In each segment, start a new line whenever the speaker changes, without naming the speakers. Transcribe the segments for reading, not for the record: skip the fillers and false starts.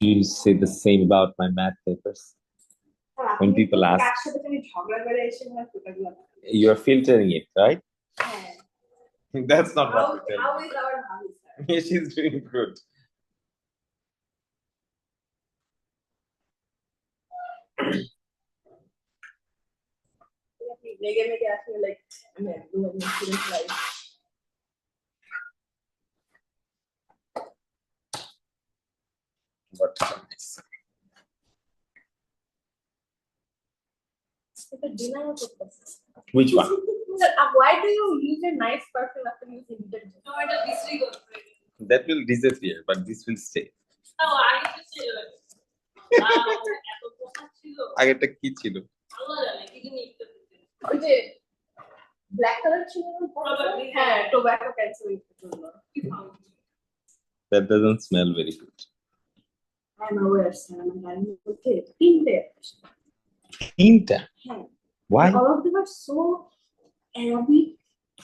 you say the same about my math papers? When people ask, you're filtering it, right? That's not what we tell.
How is our house?
Yeah, she's doing good.
Maybe ask me like, doing student life.
But which one?
Why do you use a nice perfume after using detergent? No, it will disregard.
That will disappear, but this will stay.
No, I just say
আগেরটা কি ছিল?
ওই যে black colour ছিল হ্যাঁ tobacco cancer জন্য
That doesn't smell very good.
I'm aware, sir. I'm okay. তিনটে
Tinta.
হ্যাঁ
Why?
all of them are so Arabic.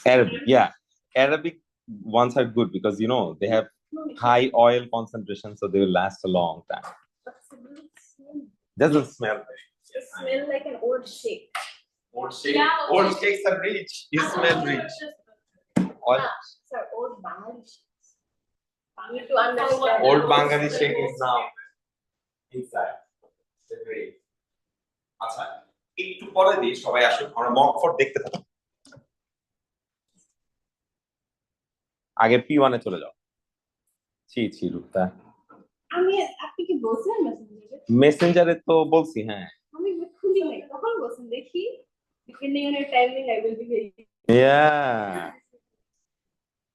Arabic, yeah. Arabic ones are good because you know they have high oil concentration, so they will last a long time. Doesn't smell very good.
It smells like an old shake.
Old shake.
Yeah,
Old shakes are rich. You smell rich. Oil.
Sir, old Bengali shakes. You need to understand.
Old Bengali shake is now inside the grave. আচ্ছা একটু পরে দিই সবাই আসুন আমরা mock for দেখতে থাকি আগে P1 এ চলে যাও ছি রূপা
আমি আপনি কি বলছেন
মেসেঞ্জারে তো বলছি হ্যাঁ
আমি খুলি নাই কখন বলছেন দেখি depending on your timing I will be very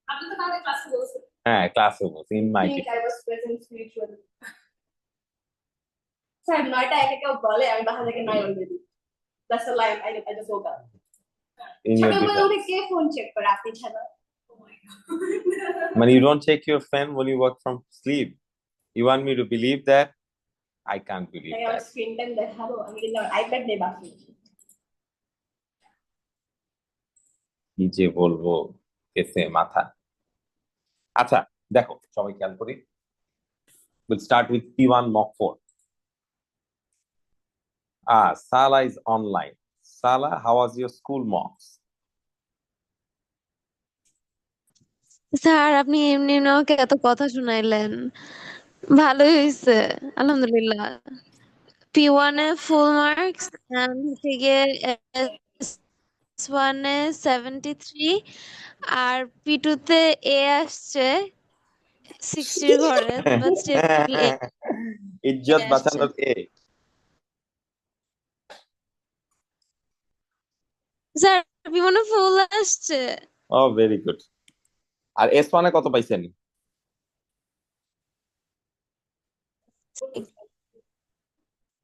আপনি তো কালকে ক্লাসে বলছেন
হ্যাঁ ক্লাসে বলছি in my
I was present spiritually sir 9টা একে কেউ বলে আমি বাসা থেকে নাই already that's a lie I just woke up সকালবেলা উঠে কে ফোন চেক করে আপনি ছাড়া
Man, you don't check your phone when you work from sleep. You want me to believe that? I can't believe that.
Screen time দেখাবো আমি কিন্তু iPad নেই বাকি
কি যে বলবো কেসে মাথা আচ্ছা দেখো সবাই খেয়াল করি we'll start with P1 mock 4 Sala is online. Sala, how was your school mocks?
Sir আপনি এমনি আমাকে এত কথা শুনাইলেন ভালোই হয়েছে আলহামদুলিল্লাহ P1 A full marks and হচ্ছে গিয়ে S1 এ 73 আর P2 তে A আসছে 60 এর ঘরে বাট স্টিল
ইজ্জত বাঁচানোর এ
স্যার P1 এ ফুল আসছে
ও ভেরি গুড আর S1 এ কত পাইছেন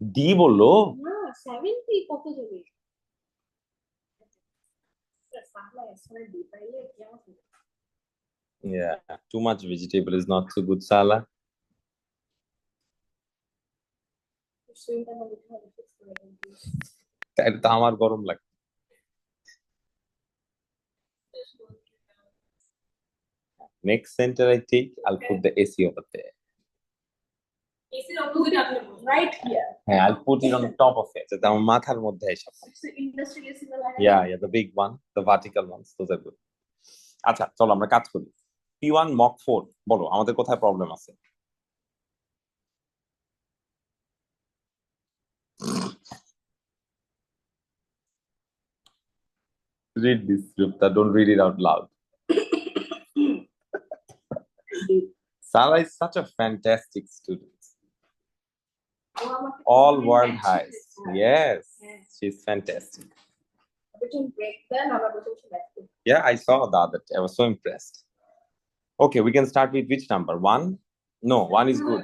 ডি বললো
না 70 কত যাবে
Yeah, too much vegetable is not so good, Sala. এটা আমার গরম লাগে next center I take I'll put the AC over there
AC এর opposite আপনি right here
হ্যাঁ I'll put it on the top of it যাতে আমার মাথার মধ্যে এসে
so industrial AC
yeah the big one the vertical ones those are good আচ্ছা চলো আমরা কাজ করি P1 mock 4 বলো আমাদের কোথায় প্রবলেম আছে read this Rupta don't read it out loud Sala is such a fantastic student all world highs yes she's fantastic yeah I saw the other day. I was so impressed okay we can start with which number 1 no 1 is good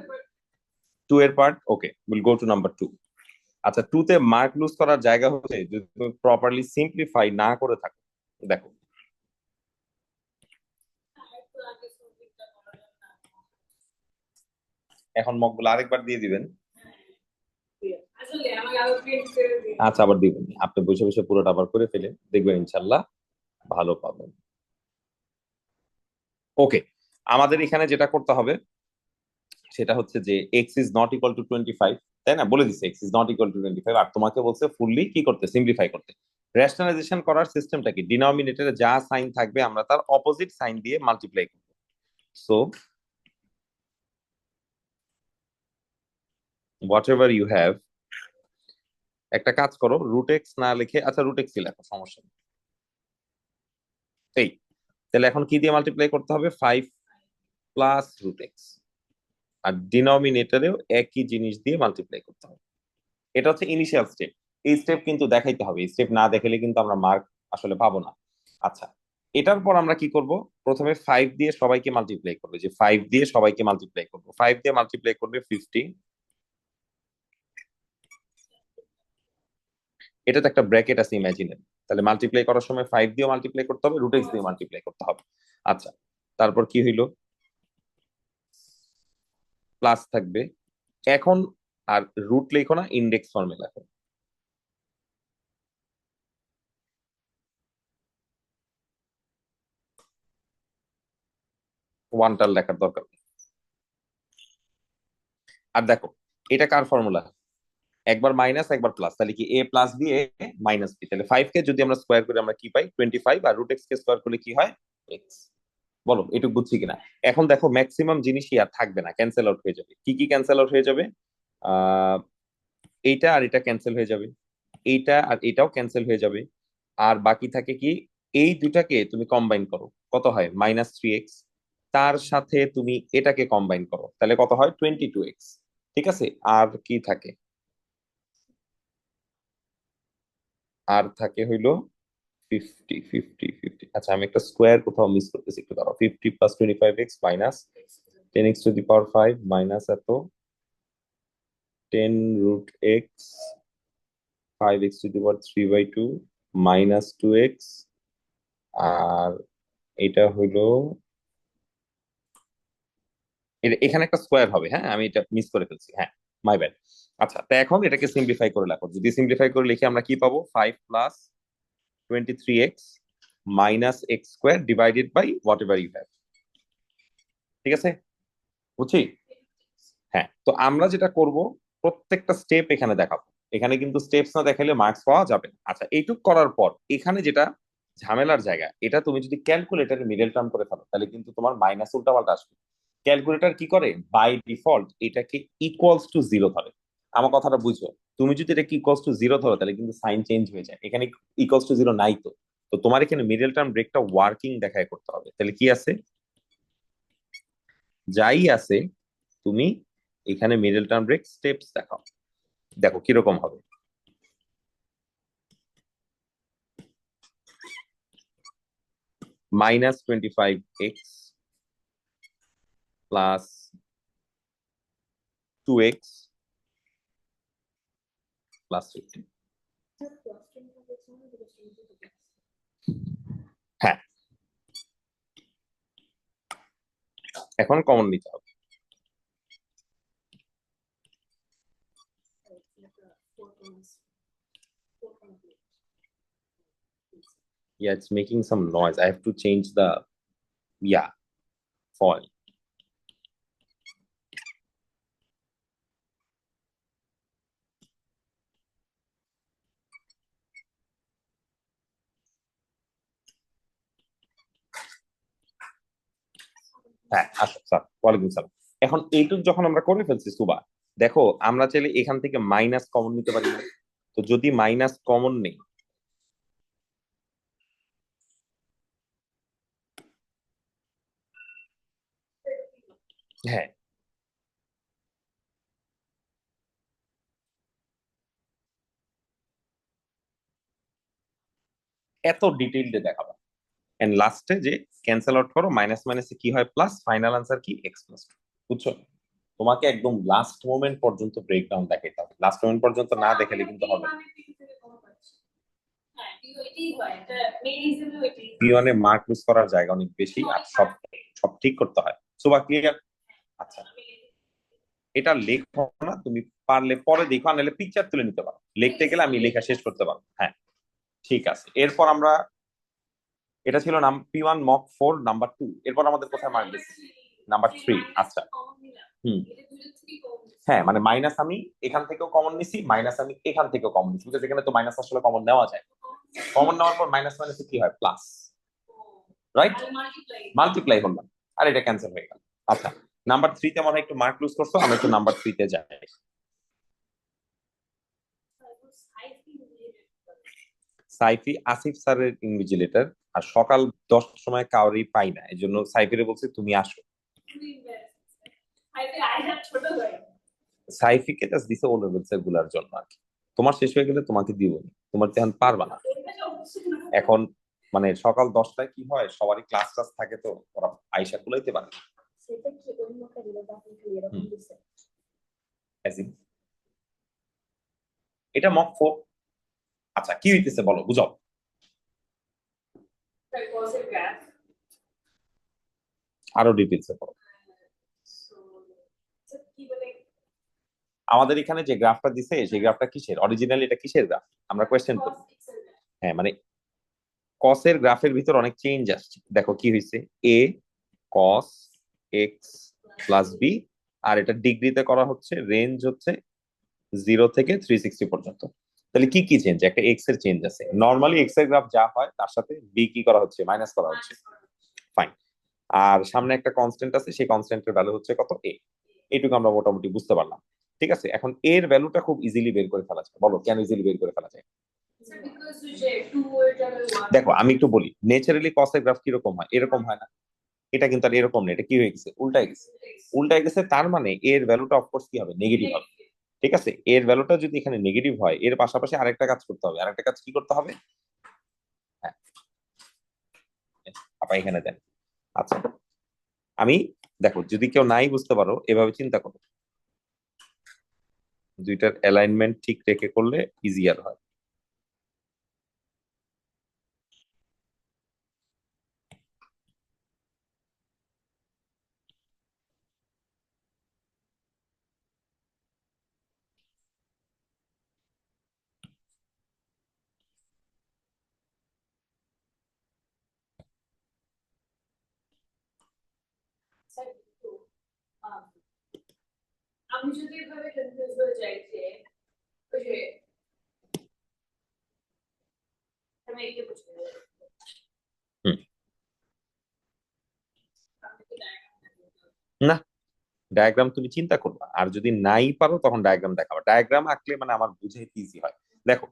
2 এর part okay we'll go to number 2 আচ্ছা 2 তে mark loose করার জায়গা হচ্ছে যদি তুমি properly simplify না করে থাকো দেখো এখন মকগুলো আরেকবার দিয়ে দিবেন আচ্ছা আবার দিবেন আপনি বসে বসে পুরোটা আবার করে ফেলেন দেখবেন ইনশাআল্লাহ ভালো পাবেন ওকে আমাদের এখানে যেটা করতে হবে সেটা হচ্ছে যে x is not equal to 25, তাই না? বলে দিছে x is not equal to 25, আর তোমাকে বলছে ফুললি কি করতে, সিম্পলিফাই করতে। রেশনালাইজেশন করার সিস্টেমটা কি, ডিনোমিনেটরে যা সাইন থাকবে আমরা তার অপোজিট সাইন দিয়ে মাল্টিপ্লাই করব। So whatever you have, একটা কাজ করো, রুট এক্স না লিখে, আচ্ছা রুট এক্স লেখো, সমস্যা নেই। এই তাহলে এখন কি দিয়ে মাল্টিপ্লাই করতে হবে, 5 প্লাস রুট এক্স, আর ডিনোমিনেটরেও একই জিনিস দিয়ে মাল্টিপ্লাই করতে হবে। এটা হচ্ছে ইনিশিয়াল স্টেপ। এই স্টেপ কিন্তু দেখাইতে হবে, এই স্টেপ না দেখালে কিন্তু আমরা মার্ক আসলে পাবো না। আচ্ছা, এটার পর আমরা কি করব, প্রথমে 5 দিয়ে সবাইকে মাল্টিপ্লাই করবে, যে 5 দিয়ে সবাইকে মাল্টিপ্লাই করবো, 5 দিয়ে মাল্টিপ্লাই করবে 50। এটা তো একটা ব্র্যাকেট আছে ইমাজিনের, তাহলে মাল্টিপ্লাই করার সময় 5 দিয়ে মাল্টিপ্লাই করতে হবে, রুট এক্স দিয়ে মাল্টিপ্লাই করতে হবে। আচ্ছা, তারপর কি হইলো, প্লাস থাকবে এখন, আর রুট লেখো না, ইন্ডেক্স ফর্মে লেখো। ওয়ানটার লেখার দরকার নেই। আর দেখো এটা কার ফর্মুলা, একবার মাইনাস একবার প্লাস, তাহলে কি এ plus B A minus B, তাহলে 5 কে যদি আমরা স্কোয়ার করি আমরা কি পাই, 25, আর রুট এক্স কে স্কোয়ার করলে কি হয়, এক্স। বলো এটুকু বুঝছি কিনা? এখন দেখো ম্যাক্সিমাম জিনিসই আর থাকবে না, ক্যান্সেল আউট হয়ে যাবে। কি কি ক্যান্সেল আউট হয়ে যাবে, আহ এইটা আর এটা ক্যান্সেল হয়ে যাবে, এইটা আর এটাও ক্যান্সেল হয়ে যাবে, আর বাকি থাকে কি, এই দুটাকে তুমি কম্বাইন করো, কত হয়, -3x, তার সাথে তুমি এটাকে কম্বাইন করো, তাহলে কত হয়, 22x। ঠিক আছে, আর কি থাকে, আর থাকে হইলো 50 আচ্ছা আমি একটা স্কোয়ার কোথাও মিস করতেছি, একটু দাঁড়াও, 50 plus 25x minus 10x to the power 5 minus এত 10 root x 5x to the power 3/2 minus 2x, আর এটা হইলো, এখানে একটা স্কোয়ার হবে, হ্যাঁ আমি এটা মিস করে ফেলছি, হ্যাঁ মাই ব্যাড। আচ্ছা, তো এখন এটাকে সিম্পলিফাই করে লেখো, যদি সিম্পলিফাই করে লিখে আমরা কি পাবো, 5 plus 23x minus x square divided by whatever you have. ঠিক আছে, বুঝছি? হ্যাঁ, তো আমরা যেটা করব, প্রত্যেকটা স্টেপ এখানে দেখাবো, এখানে কিন্তু স্টেপস না দেখালে মার্কস পাওয়া যাবে না। আচ্ছা, এইটুক করার পর এখানে যেটা ঝামেলার জায়গা, এটা তুমি যদি ক্যালকুলেটারে মিডল টার্ম করে ফেলো তাহলে কিন্তু তোমার মাইনাস উল্টাপাল্টা আসবে। ক্যালকুলেটর কি করে, বাই ডিফল্ট এটাকে ইকুয়ালস টু জিরো ধরে। আমার কথাটা বুঝো, তুমি যদি এটাকে ইকুয়ালস টু জিরো ধরো তাহলে কিন্তু সাইন চেঞ্জ হয়ে যায়, এখানে ইকুয়ালস টু জিরো নাই তো। তো তোমার এখানে মিডল টার্ম ব্রেকটা ওয়ার্কিং দেখায় করতে হবে, তাহলে কি আছে, যাই আছে, তুমি এখানে মিডল টার্ম ব্রেক স্টেপস দেখাও, দেখো কিরকম হবে। -25x plus 2x plus 50। হ্যাঁ, এখন কমন নিতে হবে। Yeah, it's making some noise. I have to change the, yeah, foil. হ্যাঁ, আচ্ছা স্যার, ওয়ালাইকুম সালাম। এখন এইটুক যখন আমরা করে ফেলছি সুবা, দেখো আমরা চাইলে এখান থেকে মাইনাস কমন নিতে পারি না, তো যদি মাইনাস কমন নেই, হ্যাঁ, এত ডিটেইলডে দেখাবা, এন্ড লাস্টে যে ক্যান্সেল আউট করো, মাইনাস মাইনাসে কি হয় প্লাস, ফাইনাল আনসার কি, এক্স প্লাস। বুঝছো? তোমাকে একদম লাস্ট মোমেন্ট পর্যন্ত ব্রেকডাউন দেখাইতে হবে, লাস্ট মোমেন্ট পর্যন্ত না দেখালে কিন্তু হবে না। পিওনে মার্ক লুজ করার জায়গা অনেক বেশি, আর সব সব ঠিক করতে হয়। সুবা ক্লিয়ার? আচ্ছা, এটা লেখো না তুমি, পারলে পরে দেখো, নাহলে পিকচার তুলে নিতে পারো, লিখতে গেলে আমি লেখা শেষ করতে পারবো। হ্যাঁ, ঠিক আছে। এরপর আমরা, এটা ছিল P1 মক 4 নাম্বার 2, এরপর আমাদের কোথায় মার্ক দিচ্ছি, নাম্বার 3। আচ্ছা, হুম হ্যাঁ, মানে মাইনাস আমি এখান থেকেও কমন নিছি, মাইনাস আমি এখান থেকেও কমন নিছি, বিকজ এখানে তো মাইনাস আসলে কমন নেওয়া যায়। কমন নেওয়ার পর মাইনাস মাইনাসে কি হয়, প্লাস, রাইট? মাল্টিপ্লাই হলো, আর এটা ক্যান্সেল হয়ে গেল। আচ্ছা, নাম্বার 3 তে মনে হয় একটু মার্ক লুজ করছো, আমরা একটু নাম্বার 3 তে যাই। সাইফি আসিফ স্যারের ইনভিজিলেটর, আর সকাল 10টার সময় কাউরি পাই না, এই জন্য সাইফিরে বলছে তুমি আসো। সাইফিকে জাস্ট দিছে ও লেভেলস গুলার জন্য আর কি। তোমার শেষ হয়ে গেলে তোমাকে দিব, তোমার তেমন পারবা না এখন। মানে সকাল 10টায় কি হয়, সবারই ক্লাস টাস থাকে, তো ওরা আইসা কুলাইতে পারে না। As in, এটা মক 4। আচ্ছা, কি হইতেছে বলো, বুঝাও। আরো ডিটেইলসে বলো। আমাদের এখানে যে গ্রাফটা দিছে, সেই গ্রাফটা কিসের, অরিজিনালি এটা কিসের গ্রাফ আমরা কোয়েশ্চেন করি। হ্যাঁ, মানে কসের গ্রাফের ভিতর অনেক চেঞ্জ আসছে, দেখো কি হয়েছে, এ কস এক্স প্লাস বি, আর এটা ডিগ্রিতে করা হচ্ছে, রেঞ্জ হচ্ছে 0 থেকে 360 পর্যন্ত। তাহলে কি কি চেঞ্জ, একটা এক্স এর চেঞ্জ আছে, নর্মালি এক্স এর গ্রাফ যা হয় তার সাথে বি কি করা হচ্ছে, মাইনাস করা হচ্ছে, ফাইন। আর সামনে একটা কনস্ট্যান্ট আছে, সেই কনস্ট্যান্টের ভ্যালু হচ্ছে কত, এ। এইটুকু আমরা মোটামুটি বুঝতে পারলাম। ঠিক আছে, এখন এর ভ্যালুটা খুব ইজিলি বের করে ফেলা যায়, বলো কেন ইজিলি বের করে ফেলা যায়। দেখো আমি একটু বলি, ন্যাচারালি কসের গ্রাফ কিরকম হয়, এরকম হয় না, এটা কিন্তু আর এরকম না, এটা কি হয়ে গেছে, উল্টায় গেছে। উল্টায় গেছে, তার মানে এর ভ্যালুটা অফকোর্স কি হবে, নেগেটিভ হবে। ঠিক আছে, এর ভ্যালুটা যদি এখানে নেগেটিভ হয়, এর পাশাপাশি আরেকটা কাজ করতে হবে, আরেকটা কাজ কি করতে হবে, হ্যাঁ আপা এখানে দেন। আচ্ছা, আমি দেখো, যদি কেউ নাই বুঝতে পারো, এভাবে চিন্তা করো, দুইটার অ্যালাইনমেন্ট ঠিক রেখে করলে ইজিয়ার হয়।
আমি যদি এভাবে কনফিউজ হয়ে যাই যে ওই যে আমি একে বুঝতে পারি
হুম, না, ডায়াগ্রাম তুমি চিন্তা করবা, আর যদি নাই পারো তখন ডায়াগ্রাম দেখাবো, ডায়াগ্রাম আঁকলে মানে আমার বুঝাইতে ইজি হয়। দেখো,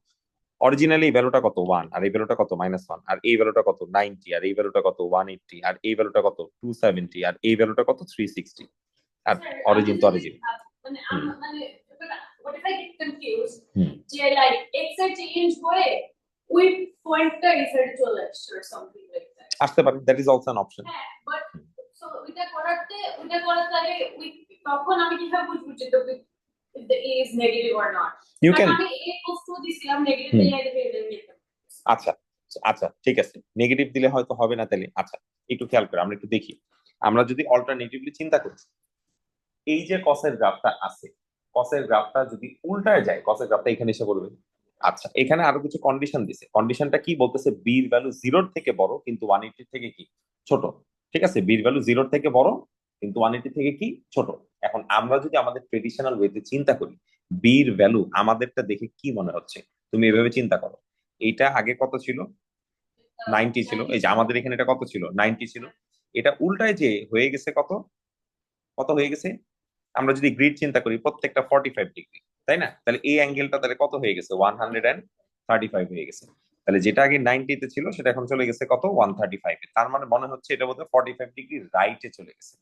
অরিজিনালি এই ভ্যালুটা কত 1, আর এই ভ্যালুটা কত -1, আর এই ভ্যালুটা কত 90, আর এই ভ্যালুটা কত 180, আর এই ভ্যালুটা কত 270, আর এই ভ্যালুটা কত 360, আর অরিজিন তো অরিজিন।
মানে মানে what if I get confused যে লাইক x এর চেঞ্জ হয়ে ওই পয়েন্টটা এই সাইডে চলে আসছে or something like that
আসতে পারে, that is also an option.
হ্যাঁ বাট সো ওইটা করাতে আগে ওই তখন আমি কিভাবে বুঝবো যে তো if the a is negative or not
you can,
আমি a equals to দিছিলাম নেগেটিভ দিয়ে আগে ফেলে দিলাম।
আচ্ছা আচ্ছা ঠিক আছে, নেগেটিভ দিলে হয়তো হবে না, তাহলে আচ্ছা একটু খেয়াল করে আমরা একটু দেখি, আমরা যদি অল্টারনেটিভলি চিন্তা করি, এই যে কসের গ্রাফটা আছে, কসের গ্রাফটা যদি উল্টায় যায়, কসের গ্রাফটা এখানে এসে পড়বে। আচ্ছা, এখানে আরো কিছু কন্ডিশন দিছে, কন্ডিশনটা কি বলতেছে, বির ভ্যালু 0 থেকে বড় কিন্তু 180 থেকে কি ছোট। ঠিক আছে, বির ভ্যালু 0 থেকে বড় কিন্তু 180 থেকে কি ছোট। এখন আমরা যদি আমাদের ট্রেডিশনাল ওয়েতে চিন্তা করি, বির ভ্যালু আমাদেরটা দেখে কি মনে হচ্ছে, তুমি এভাবে চিন্তা করো, এইটা আগে কত ছিল, 90 ছিল, এই যে আমাদের এখানে এটা কত ছিল, 90 ছিল, এটা উল্টায় যে হয়ে গেছে কত, কত হয়ে গেছে, আমরা যদি গ্রিড চিন্তা করি প্রত্যেকটা 45 ডিগ্রি, তাই না, তাহলে এই অ্যাঙ্গেলটা তাহলে কত হয়ে গেছে, 135 হয়ে গেছে। তাহলে যেটা আগে 90 তে ছিল সেটা এখন চলে গেছে কত, 135 এ, তার মানে মনে হচ্ছে এটা বোধহয় 45 ডিগ্রি রাইটে চলে গেছে।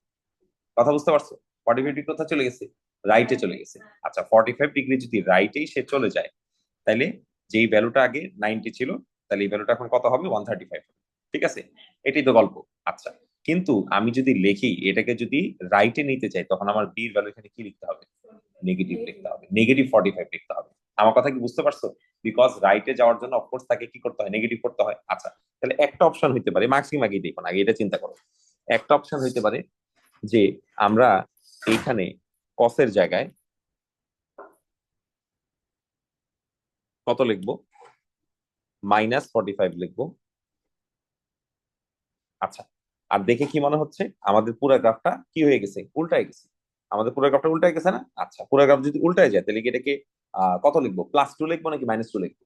কথা বুঝতে পারছো, 45 ডিগ্রি কোথায় চলে গেছে, রাইটে চলে গেছে। আচ্ছা, 45 ডিগ্রি যদি রাইটেই সে চলে যায়, তাহলে যেই ভ্যালুটা আগে 90 ছিল, তাহলে এই ভ্যালুটা এখন কত হবে, 135। ঠিক আছে, এটাই তো গল্প। আচ্ছা, কিন্তু আমি যদি লিখি এটাকে যদি রাইটে নিতে চাই, তখন আমার বি এর ভ্যালু এখানে কি লিখতে হবে, নেগেটিভ লিখতে হবে, -45 লিখতে হবে। আমার কথা কি বুঝতে পারছো, বিকজ রাইটে যাওয়ার জন্য অফকোর্স তাকে কি করতে হয়, নেগেটিভ করতে হয়। আচ্ছা, তাহলে একটা অপশন হইতে পারে, ম্যাক্সিমাম আগে দেখুন, আগে এটা চিন্তা করো, একটা অপশন হইতে পারে যে আমরা এইখানে কসের জায়গায় কত লিখবো, -45 লিখবো। আচ্ছা, আর দেখে কি মনে হচ্ছে, আমাদের পুরো গ্রাফটা কি হয়ে গেছে, উল্টায় গেছে। আমাদের পুরো গ্রাফটা উল্টায় গেছে না? আচ্ছা, পুরো গ্রাফ যদি উল্টায় যায় তাহলে কি এটাকে কত লিখবো? +2 লিখবো নাকি -2 লিখবো?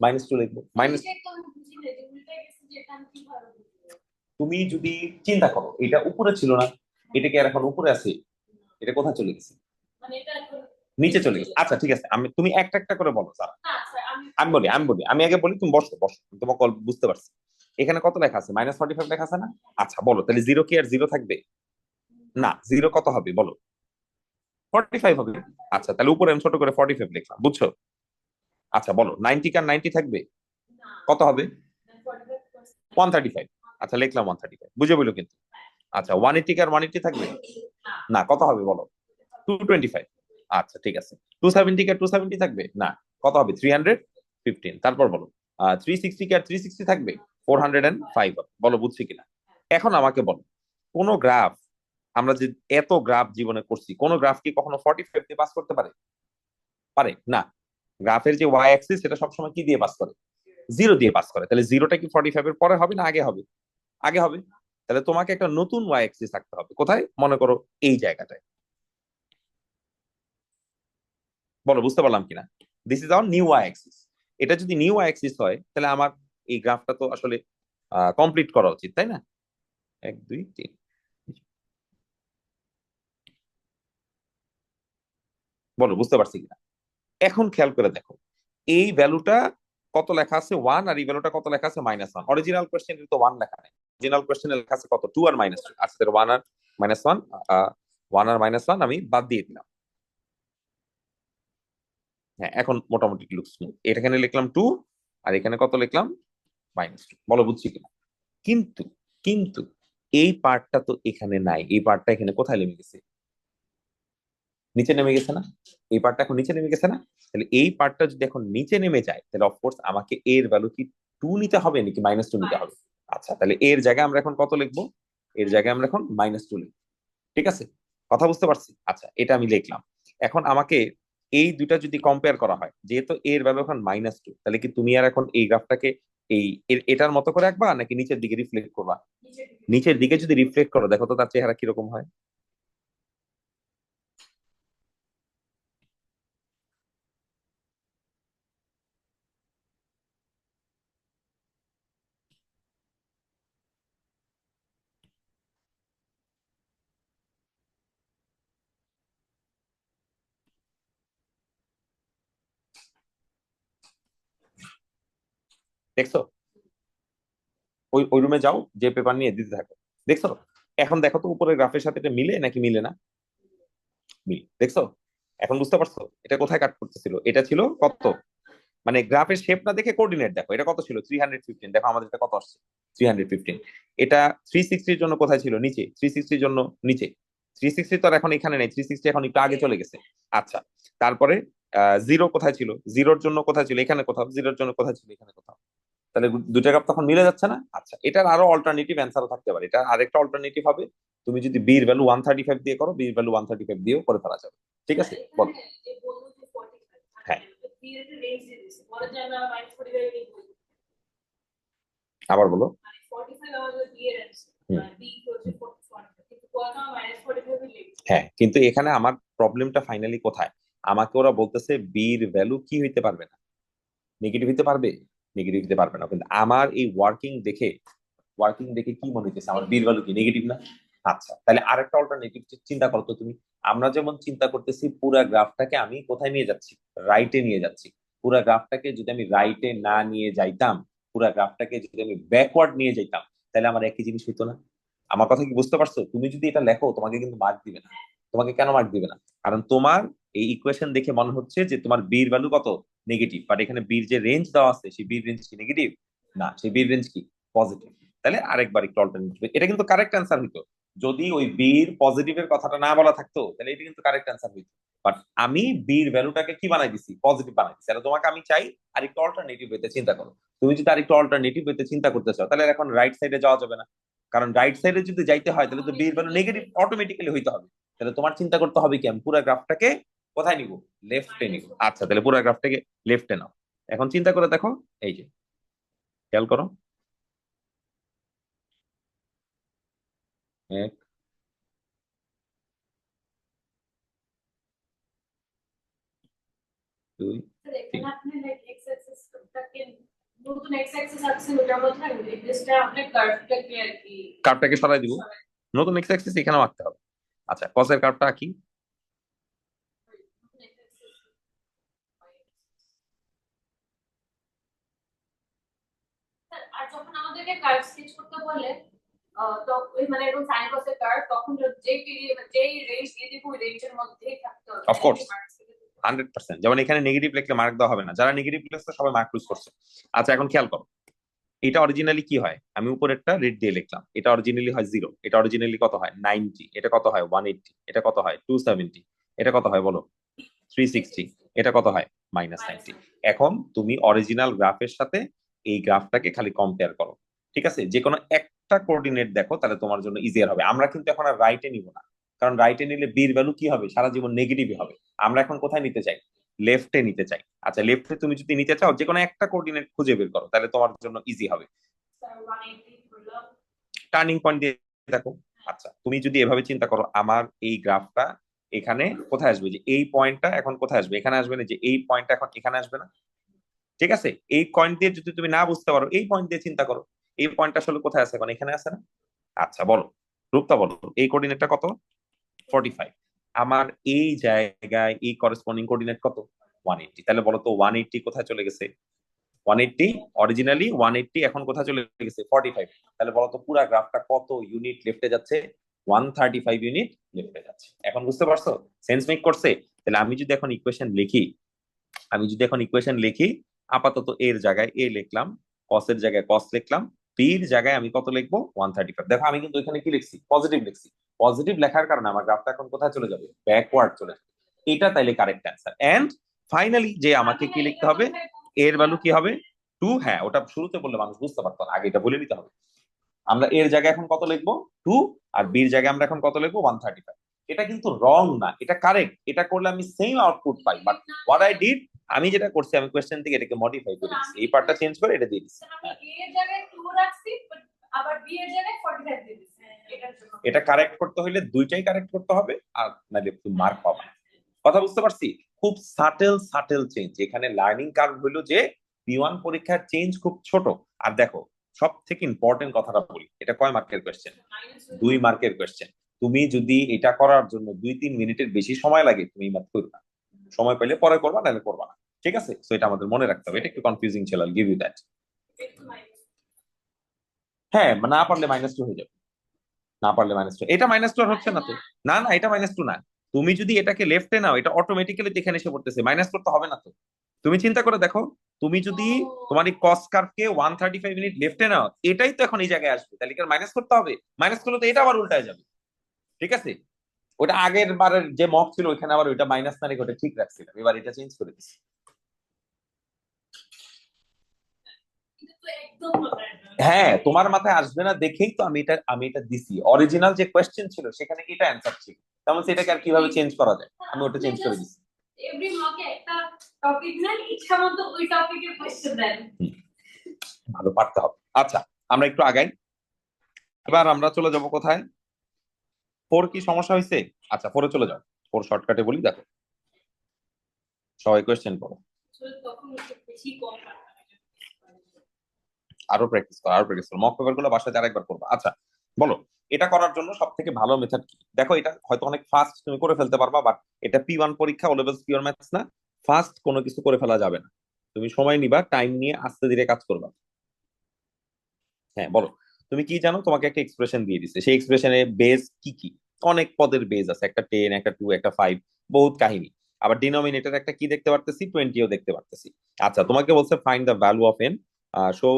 -2 লিখবো। মাইনাস,
এটাই তো আমি বুঝি না যে উল্টে গেছে যে এটা আমি কিভাবে বুঝবো?
তুমি যদি চিন্তা করো এটা উপরে ছিল না, এটা কি আর এখন উপরে আছে? এটা কোথায় চলে গেছে?
মানে এটা এখন
নিচে চলে গেছে। আচ্ছা ঠিক আছে, তুমি একটা একটা করে বলো স্যার।
না স্যার আমি
আমি বলি, আমি আগে বলি, তুমি বসো বসো, আমি তোমাকে বুঝতে পারছি। এখানে কত লেখা আছে? -45 লেখা আছে না? আচ্ছা বলো, তাহলে জিরো কি আর জিরো থাকবে? না, জিরো কত হবে বলো? 45 হবে। আচ্ছা, তাহলে উপরে আমি ছোট করে 45 লিখলাম, বুঝছো? আচ্ছা বলো, 90 কার 90 থাকবে?
না
কত হবে?
45%
135। আচ্ছা লিখলাম 135, বুঝে বলো কিন্তু। আচ্ছা, 180 কার 180 থাকবে?
না
না, কত হবে বলো? 225। আচ্ছা ঠিক আছে। 270 কার 270 থাকবে? না, কত হবে? 315। তারপর বলো, 360 কার 360 থাকবে? 405 হবে। বলো বুঝছি কিনা? এখন আমাকে বলো, কোন গ্রাফ, আমরা যে এত গ্রাফ জীবনে করছি, কোন গ্রাফ কি কখনো 45 দিয়ে পাস করতে পারে? পারে না। গ্রাফের যে ওয়াই অ্যাক্সিস সেটা সবসময় কি দিয়ে পাস করে? জিরো দিয়ে পাস করে। তাহলে জিরোটা কি 45 এর পরে হবে না আগে হবে? আগে হবে। তাহলে তোমাকে একটা নতুন ওয়াই অ্যাক্সিস থাকতে হবে। কোথায়? মনে করো এই জায়গাটায়। বলো বুঝতে পারলাম কিনা? This is our new y axis. এটা যদি নিউ ওয়াই অ্যাক্সিস হয় তাহলে আমার এই গ্রাফটা তো আসলে কমপ্লিট করা উচিত, তাই না? 1 2 3। বলো বুঝতে পারছি কিনা? এখন খেয়াল করে দেখো, এই ভ্যালুটা কত লেখা আছে? 1। আর এই ভ্যালুটা কত লেখা আছে? -1। অরিজিনাল কোশ্চেনে তো 1 লেখা নেই। অরিজিনাল কোশ্চেনে লেখা আছে কত? 2 আর -2। আচ্ছা, তাহলে 1 আর -1, 1 আর -1 আমি বাদ দিয়ে দিলাম। হ্যাঁ, এখন মোটামুটি লুক স্মুথ। এখানে লিখলাম 2, আর এখানে কত লিখলাম? -2। বলো বুঝছি কিনা? কিন্তু কিন্তু এই পার্টটা তো এখানে নাই। এই পার্টটা এখানে কোথায় নেমে গেছে? নিচে নেমে গেছে না? এই পার্টটা এখন নিচে নেমে গেছে না? তাহলে এই পার্টটা যদি এখন নিচে নেমে যায় তাহলে অফকোর্স আমাকে এর ভ্যালু কি 2 নিতে হবে নাকি -2 নিতে হবে? আচ্ছা, তাহলে এর জায়গায় আমরা এখন কত লিখবো? এর জায়গায় আমরা এখন -2 লিখবো। ঠিক আছে, কথা বুঝতে পারছি? আচ্ছা, এটা আমি লিখলাম। এখন আমাকে এই দুইটা যদি কম্পেয়ার করা হয়, যেহেতু এর ভ্যালু এখন -2, তাহলে কি তুমি আর এখন এই গ্রাফটাকে এই এটার মতো করে রাখবা নাকি নিচের দিকে রিফ্লেক্ট করবা?
নিচের দিকে
নিচের দিকে যদি রিফ্লেক্ট করো, দেখো তো তার চেহারা কিরকম হয়। দেখছো? ওই ওই রুমে যাও, যে পেপার নিয়ে দিতে থাকো। দেখছো? এখন দেখো তো উপরের গ্রাফের সাথে এটা মিলে নাকি মিলে না? মিল, দেখছো? এখন বুঝতে পারছো এটা কোথায় কাট করতেছিল? এটা ছিল কত, মানে গ্রাফের শেপ না দেখে কোঅর্ডিনেট দেখো, এটা কত ছিল? 315। দেখো আমাদের এটা কত আসছে? 315। এটা 360 জন্য কোথায় ছিল? নিচে। 360 জন্য নিচে। 360 তো আর এখন এখানে নেই, 360 এখন একটু আগে চলে গেছে। আচ্ছা, তারপরে জিরো কোথায় ছিল? জিরোর জন্য কোথায় ছিল? এখানে কোথাও। জিরোর জন্য কোথায় ছিল? এখানে কোথাও। তাহলে দুটা গ্রাফ তখন মিলে যাচ্ছে না? আচ্ছা, এটার আরো অল্টারনেটিভ অ্যান্সারও থাকতে পারে। এটা আরেকটা অল্টারনেটিভ হবে, তুমি যদি বির ভ্যালু 135 দিয়ে করো, বির ভ্যালু 135 দিয়েও করে ফেলা যাবে। ঠিক আছে, বলো।
এখানে যে বললো যে 45
হ্যাঁ,
বি এর রেঞ্জ দিয়ে দিছে বলে যে আমরা -45 লিখবো
আবার বলো।
মানে 45 আমাদের বি এর অ্যান্সার
হুম।
মানে বি হচ্ছে 45 কিন্তু কোয়াটা -45 লিখবো
হ্যাঁ, কিন্তু এখানে আমার প্রবলেমটা ফাইনালি কোথায়? আমাকে ওরা বলতেছে বির ভ্যালু কি হইতে পারবে না, নেগেটিভ হইতে পারবে। নেগেটিভ হতে পারবে না, কিন্তু আমার এই ওয়ার্কিং দেখে কি মনে হইতেছে? আমার বির ভ্যালু কি নেগেটিভ না? আচ্ছা, তাহলে আরেকটা অল্টারনেটিভ চিন্তা করো তো তুমি। আমরা যেমন চিন্তা করতেছি পুরা গ্রাফটাকে আমি কোথায় নিয়ে যাচ্ছি? রাইটে নিয়ে যাচ্ছি। পুরা গ্রাফটাকে যদি আমি রাইটে না নিয়ে যাইতাম, পুরা গ্রাফটাকে যদি আমি ব্যাকওয়ার্ড নিয়ে যাইতাম, তাহলে আমার একই জিনিস হইতো না? আমার কথা কি বুঝতে পারছো? তুমি যদি এটা লেখো তোমাকে কিন্তু মার্ক দিবে না। তোমাকে কেন মার্ক দিবে না? কারণ তোমার এই ইকুয়েশন দেখে মনে হচ্ছে যে তোমার বির ভ্যালু কত? নেগেটিভ। বাট এখানে বির যে রেঞ্জ দেওয়া আছে, সেই বির রেঞ্জ কি নেগেটিভ? না, সেই বির রেঞ্জ কি পজিটিভ। তাহলে আরেকবার একটু অল্টারনেটিভ, এটা কিন্তু কারেক্ট অ্যান্সার হইতো। যদি ওই বির পজিটিভের কথাটা না বলা থাকতো তাহলে এটা কিন্তু কারেক্ট অ্যান্সার হইতো। বাট আমি বির ভ্যালুটাকে কি বানাই দিছি? পজিটিভ বানাই দিছি। তাহলে তোমাকে আমি চাই আর একটু অল্টারনেটিভ হইতে চিন্তা করো। তুমি যদি আর একটু অল্টারনেটিভ হইতে চিন্তা করতে চাও তাহলে এখন রাইট সাইডে যাওয়া যাবে না। কারণ রাইট সাইডে যদি যাইতে হয় তাহলে তো বির ভ্যালু নেগেটিভ অটোমেটিক্যালি হইতে হবে। তাহলে তোমার চিন্তা করতে হবে কি, আমি পুরো গ্রাফটাকে কোথায় নিব? লেফটে নিব। আচ্ছা, তাহলে পুরো গ্রাফটাকে লেফটে নাও। এখন চিন্তা করে দেখো, এই যে খেয়াল করো, 1 2
স্যার এখানে আপনি লাইক এক্স অ্যাক্সিসটাকে নতুন এক্স অ্যাক্সিস আছে ওটার মধ্যে এটা আপনি কার্ভটাকে আর কি
কার্ভটাকে সরাই দিব, নতুন এক্স অ্যাক্সিস এখানেও আঁকতে হবে। আচ্ছা কসের কার্ভটা কি?
স্যার আর যখন আমাদেরকে কার্ভ স্কেচ করতে বলে তো ওই মানে এরকম সাইন কসের কার্ভ তখন যে পিরিয়ড যে রেঞ্জ দিয়ে দিব ওই রেঞ্জের মধ্যেই থাকতে হবে
Of course. 100%। যেমন এখানে নেগেটিভ লিখলে মার্ক দেওয়া হবে না, যারা নেগেটিভ লিখছে সবাই মার্ক লুজ করছে। আচ্ছা এখন খেয়াল করো, এটা অরিজিনালি কি হয়, আমি উপরেরটা রেড দিয়ে লিখলাম, এটা অরিজিনালি হয় 0, এটা অরিজিনালি কত হয় 90, এটা কত হয় 180, এটা কত হয় 270, এটা কত হয় বলো 360, এটা কত হয় -90। এখন তুমি অরিজিনাল গ্রাফের সাথে এই গ্রাফটাকে খালি কম্পেয়ার করো, ঠিক আছে? যে কোনো একটা কোঅর্ডিনেট দেখো, তাহলে তোমার জন্য ইজিয়ার হবে। আমরা কিন্তু এখন আর রাইটে নিব না, কারণ রাইটে নিলে বির ভ্যালু কি হবে, সারা জীবন নেগেটিভই হবে। আমরা এখন কোথায় নিতে চাই, লেফটে নিতে চাই। আচ্ছা লেফটে তুমি যদি নিতে চাও, যে কোনো একটা কোঅর্ডিনেট খুঁজে বের করো, তাহলে তোমার জন্য ইজি হবে। টার্নিং পয়েন্ট দিয়ে দেখো। আচ্ছা তুমি যদি এভাবে চিন্তা করো, আমার এই গ্রাফটা এখানে কোথায় আসবে, যে এই পয়েন্টটা এখন কোথায় আসবে, এখানে আসবে না, যে এই পয়েন্টটা এখন এখানে আসবে না, ঠিক আছে? এই পয়েন্ট দিয়ে যদি তুমি না বুঝতে পারো, এই পয়েন্ট দিয়ে চিন্তা করো, এই পয়েন্টটা আসলে কোথায় আছে, এখন এখানে আছে না? আচ্ছা বলো রূপটা বলো, এই কোঅর্ডিনেটটা কত 45, আমার এই জায়গায় এই করেসপন্ডিং কোঅর্ডিনেট কত 180, তাহলে বলো তো 180 কোথায় চলে গেছে, 180 অরিজিনালি 180 এখন কোথায় চলে গেছে 45, তাহলে বলো তো পুরো গ্রাফটা কত ইউনিট লেফটে যাচ্ছে, 135 ইউনিট লেফটে যাচ্ছে। এখন বুঝতে পারছো, সেন্স মেক করছে? তাহলে আমি যদি এখন ইকুয়েশন লিখি, আপাতত এর জায়গায় এ লিখলাম, কসের জায়গায় কস লিখলাম, বির জায়গায় আমি কত লিখবো 135। দেখো আমি কিন্তু এখানে কি লিখছি, পজিটিভ লিখছি। পজিটিভ লেখার কারণে আমার গ্রাফটা এখন কোথায় চলে যাবে, ব্যাকওয়ার্ড চলে যাবে। এটা তাইলে কারেক্ট অ্যান্সার। এন্ড ফাইনালি যে আমাকে কি লিখতে হবে, এর ভ্যালু কি হবে 2। হ্যাঁ ওটা শুরুতে বললে মানুষ বুঝতে পারতো না, আগে এটা বলে নিতে হবে। আমরা এর জায়গায় এখন কত লিখবো 2, আর বির জায়গায় আমরা এখন কত লিখবো 135। এটা কিন্তু রং না, এটা কারেক্ট। এটা করলে আমি same output pi, but what I did, আমি যেটা করছি আমি কোশ্চেন থেকে এটাকে মডিফাই করে দিচ্ছি, এই পার্টটা চেঞ্জ করে এটা দিয়ে দিচ্ছি।
আমি এ এর জায়গায় 2 রাখছি বাট আবার বি এর জায়গায় 45 দিয়ে দিচ্ছি এটার জন্য।
এটা কারেক্ট করতে হলে দুইটাই কারেক্ট করতে হবে, আর নাহলে তুমি মার্ক পাবে না। কথা বুঝতে পারছি? খুব সাটেল চেঞ্জ। এখানে লার্নিং কার্ভ হলো যে P1 পরীক্ষার চেঞ্জ খুব ছোট। আর দেখো সব থেকে ইম্পর্টেন্ট কথাটা বলি, এটা কয় মার্কের কোয়েশ্চেন, 2 মার্কের কোয়েশ্চেন। তুমি যদি এটা করার জন্য 2-3 মিনিটের বেশি সময় লাগে, তুমি ম্যাথ করবে না, সময় পেলে পরে করবা, নাহলে করবা না, ঠিক আছে? তো এটা আমাদের মনে রাখতে হবে, এটা একটু কনফিউজিং ছিল, আই গিভ ইউ দ্যাট। হ্যাঁ না পারলে -2 হয়ে যাবে, না পারলে -2। এটা -2 আর হচ্ছে না তো, না না এটা -2 না। তুমি যদি এটাকে লেফটে নাও, এটা অটোমেটিক্যালি এখানে এসে পড়তেছে, মাইনাস করতে হবে না তো। তুমি চিন্তা করে দেখো, তুমি যদি তোমার এই কস কার্ভকে 135 মিনিট লেফটে নাও, এটাই তো এখন এই জায়গায় আসবে, তাহলে কি মাইনাস করতে হবে? মাইনাস করলে তো এটা আবার উল্টায় যাবে, ঠিক আছে? ওটা আগের বারের যে মক ছিল ওইখানে আবার ওইটা মাইনাস না রেখে ওটা ঠিক রাখছিলাম, এবার এটা চেঞ্জ করে দিচ্ছি। হ্যাঁ তোমার মাথায় আসবে না দেখেই তো আমি এটা দিছি। অরিজিনাল যে কোয়েশ্চেন ছিল সেখানে এটা অ্যান্সার ছিল, তেমন সেটাকে আর কিভাবে চেঞ্জ করা যায়, আমি ওটা চেঞ্জ করে দিছি।
এভরি মকে একটা টপিক নেন, ইচ্ছা মতো ওই টপিকের কোশ্চেন দেন,
ভালো পারতে হবে। আচ্ছা আমরা একটু আগাই, এবার আমরা চলে যাব কোথায়, 4 কি সমস্যা হয়েছে? আচ্ছা 4 চলে যাও, 4 শর্টকাটে বলি, দেখো সবাই কোয়েশ্চেন করো,
তখন একটু বেশি কম
আরো প্র্যাকটিস করো, মক পেপার গুলো বাসায় আরেকবার করবো। আচ্ছা বলো, এটা করার জন্য সব থেকে ভালো মেথড কি? দেখো এটা হয়তো অনেক ফাস্ট তুমি করে ফেলতে পারবা, বাট এটা P1 পরীক্ষা, ও লেভেলস পিওর ম্যাথস না, ফাস্ট কোনো কিছু করে ফেলা যাবে না। তুমি সময় নিবা, টাইম নিয়ে আস্তে ধীরে কাজ করবা। হ্যাঁ বলো, তুমি কি জানো, তোমাকে একটা এক্সপ্রেশন দিয়ে দিছে, সেই এক্সপ্রেশনের বেস কি কি? অনেক পদের বেস আছে, একটা 10, একটা 2, একটা 5, বহুত কাহিনী। আবার ডিনোমিনেটর একটা কি দেখতে পারতেছি, 20ও দেখতে পারতেছি। আচ্ছা তোমাকে বলছে find the value of N, show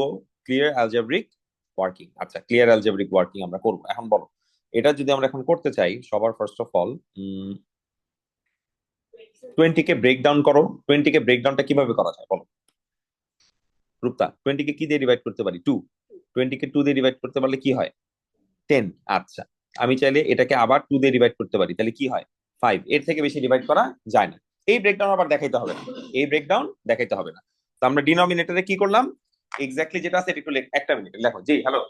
clear algebraic working. আচ্ছা ক্লিয়ার অ্যালজেব্রিক ওয়ার্কিং আমরা করবো। এখন বলো, এটা যদি আমরা এখন করতে চাই, সবার ফার্স্ট অফ অল 20 কে ব্রেক ডাউন করো। 20 কে ব্রেকডাউনটা কিভাবে করা যায় বলো রূপতা? 20 কে কি দিয়ে ডিভাইড করতে পারি 2, 20 কে 2 দিয়ে ডিভাইড করতে পারলে কি হয় 10। আচ্ছা আমি চাইলে এটাকে আবার 2 দিয়ে ডিভাইড করতে পারি, তাহলে কি হয় 5। এর থেকে বেশি ডিভাইড করা যায় না। এই ব্রেকডাউন আবার দেখাইতে হবে না, এই ব্রেকডাউন দেখাইতে হবে না। তো আমরা ডিনোমিনেটরে কি করলাম, এক্স্যাক্টলি যেটা আছে এটা একটু একটা মিনিট লেখো। জি hello,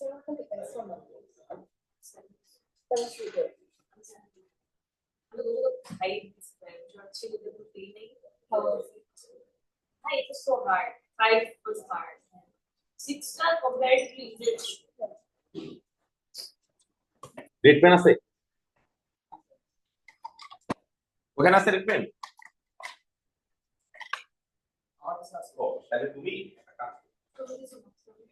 It was so hard. 5 was hard. 6 comparatively easy.
Red pen আছে ওখানে আছে রেড পেন তাহলে তুমি একটা কাজ করো।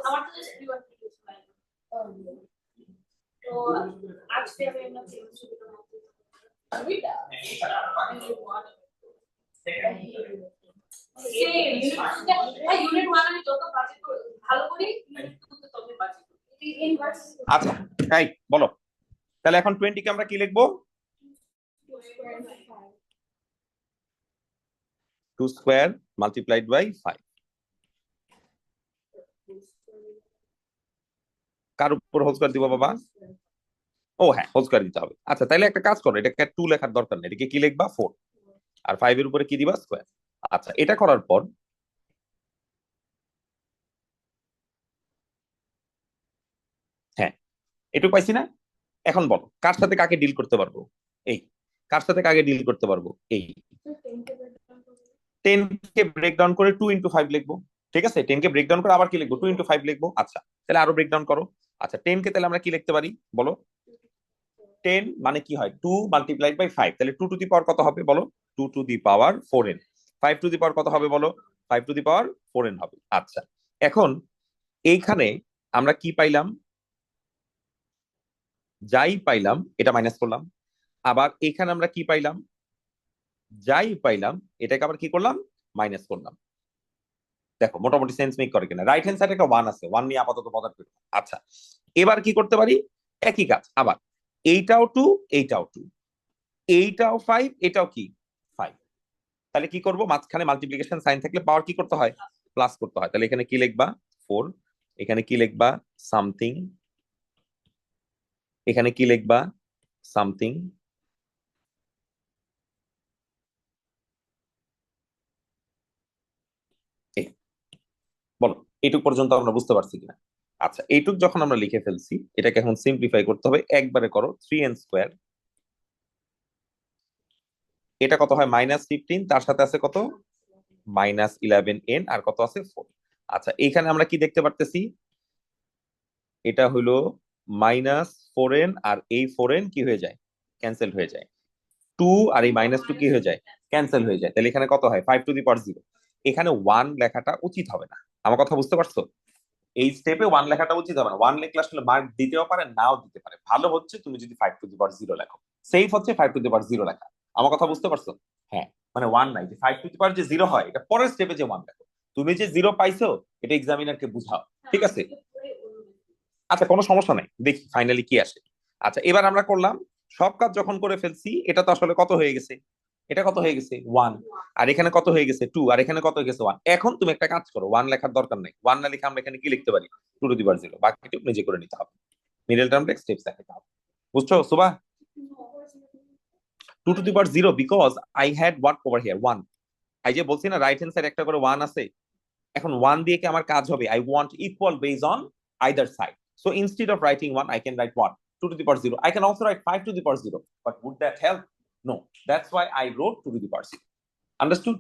আমার তো just P1 তো আজকে আমি একটা সুবিধার মধ্যে ইউনিট 1 আমি যত বাজেট ভালো করি ইউনিট 2 তে তত বাজেট
আচ্ছা তাই বলো তাহলে এখন 20 কে আমরা কি লিখবো 2 স্কয়ার মাল্টিপ্লাইড বাই 5 কার উপর হোল স্কয়ার দিব বাবা ও হ্যাঁ হোল স্কয়ার দিতে হবে আচ্ছা তাহলে একটা কাজ করো এটাকে 2 লেখার দরকার নেই এটাকে কি লিখবা 4 আর 5 এর উপরে কি দিবা স্কয়ার আচ্ছা এটা করার পর হ্যাঁ এটুকু পাইছি না এখন বলো কার সাথে কাকে ডিল করতে পারবো এই কার সাথে কাকে ডিল করতে পারবো এই 10 কে ব্রেক ডাউন করে 2 ইনটু 5 লিখবো ঠিক আছে 10 কে ব্রেক ডাউন করে আবার কি লিখবো 2 ইনটু 5 লিখবো আচ্ছা তাহলে আরো ব্রেক ডাউন করো আচ্ছা 10 কে তাহলে আমরা কি লিখতে পারি বলো 10 মানে কি হয় 2 মাল্টিপ্লাইড বাই 5 তাহলে 2 টু দি পাওয়ার কত হবে বলো 2 two the power 4n 5 two the পাওয়ার কত হবে বলো 5 টু দি পাওয়ার 4n হবে আচ্ছা এখন এইখানে আমরা কি পাইলাম যাই পাইলাম এটা মাইনাস করলাম আবার এখানে আমরা কি পাইলাম যাই পাইলাম এটাকে আবার কি করলাম মাইনাস করলাম দেখো মোটামুটি সেন্স মেক করে কিনা রাইট হ্যান্ড সাইডে একটা 1 আছে 1 নিয়ে আপাতত বদার করি আচ্ছা এবার কি করতে পারি একই কাজ আবার এইটাও 2 এইটাও 2 এইটাও 5 এটাও কি 5 তাহলে কি করব মাঝখানে মাল্টিপ্লিকেশন সাইন থাকলে পাওয়ার কি করতে হয় প্লাস করতে হয় তাহলে এখানে কি লিখবা 4 এখানে কি লিখবা সামথিং এখানে কি লিখবা সামথিং বলো এইটুক পর্যন্ত আমরা বুঝতে পারছি কিনা আচ্ছা এইটুক যখন আমরা লিখে ফেলছি এটাকে এখন সিম্পলিফাই করতে হবে একবারে করো 3n স্কয়ার এটা কত হয় -15 তার সাথে আছে কত -11n আর কত আছে 4 আচ্ছা এখানে আমরা কি দেখতে পারতেছি এটা হলো -4n আর এই 4n কি হয়ে যায় ক্যান্সেল হয়ে যায় 2 আর এই -2 কি হয়ে যায় ক্যান্সেল হয়ে যায় তাহলে এখানে কত হয় 5 টু দি পাওয়ার 0 এখানে 1 লেখাটা উচিত হবে না আমার কথা বুঝতে পারছো এই স্টেপে 1 লেখাটা উচিত হবে না 1 লেখলে আসলে মার্ক দিতেও পারে নাও দিতে পারে ভালো হচ্ছে তুমি যদি 5 টু দি পাওয়ার 0 লেখো সেফ হচ্ছে 5 টু দি পাওয়ার 0 লেখা আমার কথা বুঝতে পারছো হ্যাঁ মানে 1 নাই যে 5 টু দি পাওয়ার যে 0 হয় এটা পরের স্টেপে যে 1 লেখো তুমি যে 0 পাইছো এটা এক্সামিনারকে বুঝাও ঠিক আছে আচ্ছা কোনো সমস্যা নাই দেখি ফাইনালি কি আসে আচ্ছা এবার আমরা করলাম সব কাজ যখন করে ফেলছি এটা তো আসলে কত হয়ে গেছে এটা কত হয়ে গেছে 1 আর এখানে কত হয়ে গেছে 2 আর এখানে কত হয়ে গেছে 1 এখন তুমি একটা কাজ করো 1 লেখার দরকার নাই 1 না লিখে আমরা এখানে কি লিখতে পারি 2 টু দি পাওয়ার 0 বাকিটুকু নিজে করে নিতে হবে মিডল টার্মটা স্টেপস দেখাতে হবে বুঝছো সুবা 2 two the power 0 because I had what over here 1 I যে বলছি না রাইট হ্যান্ড সাইড একটা করে 1 আছে এখন 1 দিয়ে কি আমার কাজ হবে I want equal base on either side so instead of writing 1 I can write 1 2 to the power 0 I can also write 5 to the power 0 but would that help no that's why I wrote 2 to the power 0 understood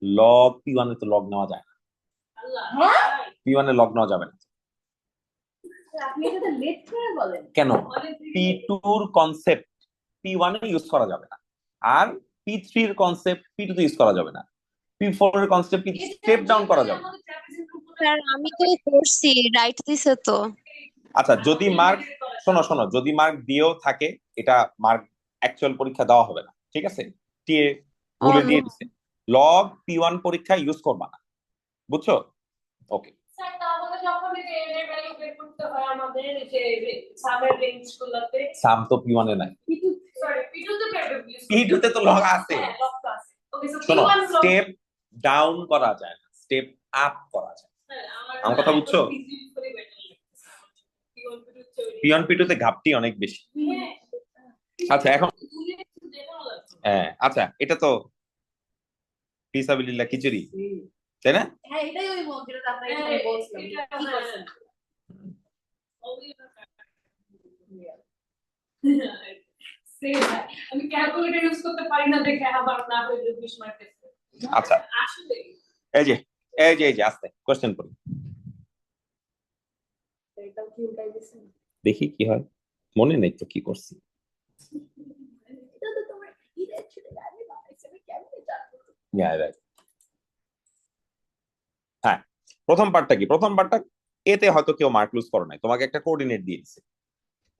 log p1 এ তো log নেওয়া যায় না p1 এ log নেওয়া যাবে না
আপনি এটা late করে বলেন
কেন p2 এর কনসেপ্ট p1 এ ইউজ করা যাবে না আর p3 এর কনসেপ্ট p2 তে ইউজ করা যাবে না p4 এর কনসেপ্ট কি স্টেপ ডাউন করা যাবে
স্যার আমি তো করছি রাইট দিছে তো
আচ্ছা যদি মার্ক শোনো শোনো যদি মার্ক দিয়েও থাকে এটা মার্ক অ্যাকচুয়াল পরীক্ষা দেওয়া হবে না ঠিক আছে টিএ ভুলে দিয়ে দিছে লগ p1 পরীক্ষা ইউজ করবা না বুঝছো ওকে
স্যার তাহলে যখন এই এর ভ্যালু বের করতে হয় আমাদের যে সামের রেঞ্জ গুলোতে
সাম তো p1 এ নাই
সরি p2 তে
p2 তে তো লগ আছে
লগ আছে ওকে সো
শোনো
p1
স্টেপ ডাউন করা যায় না স্টেপ আপ করা যায় আমার কথা বুঝছো p1 p2 তে ঘাপটি অনেক বেশি আচ্ছা এখন আচ্ছা এটা তো ফিসাবিলিল্লাহ খিচুড়ি তাই না?
হ্যাঁ এটাই ওই মত যেটা আমরা এখানে বলছিলাম কি করছেন আমি ক্যালকুলেটর ইউজ করতে পারি না দেখে আবার না হইলে 20 মার্ক
আচ্ছা
আসলে
এই যে এই যে আস্তে কোশ্চেন করি
এটাও কি উল্টাই দিছেন
দেখি কি হয় মনে নেই তো কি করছি
এটা তো তোমার ঈদের ছুটি লাগে না হিসেবে কেমনে জানবো
right. হ্যাঁ প্রথম পার্টটা কি প্রথম পার্টটা এতে হয়তো কেউ মার্ক লুজ করে নাই তোমাকে একটা কোঅর্ডিনেট দিয়ে দিচ্ছে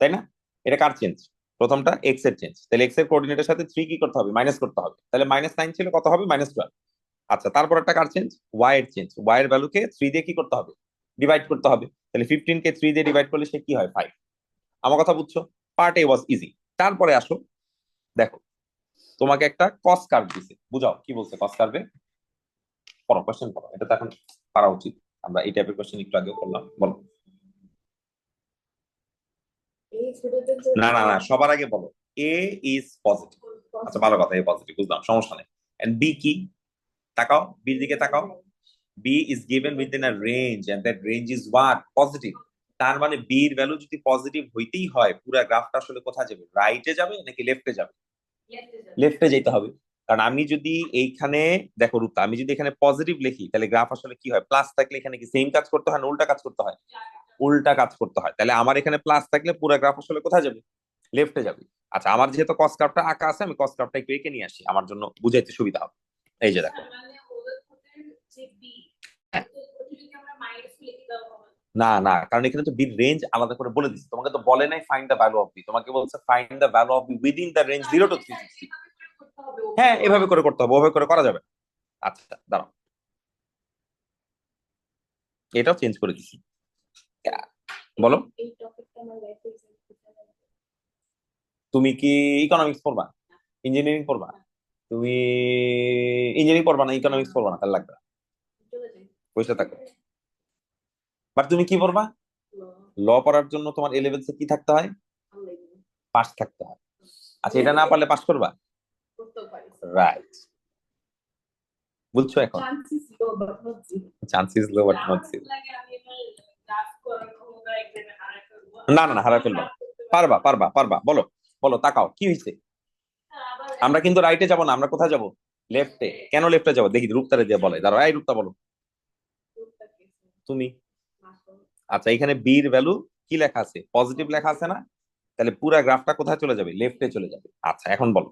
তাই না এটা কার চেঞ্জ প্রথমটা এক্স এর চেঞ্জ তাহলে এক্স এর কোঅর্ডিনেটের সাথে 3 কি করতে হবে মাইনাস করতে হবে তাহলে -9 ছিল কত হবে -12 আচ্ছা তারপর একটা কার চেঞ্জ ওয়াই এর চেঞ্জ ওয়াই এর ভ্যালুকে 3 দিয়ে কি করতে হবে ডিভাইড করতে হবে তাহলে 15 কে 3 দিয়ে ডিভাইড করলে সে কি হয় 5 আমার কথা বুঝছো পার্ট এ ওয়াজ ইজি তারপরে আসো দেখো তোমাকে একটা কস কার্ভ দিছে বুঝাও কি বলছে কস কার্ভে পড়ো কোশ্চেন পড়ো এটা তো এখন পারা উচিত আমরা এই টাইপের কোশ্চেন একটু আগে করলাম বলো
এই ছোটদের যে
না না না সবার আগে বলো এ ইজ পজিটিভ আচ্ছা ভালো কথা এ পজিটিভ বুঝলাম সমস্যা নেই এন্ড বি কি তাকাও বির দিকে তাকাও B is given within a range and that range is what positive তার মানে বি এর ভ্যালু যদি পজিটিভ হইতেই হয় পুরো গ্রাফটা আসলে কোথায় যাবে রাইটে যাবে নাকি লেফটে যাবে লেফটে যেতে হবে কারণ আমি যদি এইখানে দেখো রূপা আমি যদি এখানে পজিটিভ লিখি তাহলে গ্রাফ আসলে কি হয় প্লাস থাকলে এখানে কি সেম কাজ করতে হয় না উল্টা কাজ করতে হয় উল্টা কাজ করতে হয় তাহলে আমার এখানে প্লাস থাকলে পুরো গ্রাফ আসলে কোথায় যাবে লেফটে যাবে আচ্ছা আমার যেহেতু কস কার্ভটা আঁকা আছে আমি কস কার্ভটা একটু এঁকে নিয়ে আসি আমার জন্য বুঝাইতে সুবিধা হবে এই যে দেখো না না কারণ এখানে তো বির রেঞ্জ আলাদা করে বলে দিচ্ছে তোমাকে তো বলে নাই find the value of B তোমাকে বলছে find the value of B within the range 0 to 360 হ্যাঁ এভাবে করে করতে হবে ওভাবে করে করা যাবে আচ্ছা দাঁড়াও এটাও চেঞ্জ করে দিছি বলো
এই টপিকটা আমার লাইফে
তুমি কি ইকোনমিক্স পড়বা ইঞ্জিনিয়ারিং পড়বা তুমি ইঞ্জিনিয়ারিং পড়বা না ইকোনমিক্স পড়বা না তাহলে লাগবে না।
চলে যাই
পয়সা থাকো বাট তুমি কি পড়বা ল পড়ার জন্য তোমার এ লেভেলসে কি থাকতে হয় পাস থাকতে হয় আচ্ছা এটা না পারলে পাস করবা
করতে পারি
রাইট বুঝছো এখন
chances low but not zero
chances low but not zero
লাগে আমি এবার গ্রাফ করার ক্ষমতা একদম হারাই ফেলবো
না না না হারা ফেলবা পারবা পারবা পারবা বলো বলো তাকাও কি হয়েছে আমরা কিন্তু রাইটে যাব না আমরা কোথায় যাব লেফটে কেন লেফটে যাব দেখি রূপতারে দিয়ে বলে দাঁড়াও এই রূপতা বলো তুমি আচ্ছা এখানে বি এর ভ্যালু কি লেখা আছে পজিটিভ লেখা আছে না তাহলে পুরা গ্রাফটা কোথায় চলে যাবে লেফটে চলে যাবে আচ্ছা এখন বলো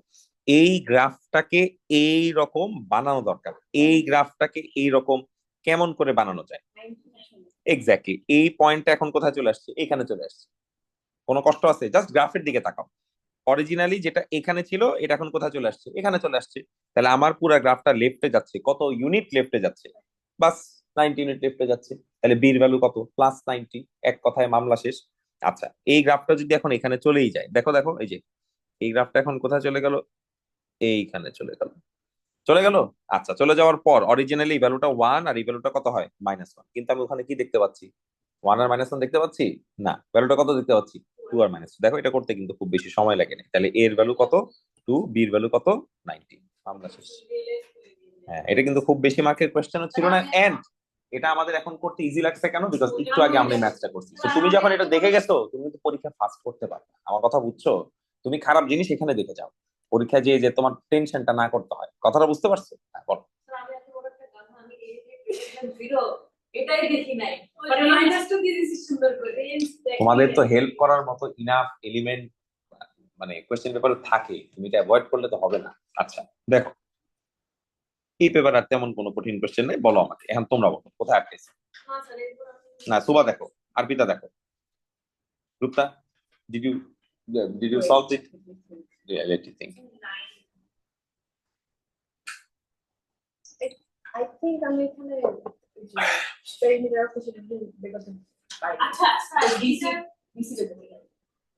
এই গ্রাফটাকে এই রকম বানানো দরকার এই গ্রাফটাকে এই রকম কেমন করে বানানো যায় এক্স্যাক্টলি এই পয়েন্টটা এখন কোথায় চলে আসছে এখানে চলে আসছে কোনো কষ্ট আছে জাস্ট গ্রাফের দিকে তাকাও অরিজিনালি যেটা এখানে ছিল এটা এখন কোথায় চলে আসছে এখানে চলে আসছে তাহলে আমার পুরা গ্রাফটা লেফটে যাচ্ছে কত ইউনিট লেফটে যাচ্ছে বাস 90 ইউনিট লেফটে যাচ্ছে তাহলে বির ভ্যালু কত +90 এক কথায় মামলা শেষ আচ্ছা এই গ্রাফটা যদি এখন এখানে চলেই যায় দেখো দেখো এই যে এই গ্রাফটা এখন কোথায় চলে গেল এইখানে চলে গেল চলে গেল আচ্ছা চলে যাওয়ার পর অরিজিনালি এই ভ্যালুটা 1 আর এই ভ্যালুটা কত হয় -1 কিন্তু আমি ওখানে কি দেখতে পাচ্ছি 1 আর -1 দেখতে পাচ্ছি না ভ্যালুটা কত দেখতে পাচ্ছি 2 আর -2 দেখো এটা করতে কিন্তু খুব বেশি সময় লাগে না তাহলে এর ভ্যালু কত 2 বি এর ভ্যালু কত 90 আমরা শেষ হ্যাঁ এটা কিন্তু খুব বেশি মার্কের কোশ্চেন ছিল না এন্ড এটা আমাদের এখন করতে ইজি লাগছে কেন বিকজ একটু আগে আমরা ম্যাথটা করছি তো তুমি যখন এটা দেখে গেছো তুমি কিন্তু পরীক্ষা ফাস্ট করতে পারবে আমার কথা বুঝছো তুমি খারাপ জিনিস এখানে দেখে যাও পরীক্ষা যে যে তোমার টেনশনটা না করতে হয় কথাটা বুঝতে পারছো হ্যাঁ বলো
আমি এত বড় একটা গাধা আমি জিরো এটাই দেখি নাই মানে মাইনাস টু দিয়ে দিছি সুন্দর করে
তোমাদের তো হেল্প করার মতো ইনাফ এলিমেন্ট মানে কোশ্চেন পেপারে থাকে তুমি এটা অ্যাভয়েড করলে তো হবে না আচ্ছা দেখো এই পেপার আর তেমন কোনো কঠিন কোশ্চেন নেই বলো আমাকে এখন তোমরা বলো কোথায় আটকেছে না সুবা দেখো আরপিতা দেখো রূপতা did you solve it yeah let me think
I think আমি এখানে পেরিমিটার কোশ্চেন বিকজ আচ্ছা স্যার ডিসি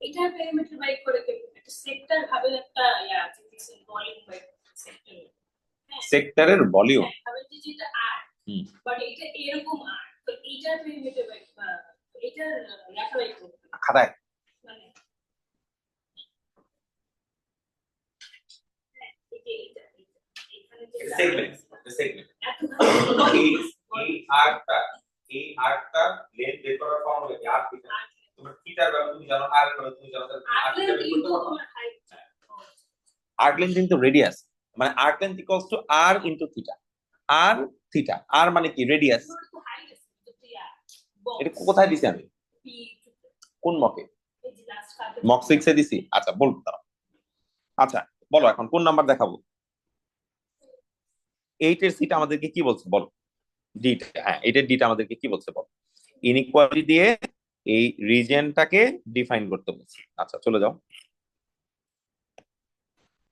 এটা পেরিমিটার বাই করে একটা সেক্টর ভাবে একটা ইয়া আছে ডিসি ভলিউম বাই সেক্টর
সেক্টরের ভলিউম
ভাবে যে যেটা আর বাট এটা এরকম আর তো এটা পেরিমিটার বাই এটা লেখা বাই
খাতায়
মানে
সেগমেন্ট সেগমেন্ট এই আর্কটা লেন্থ বের করার ফর্মুলা কি আর থিটা তোমার থিটার ভ্যালু তুমি জানো আর এর ভ্যালু তুমি জানো তাহলে তুমি আর থিটা বের করতে পারো আর্ক লেন্থ ইনটু রেডিয়াস মানে arc length equals to r into theta r theta r মানে কি রেডিয়াস এটা কোথায় দিছি আমি কোন মকে মক 6 এ দিছি আচ্ছা বলবো দাও আচ্ছা বলো এখন কোন নাম্বার দেখাবো 8 এর সিটা আমাদেরকে কি বলছে বলো ডি হ্যাঁ 8 এর ডিটা আমাদেরকে কি বলছে বলো ইনইকুয়ালিটি দিয়ে এই রিজিয়নটাকে ডিফাইন করতে বলছে আচ্ছা চলে যাও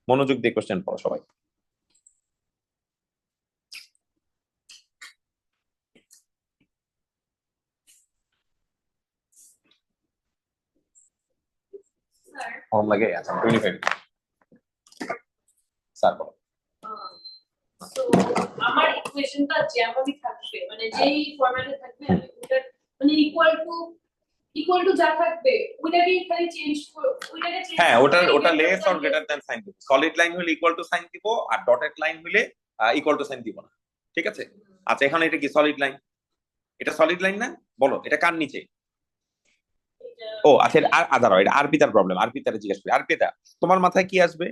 মনোযোগ দিয়ে কোশ্চেন পড়ো সবাই ফর্ম লাগে আচ্ছা 25 স্যার বলো
তো আমার ইকুয়েশনটা যেমনই থাকবে মানে যেই ফরম্যাটে থাকবে আমি ওটা মানে ইকুয়াল টু যা থাকবে ওইটাকে খালি চেঞ্জ ওইটাকে চেঞ্জ
হ্যাঁ ওটা less or greater than sign দিব সলিড লাইন হলে ইকুয়াল টু সাইন দিব আর ডটেড লাইন হলে ইকুয়াল টু সাইন দিব না ঠিক আছে আচ্ছা এখন এটা কি সলিড লাইন এটা সলিড লাইন না বলো এটা কার নিচে ও আচ্ছা আর আদার এটা আরপিতার প্রবলেম আরপিতারে জিজ্ঞেস করি আরপিতা তোমার মাথায় কি আসবে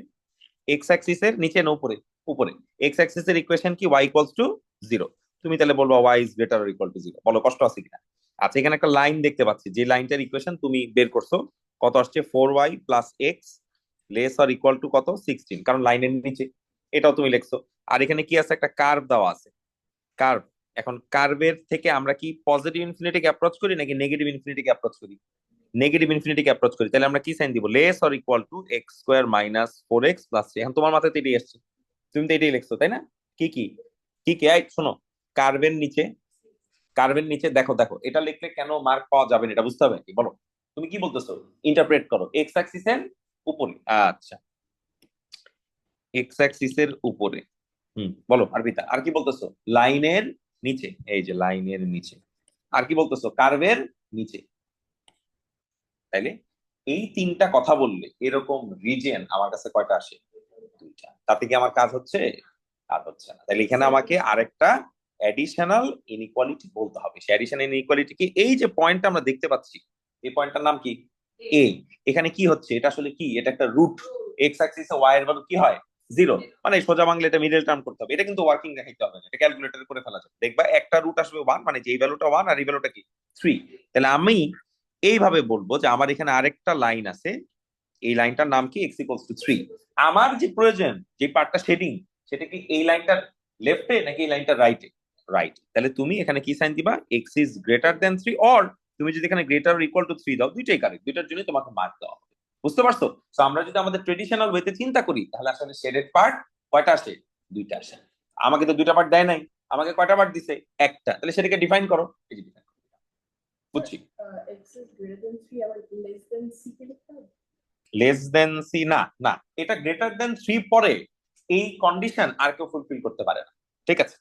এক্স অ্যাক্সিস এর নিচে না উপরে উপরে এক্স অ্যাক্সিস এর ইকুয়েশন কি y ইকুয়ালস টু 0 তুমি তাহলে বলবা y is greater or equal to 0 বলো কষ্ট আছে কিনা আচ্ছা এখানে একটা লাইন দেখতে পাচ্ছি যে লাইনটার ইকুয়েশন তুমি বের করছো কত আসছে 4y plus x less or equal to কত 16 কারণ লাইনের নিচে এটাও তুমি লিখছো আর এখানে কি আছে একটা কার্ভ দেওয়া আছে কার্ভ এখন কার্ভের থেকে আমরা কি পজিটিভ ইনফিনিটিকে অ্যাপ্রোচ করি নাকি নেগেটিভ ইনফিনিটিকে অ্যাপ্রোচ করি নেগেটিভ ইনফিনিটিকে অ্যাপ্রোচ করি তাহলে আমরা কি সাইন দিব less or equal to x square minus 4x plus 3 এখন তোমার মাথায় তো এটাই আসছে তুমি তো এটাই লিখছো তাই না কি কি কি কি এই শোনো কার্ভের নিচে দেখো দেখো এটা লিখলে কেন মার্ক পাওয়া যাবে না এটা বুঝতে হবে কি বলো তুমি কি বলতেছো ইন্টারপ্রেট করো এক্স অ্যাক্সিস এর উপরে আচ্ছা এক্স অ্যাক্সিস এর উপরে বলো আরবিতা আর কি বলতেছো লাইনের নিচে এই যে লাইনের নিচে আর কি বলতেছো কার্ভের নিচে তাইলে এই তিনটা কথা বললে এরকম রিজিয়ন আমার কাছে কয়টা আসে দুইটা তাতে কি আমার কাজ হচ্ছে কাজ হচ্ছে না তাহলে এখানে আমাকে আরেকটা অ্যাডিশনাল ইনইকুয়ালিটি বলতে হবে সেই অ্যাডিশনাল ইনইকুয়ালিটি কি এই যে পয়েন্টটা আমরা দেখতে পাচ্ছি এই পয়েন্টটার নাম কি এ এখানে কি হচ্ছে এটা আসলে কি এটা একটা রুট এক্স অ্যাক্সিসে ওয়াই এর ভ্যালু কি হয় 0 মানে সোজা বাংলা এটা মিডল টার্ম করতে হবে এটা কিন্তু ওয়ার্কিং দেখাইতে হবে না এটা ক্যালকুলেটরে করে ফেলা যাবে দেখবা একটা রুট আসবে 1 মানে যে এই ভ্যালুটা 1 আর এই ভ্যালুটা কি 3 তাহলে আমি এইভাবে বলবো যে আমার এখানে আরেকটা লাইন আছে এই লাইনটার নাম কি এক্স ইকুয়ালস টু 3 আমার যে প্রয়োজন যে পার্টটা শেডিং সেটা কি এই লাইনটার লেফটে নাকি এই লাইনটার রাইটে রাইট তাহলে তুমি এখানে কি সাইন দিবা x is greater than 3 or তুমি যদি এখানে গ্রেটার অর ইকুয়াল টু 3 দাও দুইটাই কারেক্ট দুইটার জন্য তোমাকে মার্ক দেওয়া হবে বুঝতে পারছো তো আমরা যদি আমাদের ট্রেডিশনাল ওয়েতে চিন্তা করি তাহলে আসলে শেডেড পার্ট কয়টা আসে দুইটা আসে আমাকে তো দুইটা পার্ট দেয় নাই আমাকে কয়টা পার্ট দিছে একটা তাহলে সেটাকে ডিফাইন করো এই যে ডিফাইন বুঝছি লেস দেন সি না না এটা গ্রেটার দেন 3 পরে এই কন্ডিশন আর কেউ ফুলফিল করতে পারে না ঠিক আছে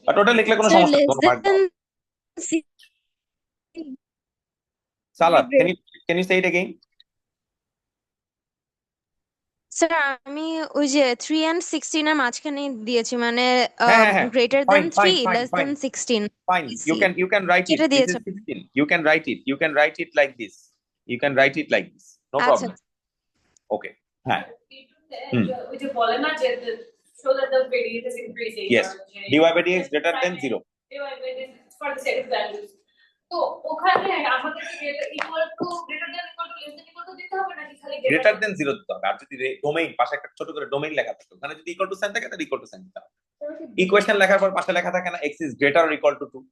বাট ওটা লিখলে কোনো সমস্যা নেই কোনো মার্ক দাও সালাদ can you say it again
sir আমি ওই যে 3 and 16 এর মাঝখানে দিয়েছি মানে
হ্যাঁ,
greater
fine,
then 3
fine,
less than
fine.
16
fine you can write it
যেটা
this is
দিয়েছেন
16 you can write it like this you can write it like this no
আচ্ছা
problem okay হ্যাঁ
ওই যে বলে না যে so that the variance is increasing
yes dy by dx greater than 0
dy by dx for the set of values তো ওখানে আমাদের equal to greater than equal to less than equal to দিতে হবে নাকি খালি
গ্রেটার দেন 0 দিতে হবে আর যদি ডোমেইন পাশে একটা ছোট করে ডোমেইন লেখা থাকে ওখানে যদি ইকুয়াল টু সাইন থাকে তাহলে ইকুয়াল টু সাইন দিতে হবে ইকুয়েশন লেখার পর পাশে লেখা থাকে না x is greater or equal to 2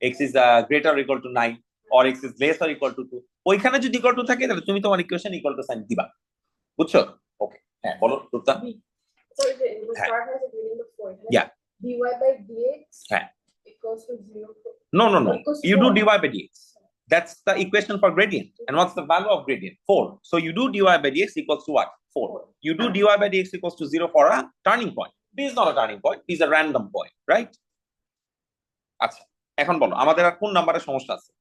x is greater or equal to 9 or x is less or equal to 2 ওইখানে যদি ইকুয়াল টু থাকে তাহলে তুমি তোমার ইকুয়েশন ইকুয়াল টু সাইন দিবা বুঝছো ওকে হ্যাঁ বলো রূপতা
so the start has a gradient of 4
yeah
dy by dx
হ্যাঁ
equals to 0
no you do dy by dx that's the equation for gradient and what's the value of gradient 4 so you do dy by dx equals to what 4 you do dy by dx equals to 0 for a turning point this is not a turning point this is a random point right আচ্ছা এখন বলো আমাদের আর কোন নাম্বারের সমস্যা আছে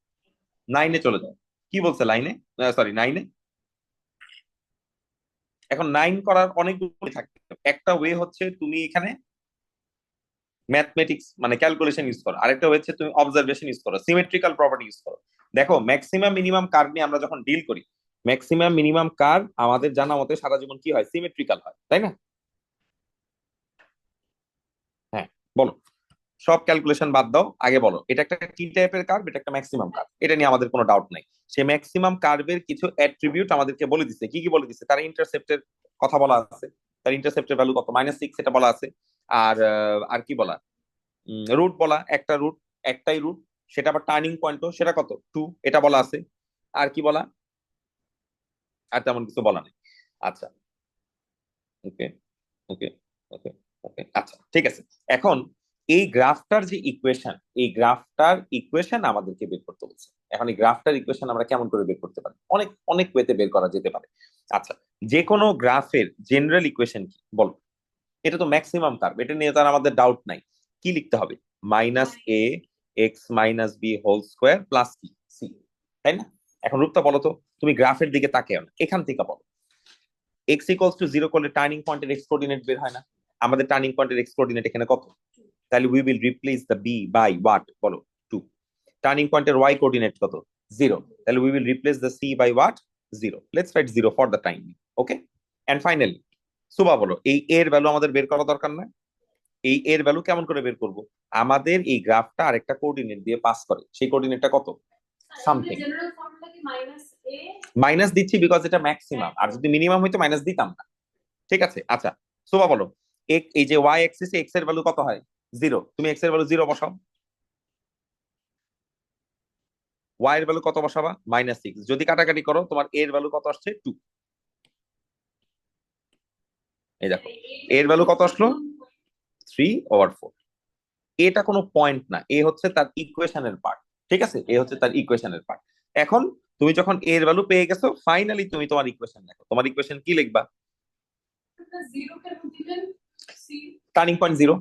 9 এ চলে যাও কি বলছে লাইনে সরি 9 এ এখন 9 করার অনেকগুলো থাকে। একটা ওয়ে হচ্ছে তুমি এখানে ম্যাথমেটিক্স মানে ক্যালকুলেশন ইউজ করো, আরেকটা হচ্ছে তুমি অবজারভেশন ইউজ করো, সিমেট্রিক্যাল প্রপার্টি ইউজ করো। দেখো ম্যাক্সিমাম মিনিমাম কার্ভ নিয়ে আমরা যখন ডিল করি, ম্যাক্সিমাম মিনিমাম কার্ভ আমাদের জানা মতে সারা জীবন কি হয়, সিমেট্রিক্যাল হয়, তাই না? হ্যাঁ, বলো, সব ক্যালকুলেশন বাদ দাও, আগে বলো এটা একটা কি টাইপের কার্ভ, এটা একটা ম্যাক্সিমাম কার্ভ, এটা নিয়ে আমাদের কোনো ডাউট নাই। সে ম্যাক্সিমাম কার্ভের কিছু অ্যাট্রিবিউট আমাদেরকে বলে দিচ্ছে। কি কি বলে দিচ্ছে? তার ইন্টারসেপ্টের কথা বলা আছে, তার ইন্টারসেপ্টের ভ্যালু কত, -6 এটা বলা আছে। আর আর কি বলা, রুট বলা, একটা রুট, একটাই রুট, সেটা আবার টার্নিং পয়েন্টও সেটা কত, 2 এটা বলা আছে। আর কি বলা, আর তেমন কিছু বলা নেই। আচ্ছা, ওকে ওকে ওকে ওকে, আচ্ছা ঠিক আছে। এখন এই গ্রাফটার যে ইকুয়েশন, এই গ্রাফটার ইকুয়েশন আমাদেরকে বের করতে বলছে। এখন এই গ্রাফটার ইকুয়েশন আমরা কেমন করে বের করতে পারি? অনেক অনেক ওয়েতে বের করা যেতে পারে। আচ্ছা, যে কোনো গ্রাফের জেনারেল ইকুয়েশন কি বল? এটা তো ম্যাক্সিমাম কার্ভ, এটা নিয়ে তার আমাদের ডাউট নাই। কি লিখতে হবে? -a(x-b)² কি c, তাই না? এখন রূপটা বলো তো, তুমি গ্রাফের দিকে তাকিয়ে না, এখান থেকে বলো। x = 0 করলে টার্নিং পয়েন্টের এক্স কোঅর্ডিনেট বের হয় না? আমাদের টার্নিং পয়েন্টের এক্স কোঅর্ডিনেট এখানে কত? তাহলে we will replace the b by what, বলো 2। টার্নিং পয়েন্টের ওয়াই কোঅর্ডিনেট কত? 0, তাহলে we will replace the c by what? 0। Let's write 0 for the time. Okay, and finally সুবা বলো, এই এর ভ্যালু আমাদের বের করা দরকার না? এই এর ভ্যালু কেমন করে বের করব? আমাদের এই গ্রাফটা আরেকটা কোঅর্ডিনেট দিয়ে পাস করে, সেই কোঅর্ডিনেটটা কত? সামথিং।
জেনারেল ফর্মুলা কি -a?
মাইনাস দিচ্ছি বিকজ এটা ম্যাক্সিমাম, আর যদি মিনিমাম হইতো মাইনাস দিতাম না। ঠিক আছে, আচ্ছা সোবা বলো, এই যে ওয়াই অ্যাক্সিসে এক্স এর ভ্যালু কত হয়? 0, তুমি এক্স এর ভ্যালু 0 বসাও। ওয়াই এর ভ্যালু কত বসাবা? -6। যদি কাটাকাটি করো তোমার এর ভ্যালু কত আসছে? 2। এই দেখো এর ভ্যালু কত আসলো? 3/4। এটা কোনো পয়েন্ট না, এ হচ্ছে তার ইকুয়েশনের পার্ট। ঠিক আছে, এ হচ্ছে তার ইকুয়েশনের পার্ট। এখন তুমি যখন এর ভ্যালু পেয়ে গেছো, ফাইনালি তুমি তোমার ইকুয়েশন দেখো। তোমার ইকুয়েশন কি লিখবা?
0 কেন দিলেন? c
turning point 0।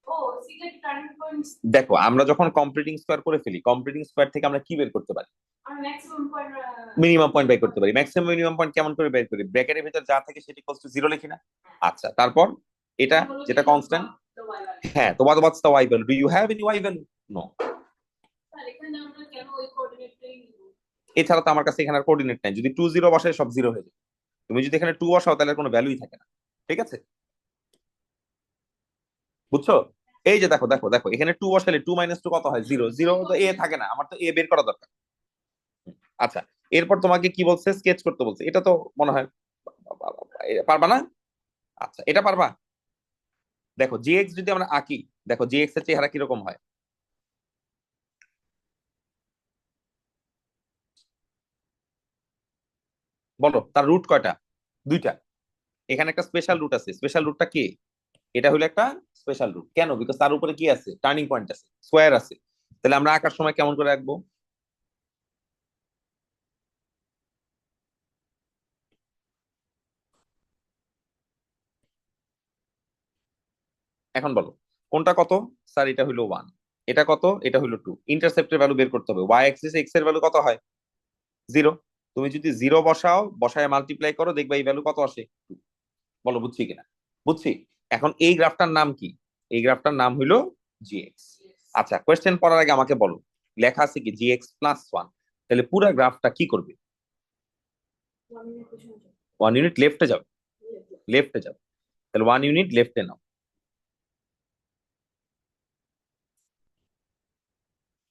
ও c কে টার্নিং পয়েন্ট
দেখো আমরা যখন কমপ্লিটিং স্কোয়ার করে ফেলি, কমপ্লিটিং স্কোয়ার থেকে আমরা কি বের করতে পারি?
আর ম্যাক্সিমাম পয়েন্ট
মিনিমাম পয়েন্ট বের করতে পারি। ম্যাক্সিমাম মিনিমাম পয়েন্ট কেমন করে বের করি? ব্র্যাকেটের ভিতর যা থাকে সেটা ইকুয়ালস টু 0 লিখি না? আচ্ছা, তারপর এটা যেটা কনস্ট্যান্ট, হ্যাঁ, তো what's the y value? Do you have any y value? No.
এখানে আমরা কেন ওই কোঅর্ডিনেটটাই নিব?
এছাড়া তো আমার কাছে এখানে কোঅর্ডিনেট নাই। যদি 2 0 বসাই সব 0 হয়ে যাবে। তুমি যদি এখানে 2 বসাও তাহলে কোনো ভ্যালুই থাকে না। ঠিক আছে, বুঝছো? এই যে দেখো দেখো দেখো, এখানে 2 বসালে 2 - 2 কত হয়? 0। 0 তো এ থাকে না, আমার তো এ বের করা দরকার। আচ্ছা, এরপর তোমাকে কি বলছে? স্কেচ করতে বলছে। এটা তো মনে হয় পারবা না? আচ্ছা, এটা পারবা? দেখো জিএক্স যদি আমরা আঁকি, দেখো জিএক্স এর চেহারা কিরকম হয়? বলো, তার রুট কয়টা? 2টা। এখানে একটা স্পেশাল রুট আছে, স্পেশাল রুটটা কি? এটা হলো একটা স্পেশাল রুট। কেন? বিকজ তার উপরে কি আছে? টার্নিং পয়েন্ট আছে, স্কোয়ার আছে। তাহলে আমরা আঁকার সময় কেমন করে আঁকবো? এখন বলো কোনটা কত? স্যার এটা হইলো 1, এটা কত? এটা হইলো 2। ইন্টারসেপ্টের ভ্যালু বের করতে হবে। ওয়াই অ্যাক্সিস এক্স এর ভ্যালু কত হয়? 0। তুমি যদি 0 বসাও, বসায় মাল্টিপ্লাই করো, দেখবা এই ভ্যালু কত আসে? 2। বলো বুঝছি কিনা? বুঝছি। এখন এই গ্রাফটার নাম কি? এই গ্রাফটার নাম হইলো জিএক্স। আচ্ছা, কোয়েশ্চেন পড়ার আগে আমাকে বলো, লেখা আছে কি gx+1, তাহলে পুরো গ্রাফটা কি করবে? 1 ইউনিট লেফটে যাও, লেফটে যাও, তাহলে 1 ইউনিট লেফটে নাও।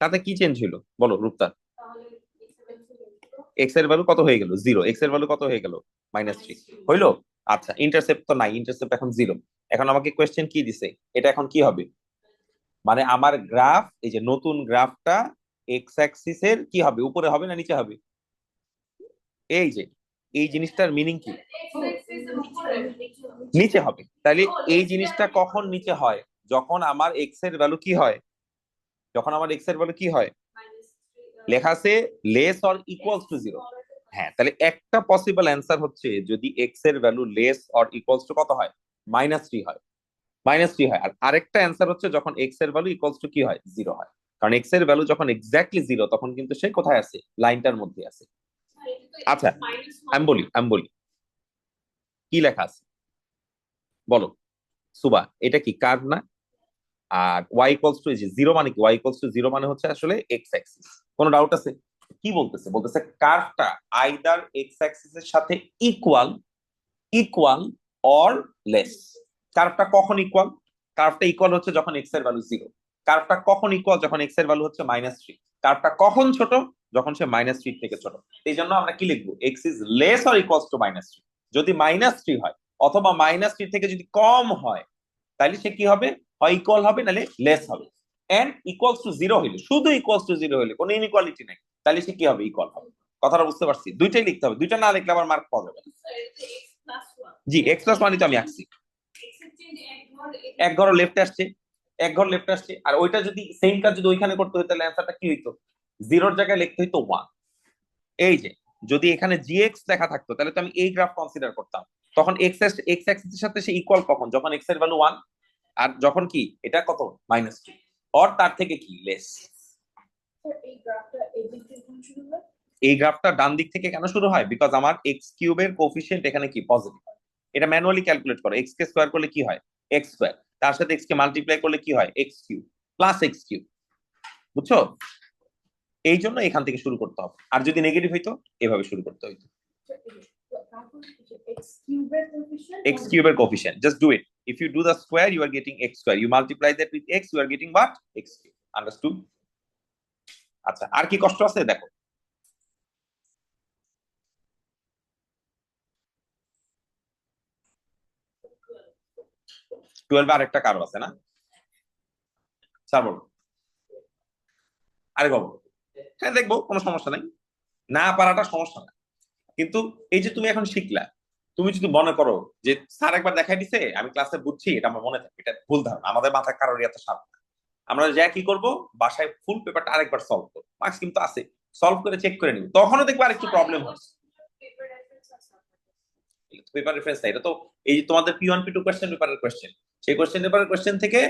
তাতে কি চেঞ্জ হইলো বলো রূপতার?
তাহলে
এক্স এর ভ্যালু কত হয়ে গেল? 0। এক্স এর ভ্যালু কত হয়ে গেল? -3 হইলো। আচ্ছা, ইন্টারসেপ্ট তো নাই, ইন্টারসেপ্ট এখন 0। এখন আমাকে কোয়েশ্চেন কি দিছে? এটা এখন কি হবে? মানে আমার গ্রাফ, এই যে নতুন গ্রাফটা এক্স অ্যাক্সিস এর কি হবে? উপরে হবে না নিচে হবে? এই যে এই জিনিসটার মিনিং কি? নিচে হবে। তাহলে এই জিনিসটা কখন নিচে হয়? যখন আমার এক্স এর ভ্যালু কি হয়? যখন আমার এক্স এর ভ্যালু কি হয়? লেখা আছে লেস অর ইকুয়ালস টু 0। হ্যাঁ, তাহলে একটা পসিবল অ্যান্সার হচ্ছে যদি এক্স এর value less or equals to কত হয়? -3 হয়। -3 হয়। আর আরেকটা অ্যান্সার হচ্ছে যখন এক্স এর ভ্যালু ইকুয়ালস টু কি হয়? 0 হয়। কারণ এক্স এর ভ্যালু যখন এক্স্যাক্টলি 0 তখন কিন্তু সে কোথায় আছে? লাইনটার মধ্যে আছে। আচ্ছা, আমি বলি কি লেখা আছে বলো সুবা, এটা কি কার্ভ না? আর ওয়াই ইকুয়ালস টু জিরো মানে কি? ওয়াই ইকুয়ালস টু জিরো মানে হচ্ছে আসলে এক্স অ্যাক্সিস। কোনো ডাউট আছে? কি বলতেছে? বলতেছে কার্ভটা আইদার এক্স অ্যাক্সিস এর সাথে ইকুয়াল, ইকুয়াল অর লেস। কার্ভটা কখন ইকুয়াল? কার্ভটা ইকুয়াল হচ্ছে যখন এক্স এর ভ্যালু জিরো। কার্ভটা কখন ইকুয়াল? যখন এক্স এর ভ্যালু হচ্ছে -3। কার্ভটা কখন ছোট? যখন সে -3 থেকে ছোট। এই জন্য আমরা কি লিখবো? X is less or equals to -3। যদি -3 হয় অথবা -3 থেকে যদি কম হয় তাহলে সে কি হবে? হয় ইকুয়াল হবে নাহলে লেস হবে। এন্ড ইকুয়ালস টু জিরো হইলে, শুধু ইকুয়ালস টু জিরো হইলে, কোনো ইনইকুয়ালিটি নাই, তাহলে সে কি হবে? ইকুয়াল হবে। কথাটা বুঝতে পারছি? দুইটাই লিখতে হবে, দুইটা না লিখলে আবার মার্ক পাওয়া যাবে না। জি এক্স প্লাস ওয়ানই তো আমি আঁকছি। এক ঘর লেফটে আসছে, এক ঘর লেফটে আসছে, আর ওইটা যদি সেম কাজ যদি ওইখানে করতে হতো তাহলে অ্যান্সারটা কি হইতো? জিরোর জায়গায় লিখতে হইতো 1। এই যে যদি এখানে জিএক্স লেখা থাকতো তাহলে তো আমি এই গ্রাফ কনসিডার করতাম। তখন এক্স অ্যাক্সিস এর সাথে সে ইকুয়াল কখন? যখন এক্স এর ভ্যালু 1 আর যখন কি এটা কত? -2 অর তার থেকে কি লেস। এই গ্রাফটা ডান দিক থেকে কেন শুরু হয়? বিকজ আমার এক্স কিউবের কোফিশিয়েন্ট এখানে কি পজিটিভ। এটা ম্যানুয়ালি ক্যালকুলেট করো। এক্স কে স্কোয়ার করলে কি হয়? X square. তার সাথে এক্স কে মাল্টিপ্লাই করলে কি হয়? X cube plus x cube. বুঝছো? এই জন্য এখান থেকে শুরু করতে হবে। আর যদি নেগেটিভ হইতো এভাবে শুরু করতে হইতো। X cube coefficient. Just do it. If you do the square, you are getting x square. You multiply that with x, you are getting what? X cube. Understood? আচ্ছা, আর কি কষ্ট আছে দেখো। টুয়েলভ আর একটা কারো আছে না? স্যার বলো। আরে বাবু, হ্যাঁ দেখবো, কোনো সমস্যা নাই। না পারাটা সমস্যা না, কিন্তু এই যে তুমি এখন শিখলা, তুমি যদি মনে করো যে স্যার একবার দেখাই দিছে আমি ক্লাসে বুঝছি, এটা আমার মনে থাকে, এটা ভুল ধারণা। আমাদের মাথায় কারোর এত সাপ না। আমরা যা কি করব, বাসায় ফুল পেপারটা আরেকবার সলভ করবো। মার্কস কিন্তু আছে, সলভ করে চেক করে নিব, তখনও দেখবো আরেকটু প্রবলেম হচ্ছে। পেপার রেফারেন্স এটা তো এই যে তোমাদের P1 P2 কোশ্চেন পেপারের কোশ্চেন, সেই কোশ্চেন পেপারের কোশ্চেন থেকে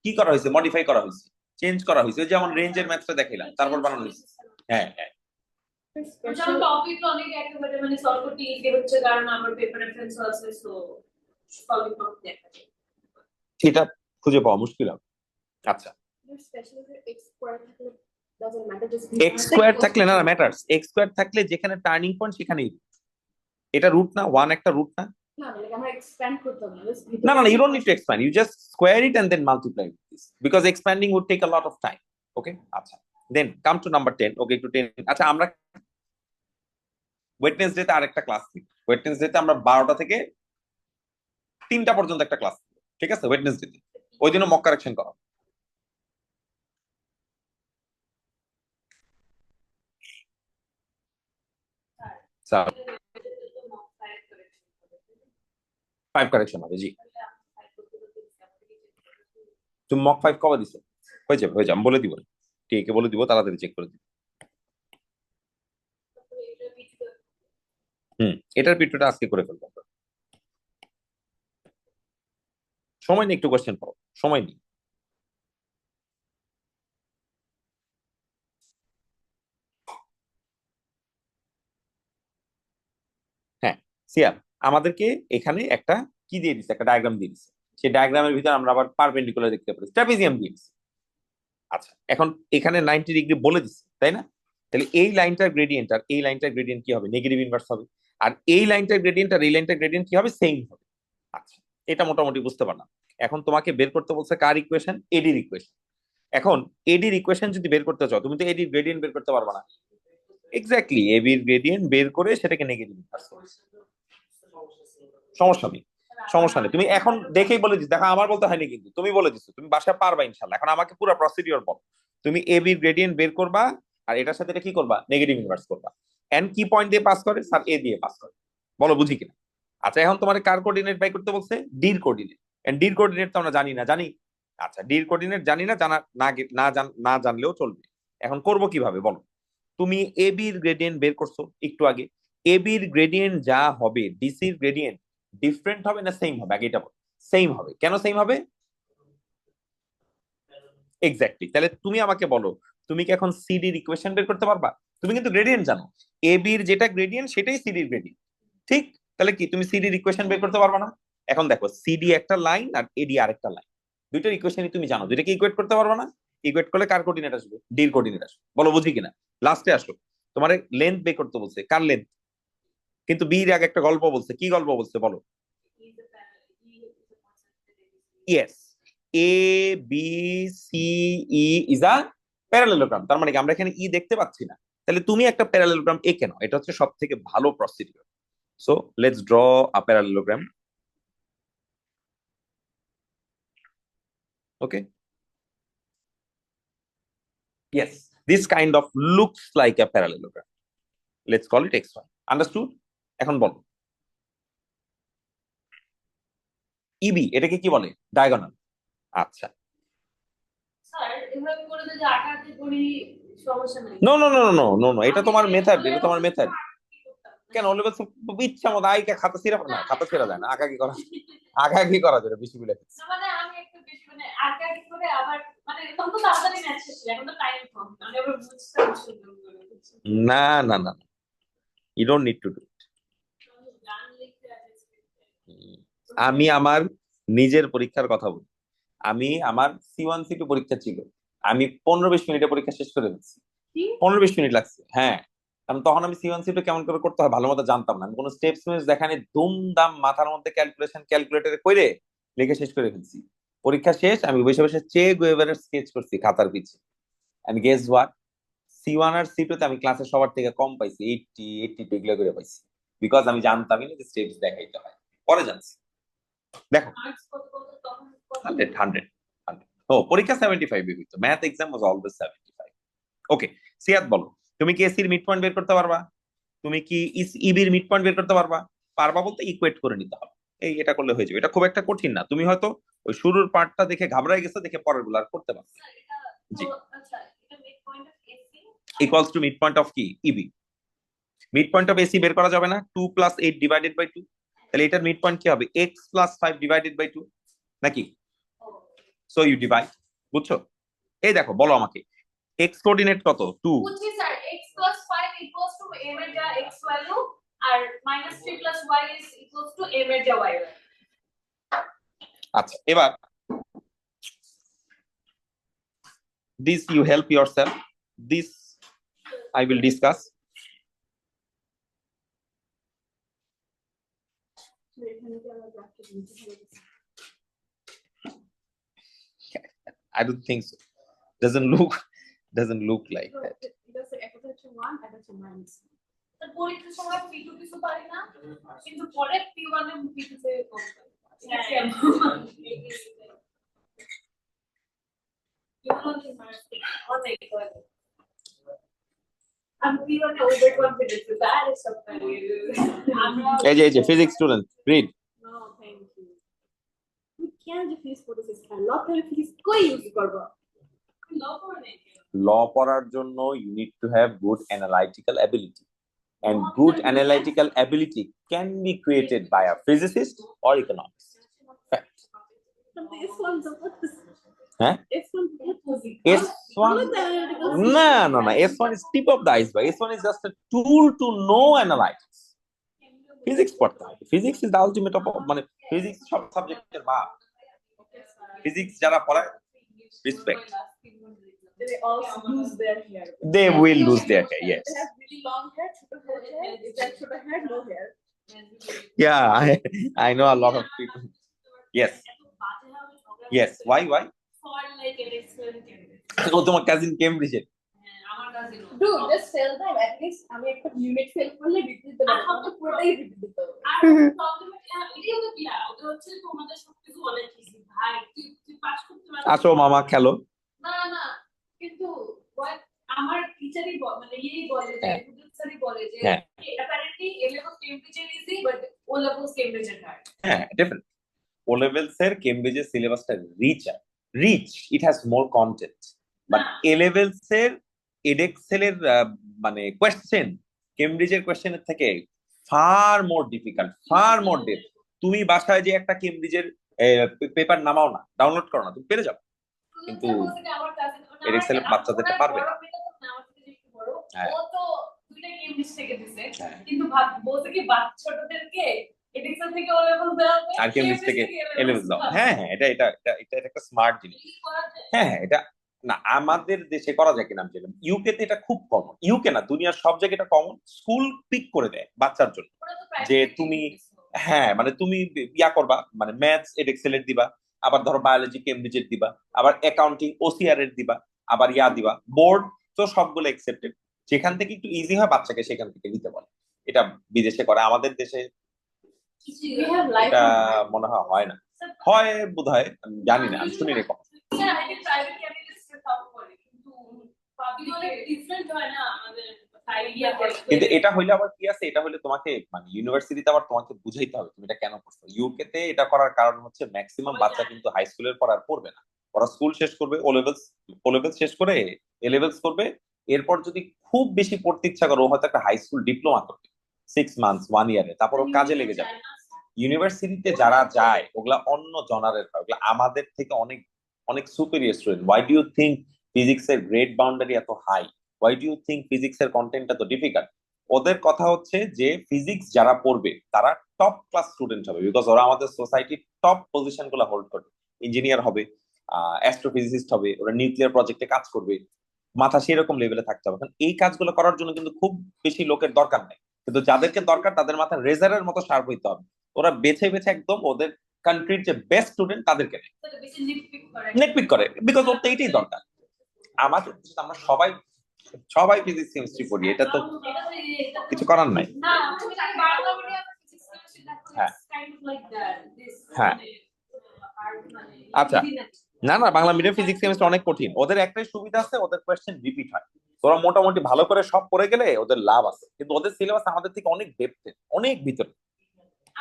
কি করা হয়েছে? মডিফাই করা হয়েছে, চেঞ্জ করা হয়েছে। যেমন রেঞ্জের ম্যাথটা দেখাইলাম, তারপর বানানো হয়েছে। হ্যাঁ হ্যাঁ,
টপিক অনেক একেবারে মানে সলভ করতে ইজি হচ্ছে কারণ আমার পেপার রেফারেন্স আছে, সো সলভিং করতে দেখা যায়।
সেটা খুঁজে পাওয়া মুশকিল হবে। আচ্ছা, এক্স স্কোয়ার থাকলে না ম্যাটারস। এক্স স্কোয়ার থাকলে যেখানে টার্নিং পয়েন্ট সেখানেই এটা রুট না, ওয়ান একটা রুট না। No, you don't need to expand. You just square it and then multiply with this because expanding would take a lot of time. Okay, আচ্ছা, then come to number 10. Okay, to 10. আচ্ছা, আমরা Wednesday তে আরেকটা class নিই। Wednesday তে আমরা 12টা থেকে 3টা পর্যন্ত একটা ক্লাস নিই, ঠিক আছে? ওয়েডনেসডে তে ওই জন্য মক কারেকশন করো। স্যার 5 কারেকশন হবে। জি, তুমি মক 5 কবে দিছো? হয়ে যাবে, হয়ে যাবে, আমি বলে দিব, ঠিক আছে বলে দিব, তাড়াতাড়ি চেক করে দিব। এটার ভিডিওটা আজকে করে ফেলবো। সময় নেই, একটু কোশ্চেন পাবো, সময় নেই। হ্যাঁ সিয়া, আমাদেরকে এখানে একটা কি দিয়ে দিচ্ছে? একটা ডায়াগ্রাম দিয়ে দিচ্ছে। সেই ডায়াগ্রামের ভিতরে আমরা আবার পারপেন্ডিকুলার দেখতে পারি, ট্রাপিজিয়াম দিয়ে দিচ্ছে। আচ্ছা, এখন এখানে 90 ডিগ্রি বলে দিচ্ছে, তাই না? তাহলে এই লাইনটার গ্রেডিয়েন্ট আর এই লাইনটার গ্রেডিয়েন্ট কি হবে? নেগেটিভ ইনভার্স হবে। আর এই লাইনটার গ্রেডিয়েন্ট আর এই লাইনটার গ্রেডিয়েন্ট কি হবে? সেম হবে। আচ্ছা, এটা মোটামুটি বুঝতে পারলাম। এখন তোমাকে বের করতে বলছে কার ইকুয়েশন? এডির ইকুয়েশন। এখন এডির ইকুয়েশন যদি বের করতে চাও, তুমি তো এডির গ্রেডিয়েন্ট বের করতে পারবে না। এক্স্যাক্টলি, এবির গ্রেডিয়েন্ট বের করে সেটাকে নেগেটিভ ইনভার্স করবে। সমস্যা নেই, সমস্যা নেই। তুমি এখন দেখেই বলে দিচ্ছ, দেখো আমার বলতে হয়নি কিন্তু, তুমি বলে দিচ্ছ, তুমি বাসায় পারবা ইনশাল্লাহ। এখন আমাকে পুরো প্রসিডিওর বল। তুমি এবি গ্রেডিয়েন্ট বের করবা আর এটার সাথে এটা কি করবা? নেগেটিভ ইনভার্স করবা। এন কি পয়েন্ট দিয়ে পাস করে? স্যার এ দিয়ে পাস করে। বলো বুঝি কিনা? আচ্ছা, এখন তোমার কার কোঅর্ডিনেট বাই করতে বলছে? ডির কোঅর্ডিনেট। এন্ড ডির কোঅর্ডিনেট তো আমরা জানি না, জানি? আচ্ছা, ডির কোঅর্ডিনেট জানি না, জানা না জানলেও চলবে। এখন করব কিভাবে বলো? তুমি এবির গ্রেডিয়েন্ট বের করছো একটু আগে। এবির গ্রেডিয়েন্ট যা হবে, ডিসির গ্রেডিয়েন্ট ডিফারেন্ট হবে না সেম হবে? আগে এটা বল। সেম হবে। কেন সেম হবে? এক্স্যাক্টলি। তাহলে তুমি আমাকে বলো, তুমি কি এখন সিডির ইকুয়েশন বের করতে পারবা? তুমি কিন্তু গ্রেডিয়েন্ট জানো, এবির যেটা গ্রেডিয়েন্ট সেটাই সিডির গ্রেডিয়েন্ট, ঠিক? তাহলে কি তুমি সিডির ইকুয়েশন বের করতে পারবে না? এখন দেখো সিডি একটা লাইন আর এডি আরেকটা লাইন, দুইটার ইকুয়েশনই তুমি জানো, দুইটাকে ইকুয়েট করতে পারবে না? ইকুয়েট করলে কার কোঅর্ডিনেট আসবে? ডির কোঅর্ডিনেট আসবে। বলো বুঝি কিনা? লাস্টে আসলো তোমার লেন্থ বের করতে বলছে, কার লেন্থ? কিন্তু বির আগে একটা গল্প বলছে, কি গল্প বলছে বলো? Yes, A B C E is a parallelogram. তার মানে কি আমরা এখানে ই দেখতে পাচ্ছি না? তাহলে তুমি একটা প্যারালেলোগ্রাম এঁকে নাও, এটা হচ্ছে সব থেকে ভালো procedure. So let's draw a parallelogram. Okay, yes, this kind of looks like a parallelogram. Let's call it xy. Understood? এখন বলো ইবি এটাকে কি বলে? ডায়াগোনাল। আচ্ছা,
স্যার এভাবে করে যদি আঁকাতে করি সমস্যা নাই।
No no no no no no, এটা
আমি
তোমার মেথড,
O
এটা তোমার
levels
মেথড।
কি করতাম?
কেন ওলে বলছো ইচ্ছা মতো আইকা খাতা ছিঁড়া না, খাতা ছিঁড়া যায় না, আঁকা কি করা, আঁকা কি করা যায় বেশি বলে।
না, মানে আমি একটু বেশি মানে আঁকাআঁকি করে আবার মানে তখন তো তাড়াতাড়ি ম্যাচ শেষ হয়ে যায়, এখন তো টাইম কম, আমি আবার বুঝতাম সুন্দর করে বুঝছি।
না না না, you don't need to do.
আমি গান লিখতে আছে।
আমি আমার নিজের পরীক্ষার কথা বলি। আমি আমার C1 C2 পরীক্ষা ছিল, আমি 15-20 মিনিটে পরীক্ষা শেষ করে দিচ্ছি।
কি?
15-20 মিনিট লাগছে, হ্যাঁ। কারণ তখন আমি C1 C2 কেমন করে করতে হয় ভালো মতো জানতাম না, আমি কোনো স্টেপস দেখানি, দুমদাম মাথার মধ্যে ক্যালকুলেশন ক্যালকুলেটরে করে লিখে শেষ করে ফেলছি। পরীক্ষা শেষ, আমি বসে বসে চে গুয়েভারের স্কেচ করছি খাতার পিছে। And guess what, C1 R C2 তে আমি ক্লাসে সবার থেকে কম পাইছি, 80 এগুলো করে পাইছি, বিকজ আমি জানতামই না যে স্টেপস দেখাইতে হয়, পরে জানছি। দেখো
মার্কস কত কত তখন কত?
100 100 100। ও পরীক্ষা 75 বিবিধ, ম্যাথ এক্সাম ওয়াজ অলওয়েজ 75। ওকে, সিয়াদ বলো, তুমি কি এসির মিড পয়েন্ট বের করতে পারবা? তুমি কি ইবির মিড পয়েন্ট বের করতে পারবা? পারবা বলতে ইকুয়েট করে নিতে হবে, এই এটা করলে হয়ে যাবে, এটা খুব একটা কঠিন না। তুমি হয়তো ওই শুরুর পার্টটা দেখে ঘাবড়াই গেছো, দেখে পরের গুলো আর করতে পারবে।
স্যার এটা
জি,
আচ্ছা, এটা mid point of AC
equals to mid point of কি? ইবি। মিড পয়েন্ট অফ এসি বের করা যাবে না, 2 + 8 ডিভাইডেড বাই 2, তাহলে এটার মিড পয়েন্ট কি হবে? x + 5 ডিভাইডেড বাই 2 নাকি? সো ইউ ডিভাইড, বুঝছো? এই দেখো বলো আমাকে, x কোঅর্ডিনেট কত? 2।
বুঝছি sir, x + 5 equals to m এর যা x ভ্যালু আর -3 + y is equals to m এর যা y ভ্যালু।
আচ্ছা, এবার this you help yourself, this I will discuss. I don't think so, doesn't look like that.
Sir পরীক্ষার সময় P2 কিছু পারি না, কিন্তু পরে P1 এ P2 তে কম পাই। I'm P1 A over confident with that is something.
এই যে physics student, read.
No, thank you. You can't defeat for this kind. Lot of physics কই ইউজ করব? ল পড়ে নেই।
ল পড়ার জন্য you need to have good analytical ability, and good analytical ability can be created by a physicist or economist. Fact.
This one's what this.
Huh?
S1 what was it?
S1, no, S1 is tip of the iceberg. S1 is just a tool to know analytics. Physics পড়তে হবে, physics is the ultimate of মানে physics সব সাবজেক্টের বাপ। Physics যারা পড়ায়, respect.
They all lose their hair.
They will lose their hair, yes.
They have really long hair, short hair. Is that short hair, no hair?
Yeah, I know a lot of people. Yes. Yes, why?
For like an excellent candidate.
ও তোমার cousin কেমব্রিজে।
আমার কাছে dude, just tell them at least আমি একটা unit fail করলে repeat দিতে পারবো, তো পুরোটাই রিপিট দিতে হবে। আর প্রবলেম এটাই তো কি ওটা হচ্ছে তোমাদের সবকিছু অনেক ইজি ভাই, তুই পাস করতে পারছিস।
আসো মামা খেলো।
না কিন্তু আমার টিচারই মানে এই বলে যে প্রফেসরই বলে যে অ্যাপারেন্টলি এ লেভেল কেমব্রিজের ইজি বাট ও লেভেল কেমব্রিজের হার্ড।
হ্যাঁ, ডিফারেন্ট। ও লেভেলস এর কেমব্রিজের সিলেবাসটা rich, it has more content, but A levels এর এডেক্সেল এর মানে কোশ্চেন কেমব্রিজের কোশ্চেনের থেকে far more difficult, far more deep. তুমি বাসায় যে একটা কেমব্রিজের পেপার নামাও না, ডাউনলোড করো না, তুমি পেরে যাও, কিন্তু এডেক্সেল বাচ্চাদেরটা পারবে না।
ও তো দুইটা কেমব্রিজ ইংলিশ থেকে দিছে,
হ্যাঁ।
কিন্তু বলছে কি ছোটদেরকে এডিক্সন থেকে ও লেভেল দেওয়া হবে,
আর কেমিস্ট্রি থেকে এলেভেল দাও। হ্যাঁ হ্যাঁ, এটা এটা এটা এটা একটা স্মার্ট জিনিস। হ্যাঁ হ্যাঁ, এটা না আমাদের দেশে করা যায় কিনা আমি জানি না। ইউকে তে এটা খুব কমন, ইউকে না দুনিয়ার সব জায়গায় এটা কমন। স্কুল পিক করে দেয় বাচ্চার জন্য যে তুমি, হ্যাঁ মানে তুমি ইয়া করবা, মানে ম্যাথস এডেক্সেলের দিবা, আবার ধরো বায়োলজি কেমব্রিজের দিবা, আবার অ্যাকাউন্টিং ওসিআর এর দিবা, আবার ইয়া দিবা বোর্ড, তো সবগুলো একসেপ্টেড। যেখান থেকে একটু ইজি হয় বাচ্চাকে সেখান থেকে দিতে বলে। এটা বিদেশে করে, আমাদের দেশে এটা মনে হয় হয় না, হয় বোধ হয়, আমি জানি না, আমি শুনি রে কখন। কিন্তু এটা হইলে আবার কি আছে, এটা হইলে তোমাকে মানে ইউনিভার্সিটিতে আবার তোমাকে বুঝাইতে হবে তুমি এটা কেন করছো। ইউকে তে এটা করার কারণ হচ্ছে ম্যাক্সিমাম বাচ্চা কিন্তু হাই স্কুলের পর আর পড়বে না, ওরা স্কুল শেষ করবে, ও লেভেলস শেষ করে এ লেভেলস করবে, এরপর যদি খুব বেশি পড়তে ইচ্ছা করে ও হয়তো একটা হাই স্কুল ডিপ্লোমা করবে 6 মান্থস 1 ইয়ারে, তারপর ও কাজে লেগে যাবে। ইউনিভার্সিটিতে যারা যায় ওগুলা অন্য জনারের হয়, ওগুলা আমাদের থেকে অনেক অনেক superior student. Why do you think physics এর গ্রেড বাউন্ডারি এত high? Why do you think physics এর কন্টেন্ট এত ডিফিকাল্ট? ওদের কথা হচ্ছে যে ফিজিক্স যারা পড়বে তারা টপ ক্লাস স্টুডেন্ট হবে, বিকজ ওরা আমাদের সোসাইটির টপ পজিশন গুলো হোল্ড করবে। ইঞ্জিনিয়ার হবে, অ্যাস্ট্রোফিজিসিস্ট হবে, ওরা নিউক্লিয়ার প্রজেক্টে কাজ করবে, মাথা সেরকম লেভেলে থাকতে হবে। এখন এই কাজগুলো করার জন্য কিন্তু খুব বেশি লোকের দরকার নেই, কিন্তু যাদেরকে দরকার তাদের মাথা রেজারের মতো শার্প হইতে হবে। ওরা বেছে বেছে একদম ওদের কান্ট্রির যে বেস্ট স্টুডেন্ট তাদেরকে নেয়, নেটপিক করে, বিকজ ওর তো এইটাই দরকার। আমাদের আমরা সবাই সবাই ফিজিক্স কেমিস্ট্রি পড়ি, এটা তো কিছু করার নাই। হ্যাঁ হ্যাঁ, আচ্ছা না না, বাংলা মিডিয়াম ফিজিক্স কেমিস্ট্রি অনেক কঠিন। ওদের একটাই সুবিধা আছে, ওদের কোয়েশ্চেন রিপিট হয়। তোরা মোটামুটি ভালো করে সব পড়ে গেলে ওদের লাভ আছে, কিন্তু ওদের সিলেবাস আমাদের থেকে অনেক ডেপথে, অনেক ভিতরে।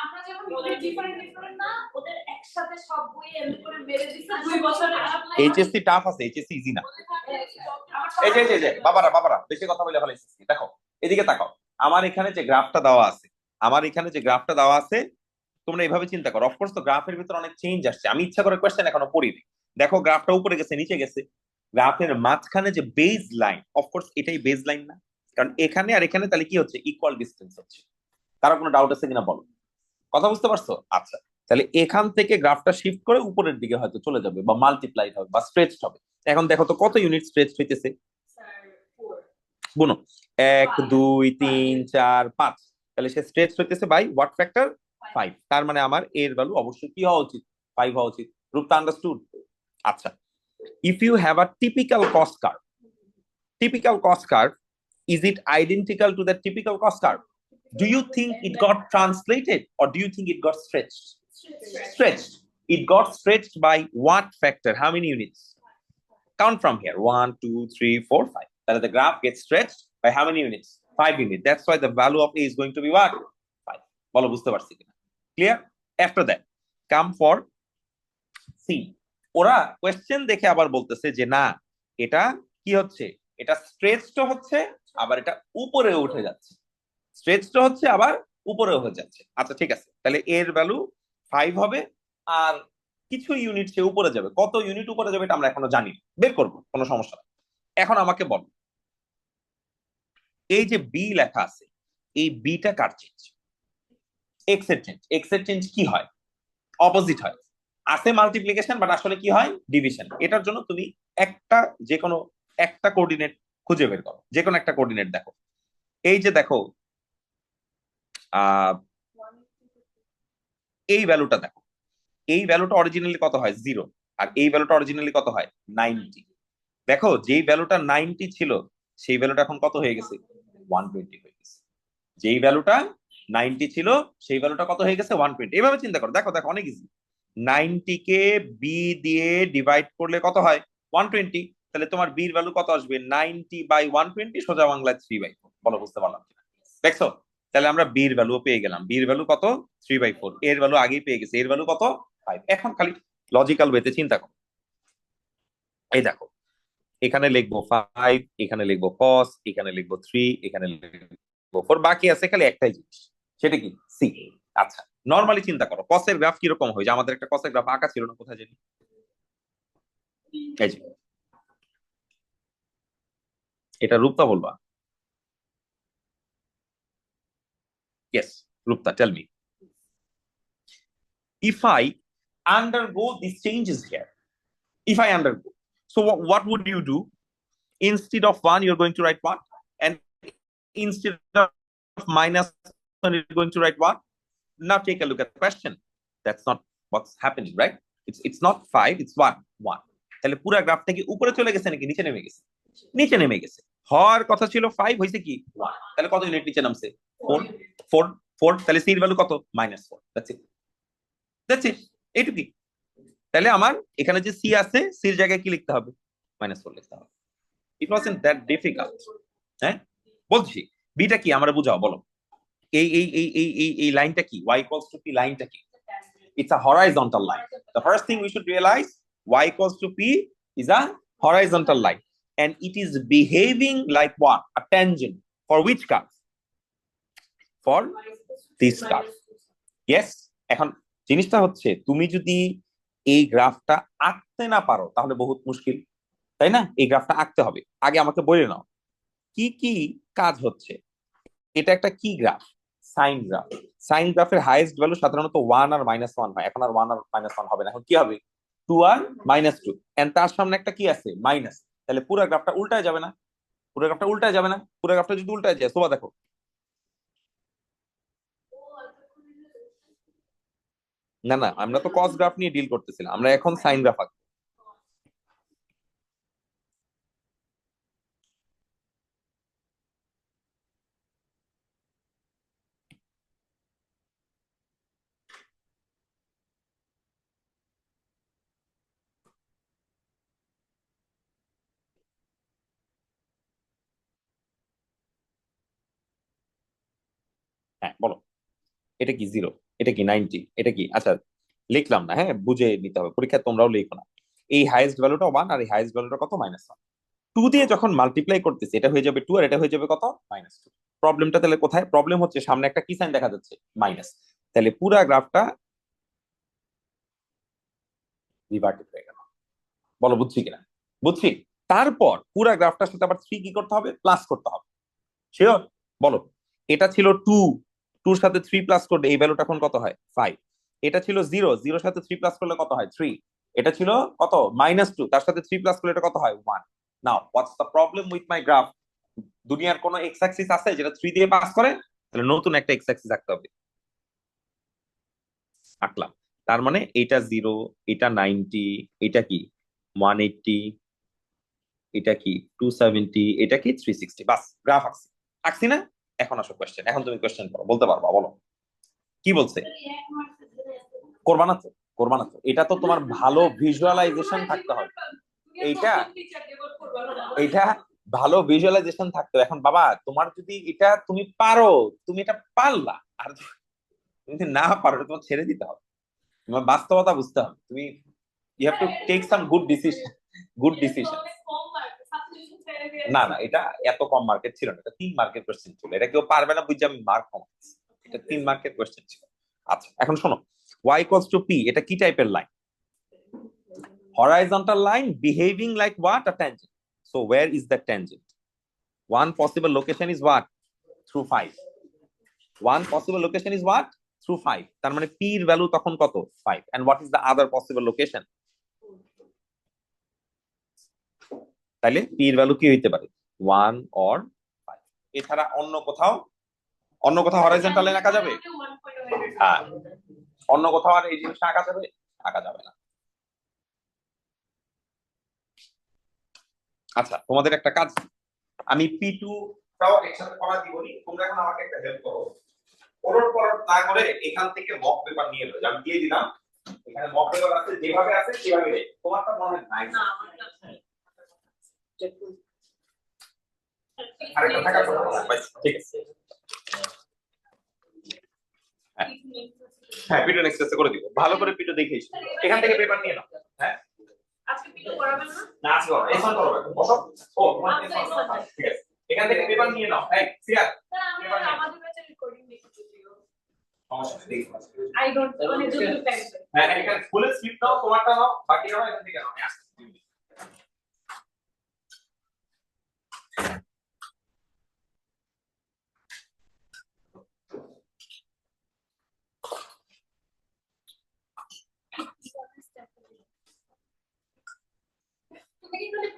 আমরা যেমন ওদের ডিফারেন্ট না, ওদের একসাথে সব বই এমনি করে মেরে দিছে 2 বছরে।
এইচএসসি টাফ আছে, এইচএসসি ইজি না। এই যে এই যে বাবারা বাবারা বেশি কথা বলে ফেলাইছিস, দেখো এদিকে তাকাও। আমার এখানে যে গ্রাফটা দেওয়া আছে, আমার এখানে যে গ্রাফটা দেওয়া আছে, তোমরা এইভাবে চিন্তা করো। অফকোর্স তো গ্রাফের ভিতরে অনেক চেঞ্জ আসছে, আমি ইচ্ছা করে কোয়েশ্চেন এখনো পড়িনি। দেখো গ্রাফটা উপরে গেছে নিচে গেছে, গ্রাফের মাঝখানে যে বেজ লাইন, অফকোর্স এটাই বেজ লাইন না? কারণ এখানে আর এখানে তাহলে কি হচ্ছে, ইকুয়াল ডিস্টেন্স হচ্ছে। কারো কোনো ডাউট আছে কিনা বলো, কথা বুঝতে পারছো? আচ্ছা, তাহলে এখান থেকে গ্রাফটা শিফট করে উপরের দিকে হয়তো চলে যাবে, বা মাল্টিপ্লাই হবে, বা স্ট্রেচড হবে। এখন দেখো তো কত ইউনিট স্ট্রেচ হইতেছে, গুনো 1 2 3 4 5, তাহলে সে স্ট্রেচ হইতেছে বাই হোয়াট ফ্যাক্টর 5। তার মানে আমার এর ভ্যালু অবশ্যই কি হওয়া উচিত, 5 হওয়া উচিত। রূপটা আন্ডারস্টুড? আচ্ছা, if you have a typical cost curve, is it identical to the typical cost curve? Do you think it got translated, or do you think it got stretched? Stretched. It got stretched by what factor? How many units? Count from here. 1 2 3 4 5. That the graph gets stretched by how many units? 5 units. That's why the value of a is going to be what? 5. বলো বুঝতে পারছি কিনা? Clear? After that, come for C. ওরা question দেখে আবার বলতেছে যে না, এটা কি হচ্ছে, এটা স্ট্রেচড হচ্ছে, আবার এটা উপরে উঠে যাচ্ছে। স্ট্রেচড হচ্ছে আবার উপরে হয়ে যাচ্ছে। আচ্ছা ঠিক আছে, তাহলে এর ভ্যালু 5 হবে, আর কিছু ইউনিট সে উপরে যাবে। কত ইউনিট উপরে যাবে এটা আমরা এখনো জানি না, বের করবো, কোনো সমস্যা নেই। এখন আমাকে বল, এই যে বি লেখা আছে, এই বিটা কার চেঞ্জ? এক্স এর চেঞ্জ। এক্স এর চেঞ্জ কি হয়? অপোজিট হয়। আছে মাল্টিপ্লিকেশন, বাট আসলে কি হয়, ডিভিশন। এটার জন্য তুমি একটা যে কোনো একটা কোঅর্ডিনেট খুঁজে বের করো, যে কোনো একটা কোঅর্ডিনেট দেখো। এই যে দেখো এই ভ্যালুটা দেখো, এই ভ্যালুটা অরিজিনালি কত হয়, 0, আর এই ভ্যালুটা অরিজিনালি কত হয়, 90। দেখো যেই ভ্যালুটা 90 ছিল সেই ভ্যালুটা এখন কত হয়ে গেছে, 120 হয়ে গেছে। যেই ভ্যালুটা 90 ছিল সেই ভ্যালুটা কত হয়ে গেছে, 120। এভাবে চিন্তা করো, দেখো দেখো অনেক ইজি। 90 কে বি দিয়ে ডিভাইড করলে কত হয়, 120। তাহলে তোমার বির ভ্যালু কত আসবে, 90/120, সোজা বাংলায় 3/4। বলো বুঝতে পারলাম কিনা? দেখছো, তাহলে আমরা বির ভ্যালু পেয়ে গেলাম। বির ভ্যালু কত, 3/4। এর ভ্যালু আগেই পেয়ে গেছে, এর ভ্যালু কত, 5। এখন খালি লজিক্যাল ওয়েতে চিন্তা করো। এই দেখো, এখানে লিখবো 5, এখানে লিখবো cos, এখানে লিখবো 3, এখানে লিখবো 4, বাকি আছে খালি একটাই জিনিস, সেটা কি, সি। আচ্ছা, নরমালি চিন্তা করো cos এর গ্রাফ কিরকম হয়, যে আমাদের একটা cos এর গ্রাফ আঁকা ছিল না, কোথায় জানি, এই যে এটা রূপটা বলবা। Rupta, tell me. If I undergo these changes here, if I undergo, so what would you do? Instead of 1, you're going to write what? And instead of -1, you're going to write what? Now take a look at the question. That's not what's happening, right? It's not 5, it's 1. তাহলে পুরো গ্রাফটা কি উপরে চলে গেছে নাকি নিচে নেমে গেছে? নিচে নেমে গেছে। হওয়ার কথা ছিল 5, হইছে কি 1। তাহলে কত ইউনিট নিচে নামছে? 4 তাহলে সি এর ভ্যালু কত? -4। That's it. এইটুকুই। তাহলে আমার এখানে যে সি আছে, সি এর জায়গায় কি লিখতে হবে? -4 লিখতে হবে। ইট ওয়াজন্ট দ্যাট ডিফিকাল্ট। হ্যাঁ, বলছি বিটা কি আমরা বুঝাও, বলো। এই লাইনটা কি? y equals to p লাইনটা কি? It's a horizontal line. The first thing we should realize, y equals to p is a horizontal line, and it is behaving like what? A tangent. For which curve? For this curve. Yes. এখন জিনিসটা হচ্ছে, তুমি যদি এই গ্রাফটা আঁকতে না পারো তাহলে বহুত মুশকিল, তাই না? এই গ্রাফটা আঁকতে হবে। আগে আমাকে বলে নাও কি কি কাজ হচ্ছে। এটা একটা কি গ্রাফ? Sine graph. সাইন গ্রাফের হাইয়েস্ট ভ্যালু সাধারণত 1 আর -1 হয়। এখন আর 1 আর -1 হবে না, এখন কি হবে? 2 আর -2, এন্ড তার সামনে একটা কি আছে? মাইনাস। তাহলে পুরো গ্রাফটা উল্টায় যাবে না? পুরো গ্রাফটা উল্টায় যাবে না? পুরো গ্রাফটা যদি উল্টায় যায়, সোবা দেখো। না না, আমরা তো কস গ্রাফ নিয়ে ডিল করতেছিলাম, আমরা এখন সাইন গ্রাফ আঁকবো। হ্যাঁ বলো, এটা কি 0, এটা কি 90, এটা কি? আচ্ছা লিখলাম না, হ্যাঁ বুঝে নিতে হবে, পরীক্ষায় তোমরাও লিখো না। এই হাইয়েস্ট ভ্যালুটা 1 আর এই হাইয়েস্ট ভ্যালুটা কত? -1। 2 দিয়ে যখন মাল্টিপ্লাই করতেছি, এটা হয়ে যাবে 2 আর এটা হয়ে যাবে কত? -2। প্রবলেমটা তাহলে কোথায়? প্রবলেম হচ্ছে সামনে একটা কি সাইন দেখা যাচ্ছে? মাইনাস। তাহলে পুরা গ্রাফটা রিভার্টেড হয়ে গেল। বলো বুঝছি কিনা? বুঝছি। তারপর পুরা গ্রাফটার সাথে আবার 3 কি করতে হবে? প্লাস করতে হবে। শিওর? বলো। এটা ছিল 2, 2 এর সাথে 3 প্লাস করলে এই ভ্যালুটা এখন কত হয়? 5। এটা ছিল 0, 0 এর সাথে 3 প্লাস করলে কত হয়? 3। এটা ছিল কত? -2, তার সাথে 3 প্লাস করলে এটা কত হয়? 1। Now what's the problem with my graph? দুনিয়ার কোন এক্স অ্যাক্সিস আছে যেটা 3 দিয়ে পাস করে? তাহলে নতুন একটা এক্স অ্যাক্সিস আঁকতে হবে। আঁকলাম। তার মানে এটা 0, এটা 90, এটা কি 180, এটা কি 270, এটা কি 360। বাস, গ্রাফ আঁকছি। আঁকছি না? এখন আসো কোশ্চেন। এখন তুমি কোশ্চেন করো, বলতে পারবা, বলো কি বলছে। করবা না তো? করবা না তো? এটা তো তোমার ভালো ভিজুয়ালাইজেশন থাকতে হবে। এইটা এইটা ভালো ভিজুয়ালাইজেশন থাকতো। এখন বাবা তোমার যদি এটা তুমি পারো, তুমি এটা পারলা, আর তুমি যদি না পারো তোমার ছেড়ে দিতে হবে। তোমার বাস্তবতা বুঝতে হবে। তুমি you have to take some good decision. Good decision. না না, এটা এত কম মার্কেট ছিল না, এটা 3 মার্কের কোশ্চেন ছিল। এটা কেউ পারবে না বুঝছি আমি মার্ক কম। এটা 3 মার্কের কোশ্চেন ছিল। আচ্ছা এখন শোনো, y equals to p, এটা কি টাইপের line? Horizontal line behaving like what? A tangent. So where is the tangent? One possible location is what? Through 5. One possible location is what? Through 5. তার মানে p এর ভ্যালু তখন কত? 5. And what is the other possible location? তাহলে p এর value কি হইতে পারে? 1 or 5। এছাড়া অন্য কোথাও হরাইজন্টাল লাইন আঁকা যাবে? হ্যাঁ। অন্য কোথাও আর এই জিনিসটা আঁকা যাবে? আঁকা যাবে না। আচ্ছা তোমাদের একটা কাজ, আমি P2 টাও একসাথে করা দিবনি, তোমরা এখন আমাকে একটা হেল্প করো। ওরট পরট না করে এখান থেকে মক পেপার নিয়ে এলো, আমি দিয়ে দিলাম। এখানে মক পেপার আছে, যেভাবে আছে সেভাবে রে। তোমারটা মনে হয় নাই না? আমারটা আছে। আরেকটা থাকা ঠিক আছে। হ্যাঁ পিটো নেক্সট ক্লাসে করে দিব। ভালো করে পিটো দেখিস। এখান থেকে পেপার নিয়ে নাও। হ্যাঁ আজকে পিটো করাবেন না? না আজকে করো, এখন করবে। বসো। ও তোমার ঠিক আছে। এখান থেকে পেপার নিয়ে নাও। এই সিয়ার পেপার নিয়ে আমাদের ব্যাচে রেকর্ডিং দেখতে দিও। সমস্যা নেই, দেখো। আই ডোন্ট মানে যদি টাইম। হ্যাঁ এখানে ফুল স্ক্রিপ্ট নাও, তোমারটা নাও, বাকিটা নাও, এখান থেকে নাও।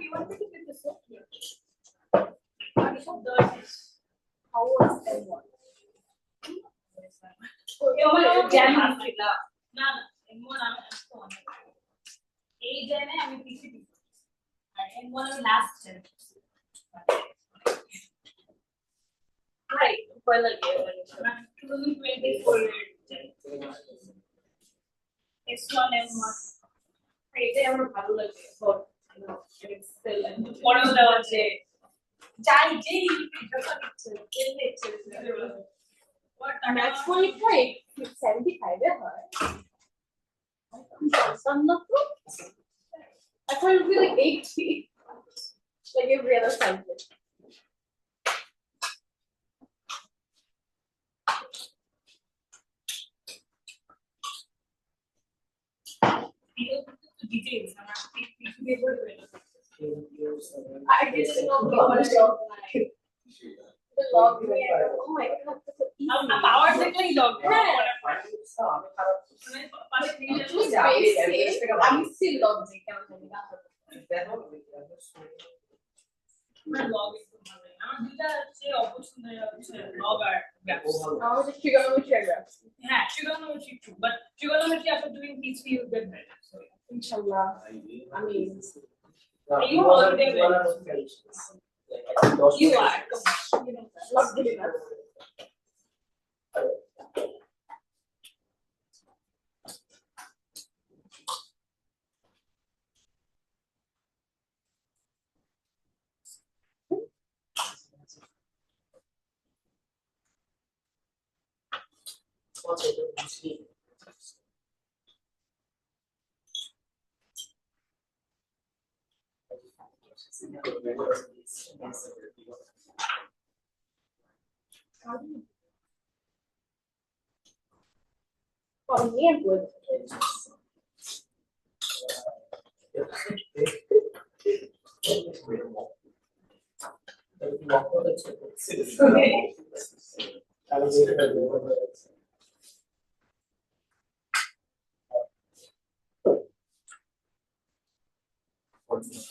you want me to give this up? I shall do this. How was M1?
Jam আসছিল না না এমন আমি আসতো অনেক এই জ্যামে আমি পিসিবি আর এমন আমি লাস্ট জ্যাম হাই ভয় লাগে 2024 S1 M1 এটা আমার ভালো লাগে বাট পরেও দেওয়া আছে যাই যেই যখন ইচ্ছে যেই ইচ্ছে
I'm actually quite 75 হয় I thought it would be like 80 like every other subject.
details
I didn't know we want to log line. The log line. Oh my god, that's so easy.
power দেখলেই log
আমি still log line কেন জানি না
আমার দুইটা হচ্ছে অপছন্দের হচ্ছে লগ আর গ্রাফস
আমার যে trigonometry আর graphs.
হ্যাঁ trigonometry too but trigonometry after doing P3 you get better so
Inshallah. I mean,
you are come on you know that.
not good enough. For me, I'm good.
Okay.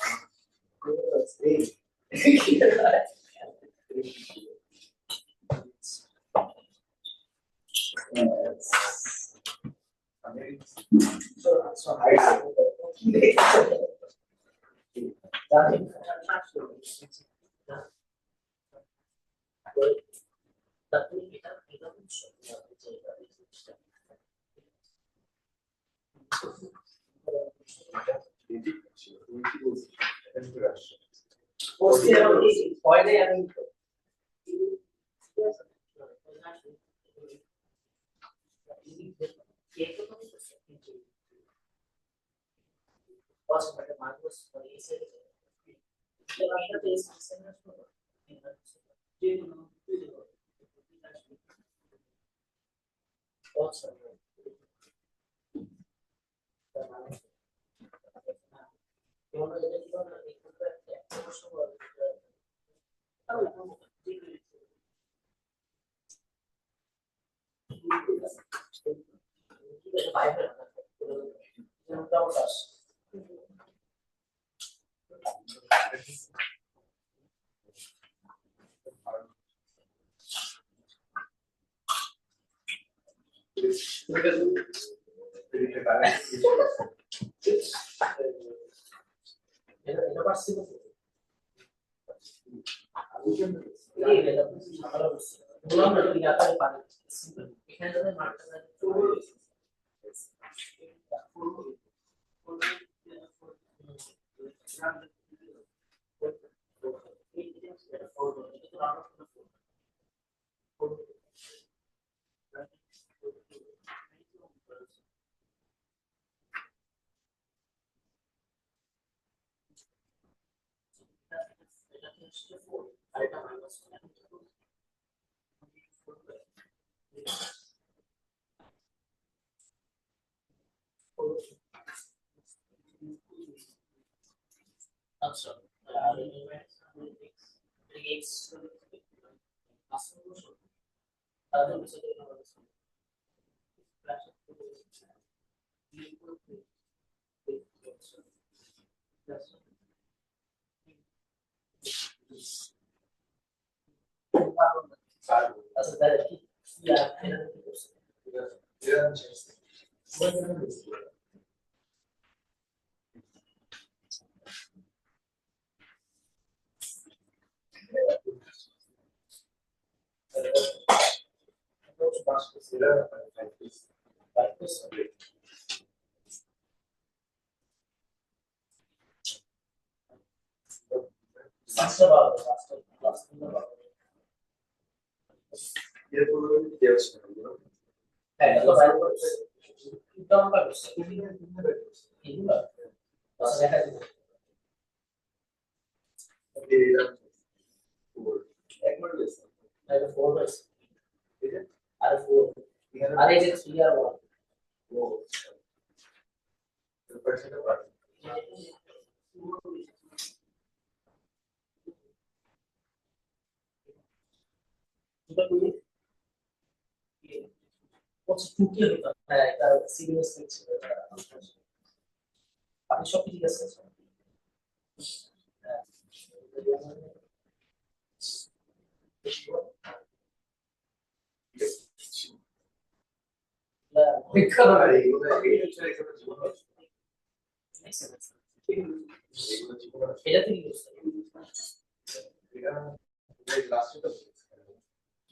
আচ্ছা তাহলে কি final কি করছে হ্যাঁ এটা তো right করছে কিন্তু আমরা করছে এগুলো আচ্ছা দেখা যাবে এটা 4 হয়েছে আর 4 আর এই যে 3 আর 1 What's two clear with the civil aspects? I'm shocked to discuss.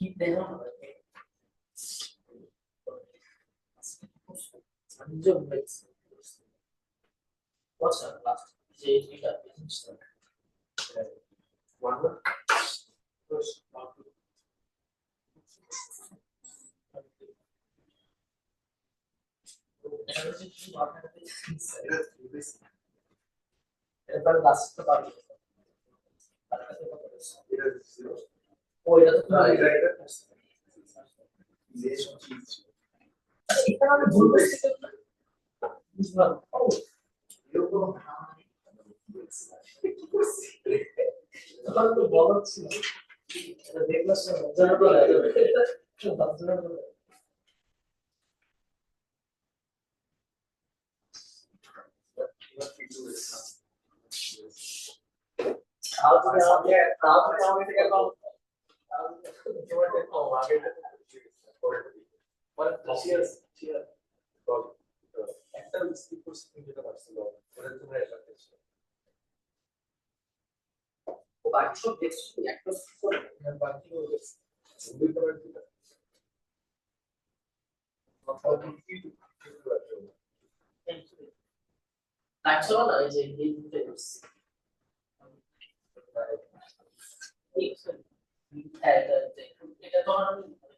Keep them on. What's our last? One more. এবার লাস্ট পার্ট ও এটা তো এটা এটা আমি ভুল করছি বুঝলাম ও এরকম তো বলা ছিল এটা দেখলাম জানা তো লাগে এটা তো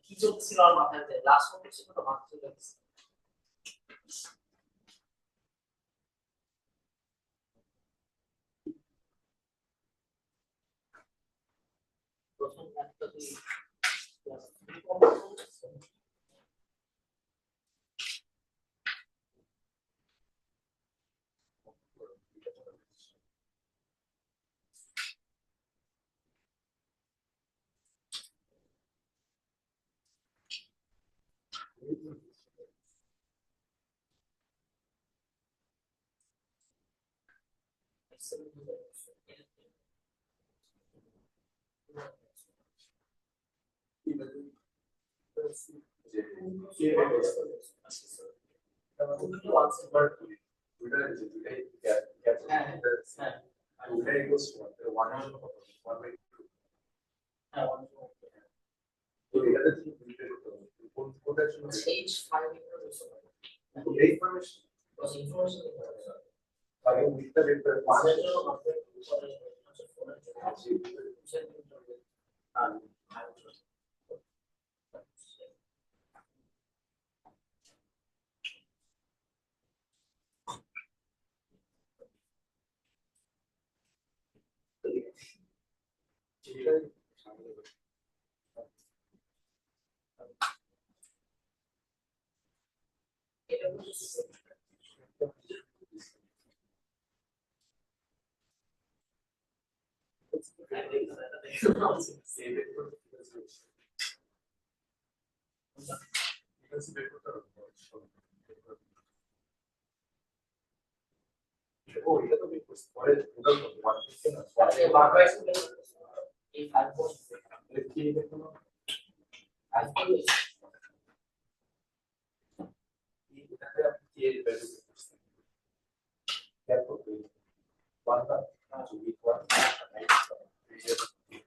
কি চলছিল আমার মাথাতে লাস্ট মোমেন্ট ছিল তো মাথা চলে গেছে প্রথম একটা দুই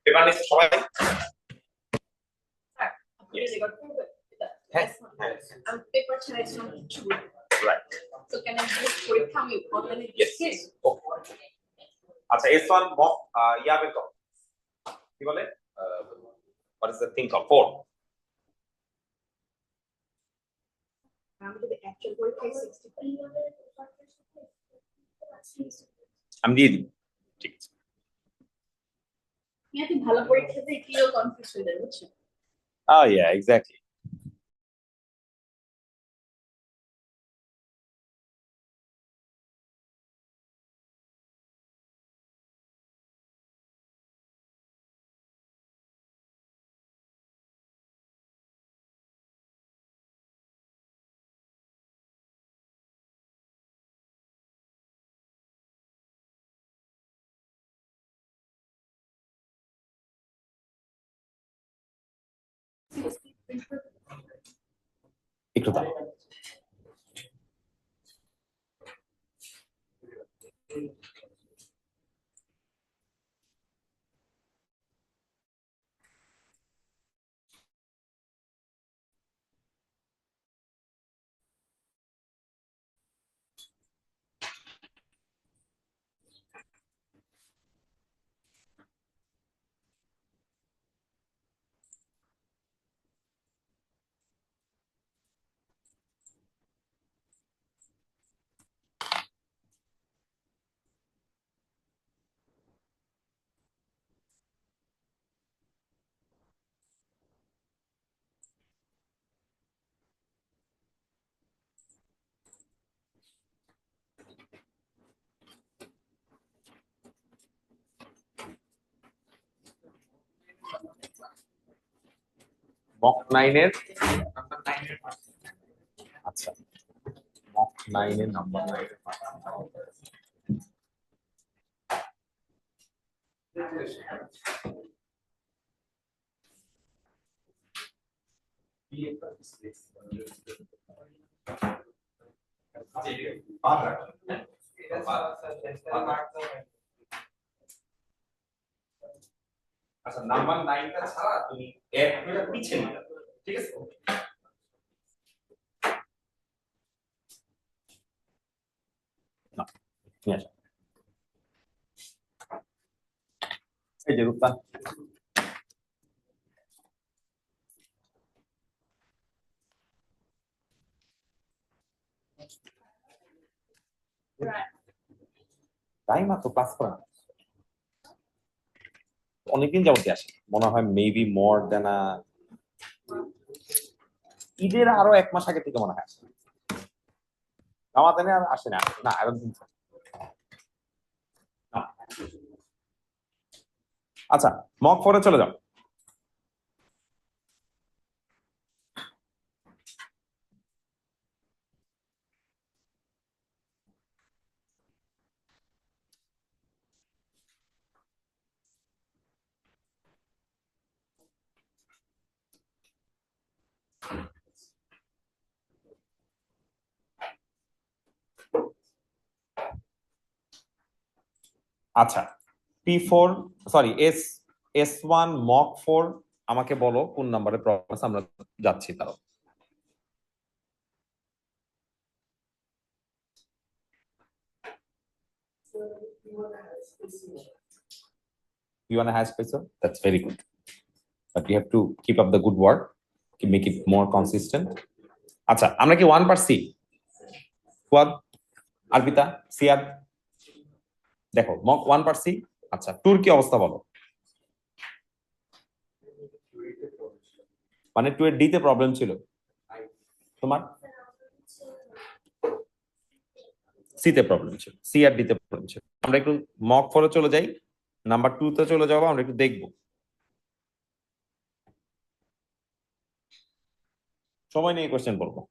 পেপার নিচ্ছে সবাই
রেকর্ড করবে
হ্যাঁ
আমি পেপার ছাড়াই কিছু
রাইট
তো কেন পরীক্ষা আমি অনলাইনে দিচ্ছি
আচ্ছা S1 মক ইয়া বের করো কি বলে what is the thing called 4
আমি যদি অ্যাকচুয়াল পরীক্ষায় 63
আমি দিয়ে দিই ঠিক আছে
ইয়াতে ভালো পরীক্ষা দিয়ে কিও কনফিউজ হয়ে যাবে বুঝছো
yeah exactly একটু দাঁড়াও মক 9 এর আচ্ছা মক 9 এর নাম্বার 9 আচ্ছা নাম্বার 9 টা ছাড়া তুমি এক করে পিছিয়ে নিয়ে যাবে ঠিক আছে না নিয়ে আসো এই যে রূপা টাইম তো ক্লাস করা অনেকদিন যাবত আসে মনে হয় মেবি মোর দেন ঈদের আরো 1 মাস আগে থেকে মনে হয় আসে রামাদানে আর আসে না না আরো দিন আচ্ছা মক 4 এ চলে যাও আচ্ছা P4 সরি S1 মক 4 আমাকে বলো কোন নম্বরে প্রবলেম আছে আমরা যাচ্ছি তাও you want a high spacer that's very good but you have to keep up the good work to make it more consistent আচ্ছা আমরা কি 1 পারছি ফুয়াদ আরবিতা সিয়াদ দেখো মক 1 পারছি আচ্ছা টুর কি অবস্থা বলো মানে 2 এর ডি তে প্রবলেম ছিল তোমার সি তে প্রবলেম ছিল সি আর ডি তে প্রবলেম ছিল আমরা একটু মক 4 এ চলে যাই নাম্বার 2 তে চলে যাবো আমরা একটু দেখবো সময় নিয়ে কোশ্চেন করবো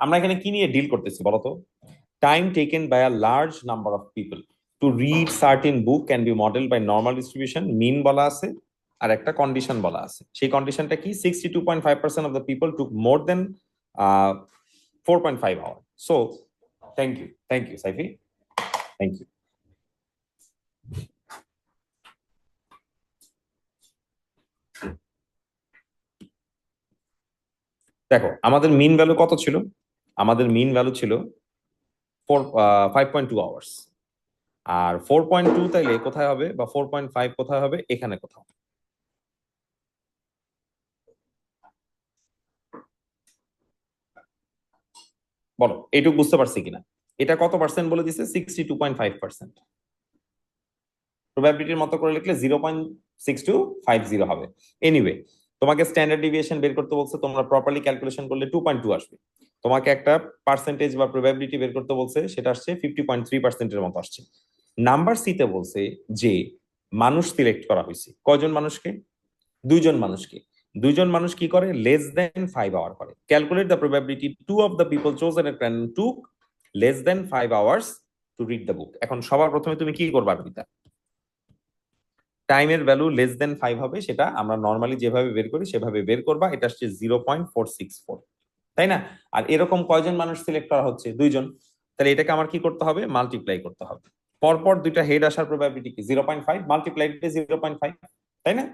আমরা এখানে কি নিয়ে ডিল করতেছি বলতো? Time taken by a large number of people to read certain book can be model by normal distribution, mean বলা আছে, আর একটা কন্ডিশন বলা আছে। সেই কন্ডিশনটা কি? 62.5% of the people took more than 4.5 hours. So thank you Saifi, thank you. দেখো আমাদের মিন ভ্যালু কত ছিল? আমাদের মিন ভ্যালু ছিল 5.2 আওয়ার্স। আর 4.2 তাইলে কোথায় হবে, বা 4.5 কোথায় হবে? এখানে কোথাও। বলো এইটুকু বুঝতে পারছি কিনা? এটা কত পার্সেন্ট বলে দিছে? 62.5%। প্রবাবিলিটির মতো করে লিখলে 0.6250 হবে। এনিওয়ে, তোমাকে স্ট্যান্ডার্ড ডিভিয়েশন বের করতে বলছে, তোমরা প্রপারলি ক্যালকুলেশন করলে 2.2 আসবে। তোমাকে একটা পার্সেন্টেজ বা প্রবাবিলিটি বের করতে বলছে, সেটা আসছে 50.3%-এর মতো আসছে। নাম্বার সিতে বলছে যে মানুষ সিলেক্ট করা হয়েছে। কয়জন মানুষকে? 2জন মানুষকে। 2জন মানুষ কি করে? লেস দেন 5 আওয়ার করে। Calculate the probability 2 of the people chosen at random took less than 5 hours to read the book. এখন সবার প্রথমে তুমি কি করবা কবিতা? টাইমের ভ্যালু লেস দেন 5 হবে, সেটা আমরা নরমালি যেভাবে বের করি সেভাবে বের করবা। এটা আসছে 0.464, তাই না? আর এরকম কয়জন মানুষ সিলেক্ট করা হচ্ছে? 2জন। তাহলে এটাকে আমার কি করতে হবে? মাল্টিপ্লাই করতে হবে। পরপর দুইটা হেড আসার প্রবাবিলিটি কি? 0.5 মাল্টিপ্লাইড বাই 0.5, তাই না?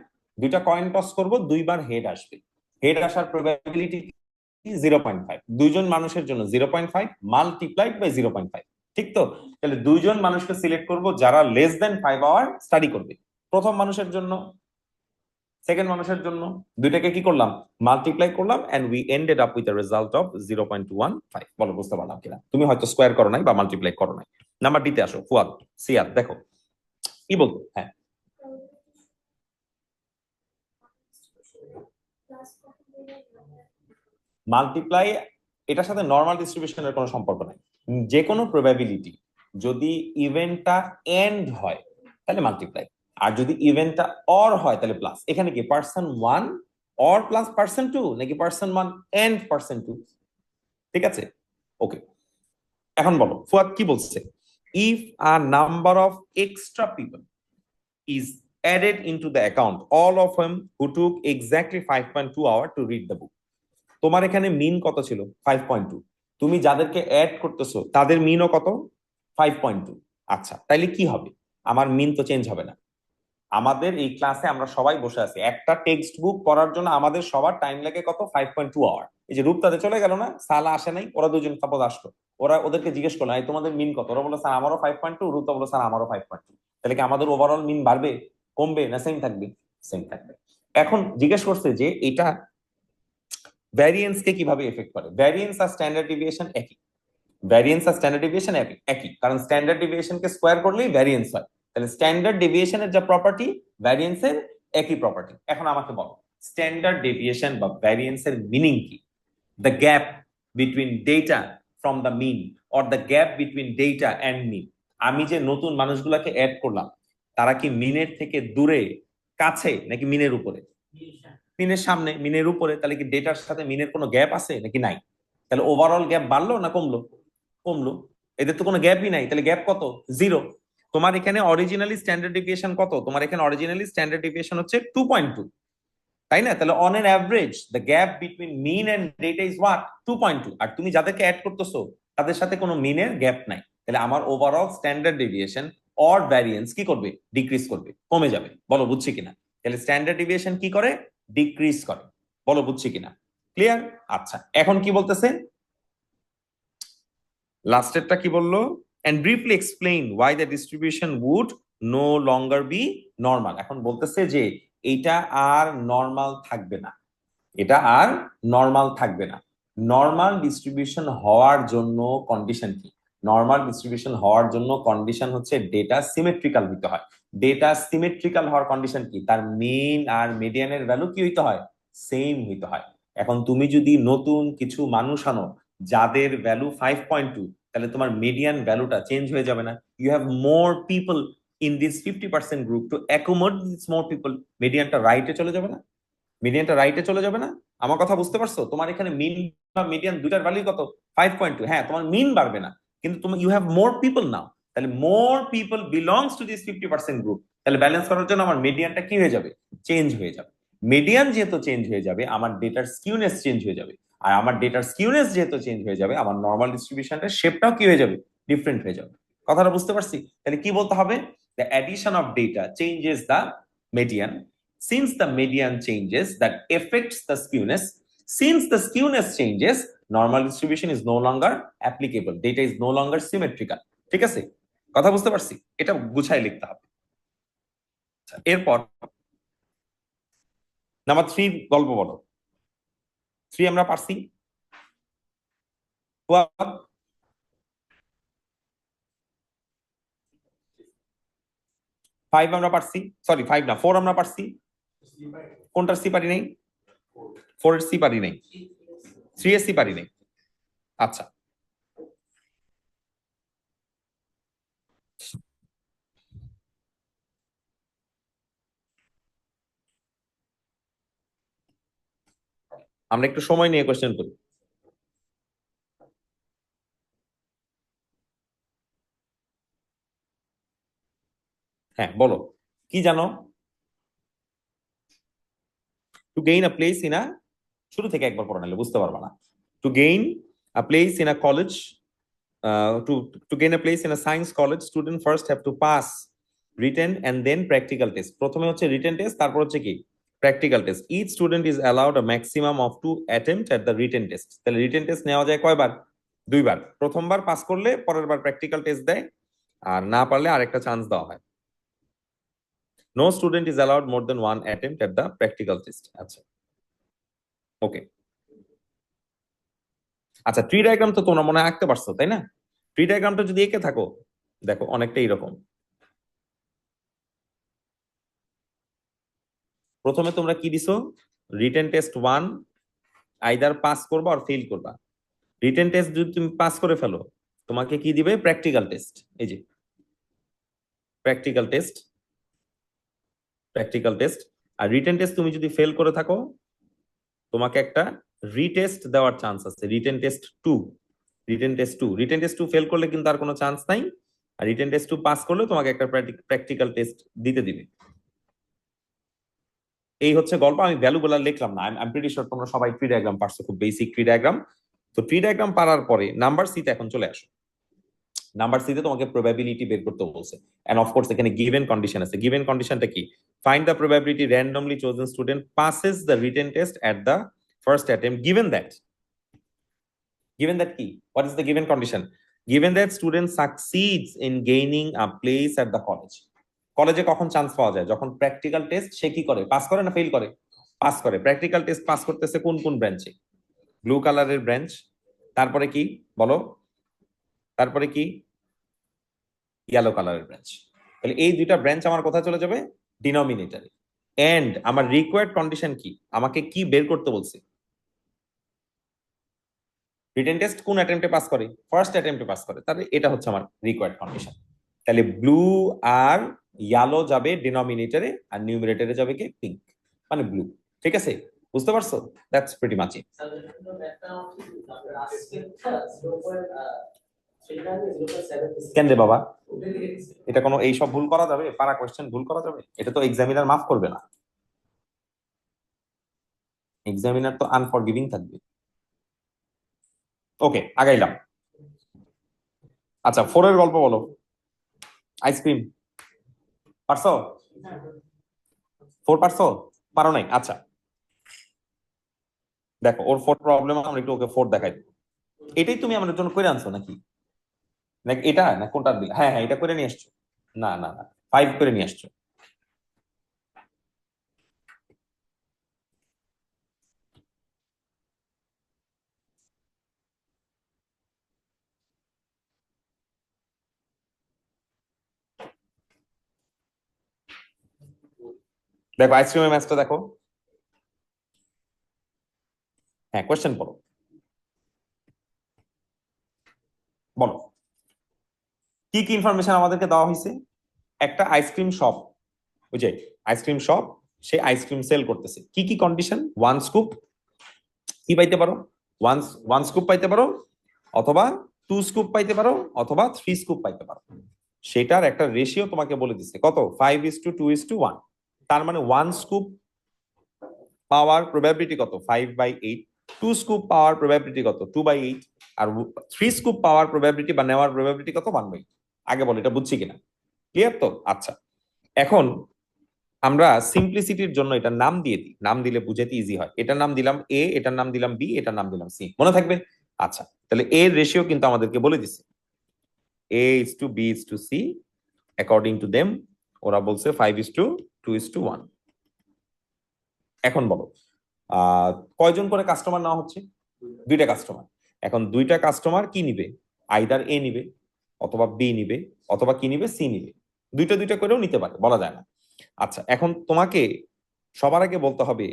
দুইটা কয়েন টস করব, দুইবার হেড আসবে। হেড আসার প্রবাবিলিটি 0.5, 2জন মানুষের জন্য 0.5 মাল্টিপ্লাইড বাই 0.5, ঠিক তো? তাহলে 2জন মানুষকে সিলেক্ট করব যারা লেস দেন 5 আওয়ার স্টাডি করবে। প্রথম মানুষের জন্য, সেকেন্ড মানুষের জন্য, দুইটাকে কি করলাম? মাল্টিপ্লাই করলাম, and we ended up with a result of 0.15। বলো বুঝতে পারলাম কিনা? তুমি হয়তো স্কোয়ার করো নাই বা মাল্টিপ্লাই করো নাই। নাম্বার ডিতে আসো। ফুয়াদ, সিয়াদ, দেখো কি বলতো। হ্যাঁ, মাল্টিপ্লাই, এটার সাথে নর্মাল ডিস্ট্রিবিউশনের কোনো সম্পর্ক নাই। যে কোনো প্রবাবিলিটি যদি ইভেন্টটা এন্ড হয় তাহলে মাল্টিপ্লাই, আর যদি ইভেন্টটা অর হয় তাহলে প্লাস। এখানে কি পার্সন 1 অর প্লাস পার্সন 2, নাকি পার্সন 1 এন্ড পার্সন 2? ঠিক আছে, ওকে। এখন বলো ফুয়াদ কি বলছে? If a number of extra people is added into the account, all of them who took exactly 5.2 hours to read the book. তোমার এখানে মিন কত ছিল? 5.2। তুমি যাদেরকে অ্যাড করতেছো তাদের মিনও কত? 5.2। আচ্ছা, তাইলে কি হবে? আমার মিন তো চেঞ্জ হবে না। আমাদের এই ক্লাসে আমরা সবাই বসে আছি, একটা টেক্সট বুক পড়ার জন্য আমাদের সবার টাইম লাগে কত? 5.2 আওয়ার। এই যে রূপ তাদের চলে গেল না, সালা আসে নাই, ওরা 2জন সাপোজ আসলো, ওদেরকে জিজ্ঞেস করলো এই তোমাদের মিন কত? ওরা বললো স্যার আমারও 5.2, রূপা বললো স্যার আমারও 5.2। তাহলে কি আমাদের ওভারঅল মিন বাড়বে, কমবে, না সেম থাকবে? সেম থাকবে। এখন জিজ্ঞেস করছে যে এটা ভ্যারিয়েন্স কে কিভাবে এফেক্ট করে। ভ্যারিয়েন্স আর স্ট্যান্ডার্ড ডিভিয়েশন একই। ভ্যারিয়েন্স আর স্ট্যান্ডার্ড ডিভিয়েশন একই, কারণ স্ট্যান্ডার্ড ডিভিয়েশনকে স্কোয়ার করলেই ভ্যারিয়েন্স হয়। তাহলে স্ট্যান্ডার্ড ডেভিয়েশনের যা প্রপার্টি, ভ্যারিয়েন্সের একই প্রপার্টি। এখন আমাকে বলো স্ট্যান্ডার্ড ডেভিয়েশন বা ভ্যারিয়েন্সের মিনিং কি? The gap between data from the mean, or the gap between data and mean. আমি যে নতুন মানুষগুলোকে অ্যাড করলাম, তারা কি মিনের থেকে দূরে, কাছে, নাকি মিনের উপরে? মিনের সামনে, মিনের উপরে। তাহলে কি ডেটার সাথে মিনের কোনো গ্যাপ আছে নাকি নাই? তাহলে ওভারঅল গ্যাপ বাড়লো না কমলো? কমলো। এদের তো কোনো গ্যাপই নাই, তাহলে গ্যাপ কত? 0। তোমার এখানে অরিজিনালি স্ট্যান্ডার্ড ডেভিয়েশন কত? তোমার এখানে অরিজিনালি স্ট্যান্ডার্ড ডেভিয়েশন হচ্ছে 2.2, তাই না? তাহলে on an average the gap between mean and data is what? 2.2। আর তুমি যাদেরকে অ্যাড করতেছো তাদের সাথে কোনো মিনের গ্যাপ নাই। তাহলে আমার overall standard deviation or variance কি করবে? ডিক্রিজ করবে, কমে যাবে। বলো বুঝছি কিনা? তাহলে স্ট্যান্ডার্ড ডেভিয়েশন কি করে? ডিক্রিজ করে। বলো বুঝছি কিনা? ক্লিয়ার? আচ্ছা, এখন কি বলতেছে লাস্টেরটা? কি বললো? and briefly explain why the distribution would no longer be normal. এখন বলতেছে যে এটা আর নরমাল থাকবে না, এটা আর নরমাল থাকবে না। নরমাল ডিস্ট্রিবিউশন হওয়ার জন্য কন্ডিশন কি? নরমাল ডিস্ট্রিবিউশন হওয়ার জন্য কন্ডিশন হচ্ছে ডেটা সিমেট্রিক্যাল হইতে হয়। ডেটা সিমেট্রিক্যাল হওয়ার কন্ডিশন কি? তার মিন আর মিডিয়ানের ভ্যালু কি হইতে হয়? সেম হইতে হয়। এখন তুমি যদি নতুন কিছু মানুষ আনো যাদের ভ্যালু 5.2, তাহলে তোমার মিডিয়ান ভ্যালুটা চেঞ্জ হয়ে যাবে না? You have more people in this 50% group, to accommodate this more people, মিডিয়ানটা রাইটে চলে যাবে না? মিডিয়ানটা রাইটে চলে যাবে না? আমার কথা বুঝতে পারছো? তোমার এখানে মিন বা মিডিয়ান দুটার ভ্যালু কত? 5.2। হ্যাঁ, তোমার মিন বাড়বে না, কিন্তু তুমি ইউ হ্যাভ মোর পিপল নাও। তাহলে more people belongs to this 50% group. তাহলে ব্যালেন্স করার জন্য আমার মিডিয়ানটা কি হয়ে যাবে? চেঞ্জ হয়ে যাবে। মিডিয়ান যেহেতু চেঞ্জ হয়ে যাবে, আমার ডেটার স্কিউনেস চেঞ্জ হয়ে যাবে। আর আমার ডেটার স্কিউনেস যেহেতু চেঞ্জ হয়ে যাবে, আমার নর্মাল ডিস্ট্রিবিউশনটা শেপটাও কি হয়ে যাবে? ডিফারেন্ট হয়ে যাবে। কথাটা বুঝতে পারছি? তাহলে কি বলতে হবে? The addition of data changes the median. Since the median changes, that affects the skewness. Since the skewness changes, normal distribution is no longer applicable. Data is no longer symmetrical. ঠিক আছে? কথা বুঝতে পারছি? এটা গুছাই লিখতে হবে। আচ্ছা, এরপর নাম্বার 3 গল্প বলো। 3 আমরা পারছি। 5 আমরা পারছি, সরি 5 না 4 আমরা পারছি। কোনটার সি পারি নাই? 4 এর সি পারি নাই, 3 এর সি পারি নাই। আচ্ছা, আমরা একটু সময় নিয়ে কোশ্চেন করি। হ্যাঁ বলো, কি জানো? To gain a place in a, শুরু থেকে একবার পড়া নিলে বুঝতে পারবা না। To gain a place in a college, to gain a place in a science college, student first have to pass written and then practical test. প্রথমে হচ্ছে written test, তারপর হচ্ছে কি practical test. Each student is allowed a maximum of 2 attempts at the written test. তাহলে written test নেওয়া যায় কয়বার? 2 বার। প্রথমবার পাস করলে পরের বার প্র্যাকটিক্যাল টেস্ট দেয়, আর না পারলে আরেকটা চান্স দেওয়া হয়। No student is allowed more than 1 attempt at the practical test. আচ্ছা, ওকে। আচ্ছা, ট্রি ডায়াগ্রাম তো তোমরা মনে হয় আঁকতে পারছো, তাই না? ট্রি ডায়াগ্রামটা যদি এঁকে থাকো, দেখো অনেকটা এরকম। প্রথমে তোমরা কি দিছো? রিটেন টেস্ট 1 আইদার পাস করবা আর ফেল করবা। রিটেন টেস্ট যদি তুমি পাস করে ফেলো, তোমাকে কি দিবে? Practical test. এই যে practical test, practical test. Are written test তুমি যদি ফেল করে থাকো, তোমাকে একটা রিটেস্ট দেওয়ার চান্স আছে, written test 2। Written test 2, written test 2 fail করলে কিন্তু আর কোনো চান্স নাই, আর রিটেন টেস্ট 2 পাস করলে তোমাকে একটা প্র্যাকটিক্যাল টেস্ট দিতে দিবে। এই হচ্ছে গল্প। আমি ভ্যালুগুলো লিখলাম না, আই এম প্রিটি শিওর তোমরা সবাই ট্রি ডায়াগ্রাম পারছো, খুব বেসিক ট্রি ডায়াগ্রাম। তো ট্রি ডায়াগ্রাম পারার পরে নাম্বার সি তে এখন চলে আসো। নাম্বার সি তে তোমাকে প্রবাবিলিটি বের করতে বলছে, এন্ড অফ কোর্স এখানে গিভেন কন্ডিশন আছে। গিভেন কন্ডিশনটা কি? Find the probability randomly chosen student passes the written test at the first attempt, given that কি? What is the given condition? Given that student succeeds in gaining a place at the college. কলেজে কখন chance পাওয়া যায়? যখন practical test সে কি করে? Pass করে না ফেল করে? পাস করে। প্র্যাকটিক্যাল টেস্ট পাস করতেছে কোন কোন ব্রাঞ্চে? ব্লু কালারের ব্রাঞ্চ। তারপরে কি বলো? তারপরে কি? ইয়েলো কালারের ব্রাঞ্চ। তাহলে এই দুইটা ব্রাঞ্চ আমার কোথায় চলে যাবে? ডিনোমিনেটরে। এন্ড আমার রিকোয়ার্ড কন্ডিশন কি? আমাকে কি বের করতে বলছে? রিটেন টেস্ট কোন অ্যাটেম্পটে পাস করে? ফার্স্ট অ্যাটেম্পটে পাস করে। তাহলে এটা হচ্ছে আমার রিকোয়ার্ড কন্ডিশন। তাহলে ব্লু আর ইয়েলো যাবে ডিনোমিনেটরে, আর নিউমারেটরে যাবে কি? পিঙ্ক, মানে ব্লু। ঠিক আছে, বুঝতে পারছো? দ্যাটস প্রিটি মাচ ইট। কেন রে বাবা, এটা কোনো এইসব ভুল করা যাবে? পারা কোয়েশ্চেন ভুল করা যাবে? এটা তো এক্সামিনার মাফ করবে না। এক্সামিনার তো আনফরগিভিং থাকবে। ওকে, আগাইলাম। আচ্ছা, 4 এর গল্প বলো। আইসক্রিম পারছো? 4 পারছো? পারো নাই? আচ্ছা, দেখো ওর 4 প্রবলেম, আমরা একটু ওকে 4 দেখাই। এটাই তুমি আমাদের জন্য করে আনছো নাকি? নাকি এটা না কোনটা? হ্যাঁ হ্যাঁ, এটা করে নিয়ে আসছো। না না না, 5 করে নিয়ে আসছো। দেখো আইসক্রিমের ম্যাচটা দেখো। হ্যাঁ, কোয়েশ্চেন পড়ো, বলো কি কি ইনফরমেশন আমাদেরকে দেওয়া হয়েছে। একটা আইসক্রিম শপ, বুঝে আইসক্রিম শপ, সে আইসক্রিম সেল করতেছে। কি কি কন্ডিশন? 1 স্কুপ কি পাইতে পারো? 1 স্কুপ পাইতে পারো, অথবা 2 স্কুপ পাইতে পারো, অথবা 3 স্কুপ পাইতে পারো। সেটার একটা রেশিও তোমাকে বলে দিচ্ছে কত, 5:2:1। তার মানে 1 স্কুপ পাওয়ার প্রবাবিলিটি কত, 5/8। 2 স্কুপ পাওয়ার প্রবাবিলিটি কত, 2/8। আর 3 স্কুপ পাওয়ার প্রবাবিলিটি বা নেওয়ার প্রবাবিলিটি কত, 1/8। আগে বলো এটা বুঝছি কিনা, ক্লিয়ার তো? আচ্ছা, এখন আমরা সিম্পলিসিটির জন্য এটার নাম দিয়ে দিই, নাম দিলে বুঝাতে ইজি হয়। এটার নাম দিলাম এ, এটার নাম দিলাম বি, এটার নাম দিলাম সি, মনে থাকবে? আচ্ছা, তাহলে এর রেশিও কিন্তু আমাদেরকে বলে দিছে A:B:C, অ্যাকর্ডিং টু দেম ওরা বলছে 5:2:1। এখন বলো কয়জন করে কাস্টমার নেওয়া হচ্ছে? 2টা কাস্টমার। এখন 2টা কাস্টমার কি নিবে? আইদার এ নিবে, অথবা বি নিবে, অথবা কি নিবে, সি নিবে। 2টা করেও নিতে পারে, বলা যায় না। আচ্ছা, এখন তোমাকে সবার আগে বলতে হবে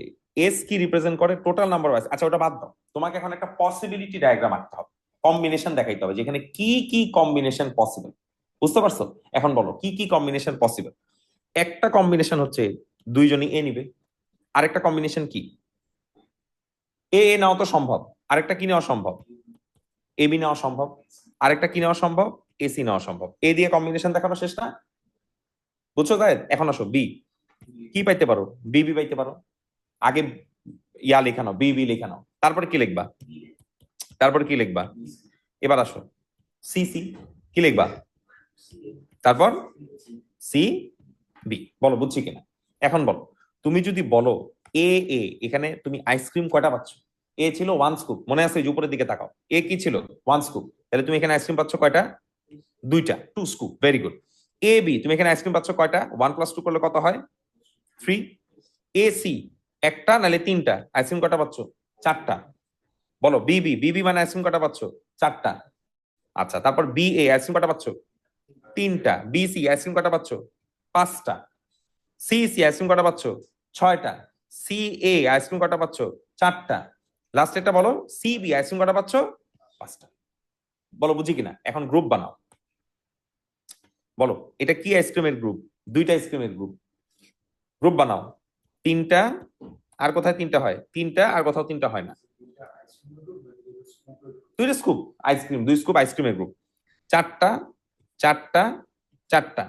এস কি রিপ্রেজেন্ট করে, টোটাল নাম্বার ওয়াইজ। আচ্ছা, ওটা বাদ দাও, তোমাকে এখন একটা পসিবিলিটি ডায়াগ্রাম আঁকতে হবে, কম্বিনেশন দেখাইতে হবে, যেখানে কি কি কম্বিনেশন পসিবল। বুঝতে পারছো? এখন বলো কি কি কম্বিনেশন পসিবল। একটা কম্বিনেশন হচ্ছে 2জনই এ নিবে। আরেকটা কম্বিনেশন কি, এ এ নেওয়া তো সম্ভব, আরেকটা কি নেওয়া সম্ভব, এ বি নেওয়া সম্ভব, আরেকটা কি নেওয়া সম্ভব, এসি নেওয়া সম্ভব। এ দিয়ে কম্বিনেশন দেখানো শেষ না? বুঝছো তাই? এখন আসো বি, কি পাইতে পারো, বিবি পাইতে পারো। আগে ইয়া লেখানো, বিবি লেখানো, তারপরে কি লিখবা, তারপরে কি লিখবা? এবার আসো সি সি, কি লিখবা? তারপর সি বি। বলো বুঝছি কিনা? এখন বলো, তুমি যদি বলো এ এ, এখানে তুমি আইসক্রিম কয়টা পাচ্ছ? এ ছিল 1 স্কুপ, মনে আছে? যে উপরের দিকে তাকাও, এ কি ছিল? 1 স্কুপ। তাহলে তুমি এখানে আইসক্রিম পাচ্ছ কয়টা? 2টা, 2 scoop, very good. A B, তুমি এখানে আইসক্রিম পাচ্ছ কয়টা? 1 + 2 করলে কত হয়? 3। এ সি, একটা নালে 3টা, আইসক্রিম কয়টা পাচ্ছ? 4টা। বলো বিবি, বিবি মানে আইসক্রিম কয়টা পাচ্ছ? 4টা। আচ্ছা, তারপর বি এ, আইসক্রিম কয়টা পাচ্ছ? 3টা। বি সি, আইসক্রিম কয়টা পাচ্ছ? 5টা। সি সি, আইসক্রিম কয়টা পাচ্ছ? 6টা। সি এ, আইসক্রিম কয়টা পাচ্ছ? 4টা। লাস্ট একটা বলো, সি বি, আইসক্রিম কয়টা পাচ্ছ? 5টা। বলো বুঝি কিনা? এখন গ্রুপ বানাও, বলো এটা কি আইসক্রিমের গ্রুপ? 2টা আইসক্রিমের গ্রুপ। গ্রুপ বানাও। 3টা, আর কোথায় 3টা হয়? 3টা, আর কোথাও 3টা হয় না। 2টা স্কুপ আইসক্রিম, 2 স্কুপ আইসক্রিমের গ্রুপ। 4টা, 4টা, 4টা,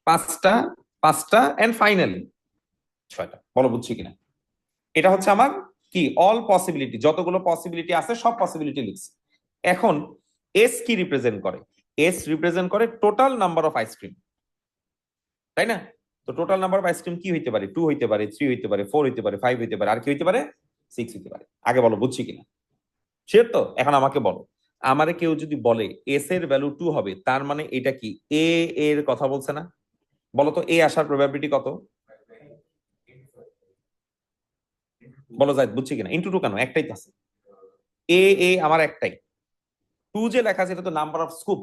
5টা, 5টা, এন্ড ফাইনালি 6টা। বলো বুঝছি কিনা? এটা হচ্ছে আমার কি, অল পসিবিলিটি, যতগুলো পসিবিলিটি আছে সব পসিবিলিটি লিখছি। এখন এস কি রিপ্রেজেন্ট করে? এস রিপ্রেজেন্ট করে টোটাল নাম্বার অফ আইসক্রিম, তাই না? তো টোটাল নাম্বার অফ আইসক্রিম কি হইতে পারে? 2 হইতে পারে, 3 হইতে পারে, 4 হইতে পারে, 5 হইতে পারে, আর কি হইতে পারে? 6 হইতে পারে। আগে বলো বুঝছি কিনা? শিওর তো? এখন আমাকে বলো, আমারে কেউ যদি বলে এস এর ভ্যালু 2 হবে, তার মানে এটা কি এ এর কথা বলছে না? বলো তো এ আসার প্রবাবিলিটি কত? বলো যাই, বুঝছি কিনা? ইন্টু 2 কেন? একটাই তো আছে। এ এ আমার একটাই। 2 যে লেখা আছে এটা তো নাম্বার অফ স্কুপ,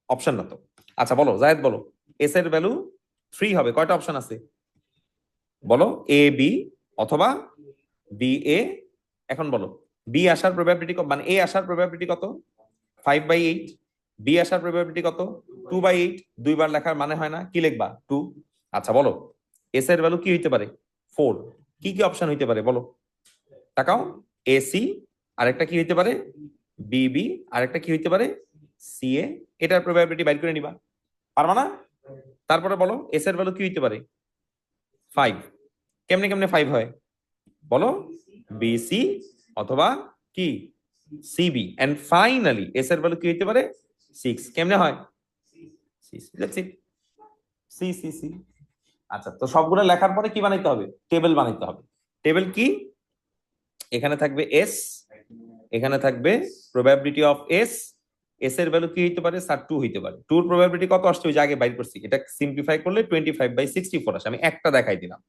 অপশন না তো। আচ্ছা বলো জায়েদ, বলো এস এর ভ্যালু 3 হবে, কয়টা অপশন আছে? বলো এ বি অথবা বি এ। এখন বলো বি আসার প্রবাবিলিটি মানে এ আসার প্রবাবিলিটি কত? 5/8। বি আসার প্রবাবিলিটি কত? 2/8। 2বার লেখার মানে হয় না, কি লিখবা? 2। আচ্ছা বলো এস এর ভ্যালু কি হইতে পারে? 4। কি কি অপশন হইতে পারে বলো, তাকাও। এসি, আরেকটা কি হইতে পারে? বিবি, আরেকটা কি হইতে পারে? সিএ। এটার প্রবাবিলিটি বাইর করে নিবা, পারবা না? তারপরে বলো এস এর ভ্যালু কি হইতে পারে? 5। কেমনে কেমনে 5 হয় বলো? বিসি অথবা কি সিবি, এন্ড ফাইনালি এস এর ভ্যালু কি হইতে পারে? 6। কেমনে হয়? That's it, C C C. আচ্ছা, তো সবগুলো লেখার পরে কি বানাইতে হবে? টেবিল বানাইতে হবে। টেবিল কি? এখানে থাকবে এস, এখানে থাকবে প্রবাবিলিটি অফ এস। এস এর ভ্যালু কি হইতে পারে স্যার? 2 হইতে পারে। 2 এর প্রবাবিলিটি কত আসছে? ওই যে আগে বাইর করছি, এটা সিম্পলিফাই করলে 25/64 আসে। আমি একটা দেখাই দিলাম।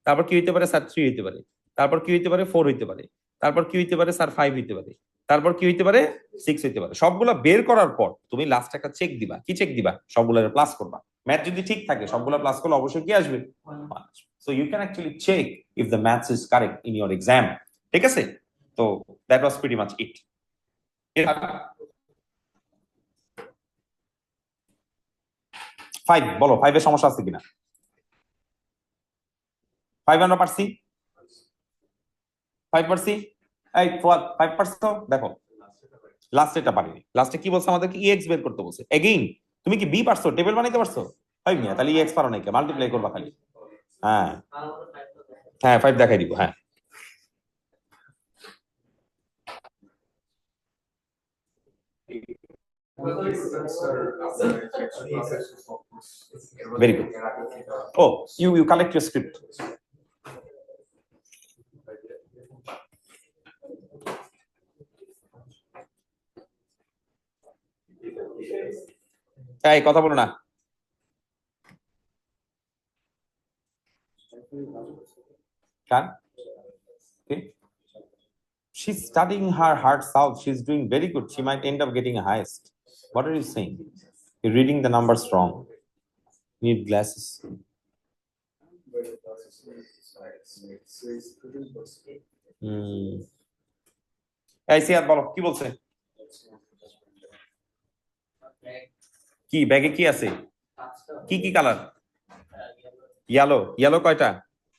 তারপর কি হইতে পারে স্যার? 3 হইতে পারে। তারপর কি হইতে পারে? 4 হইতে পারে। তারপর কি হইতে পারে স্যার? 5 হইতে পারে। তারপর কি হইতে পারে? 6 হইতে পারে। সবগুলা বের করার পর তুমি লাস্ট একটা চেক দিবা। কি চেক দিবা? সবগুলা প্লাস করবা। ম্যাথ যদি ঠিক থাকে সবগুলা প্লাস করলে অবশ্যই কি আসবে? So you can actually check if the maths is correct in your exam. ঠিক আছে? তো that was pretty much it. 5 বলো, 5 এর সমস্যা আছে কিনা? 5 আমরা পারছি, 5 পারছি। এই ফুয়াদ 5 পারছো? দেখো লাস্ট এটা পারিনি। লাস্টে কি বলছে আমাদেরকে ইএক্স বের করতে বলছে। এগেইন তুমি কি বি পারছো, টেবিল বানাইতে পারছো? হয় না, তাহলে ইএক্স পারো নাই, মাল্টিপ্লাই করবা খালি। হ্যাঁ হ্যাঁ 5 দেখাই দিব। হ্যাঁ very good. Oh, you collect your script. এই কথা বলো না। কার? Okay. She's studying her heart out. She's doing very good. She might end up getting a highest. What are you saying? You're reading the numbers wrong. Need glasses. এই সিয়াদ বলো কি বলছে? কি ব্যাগে কি আছে? কি কি কালার? ইয়েলো। ইয়েলো কয়টা?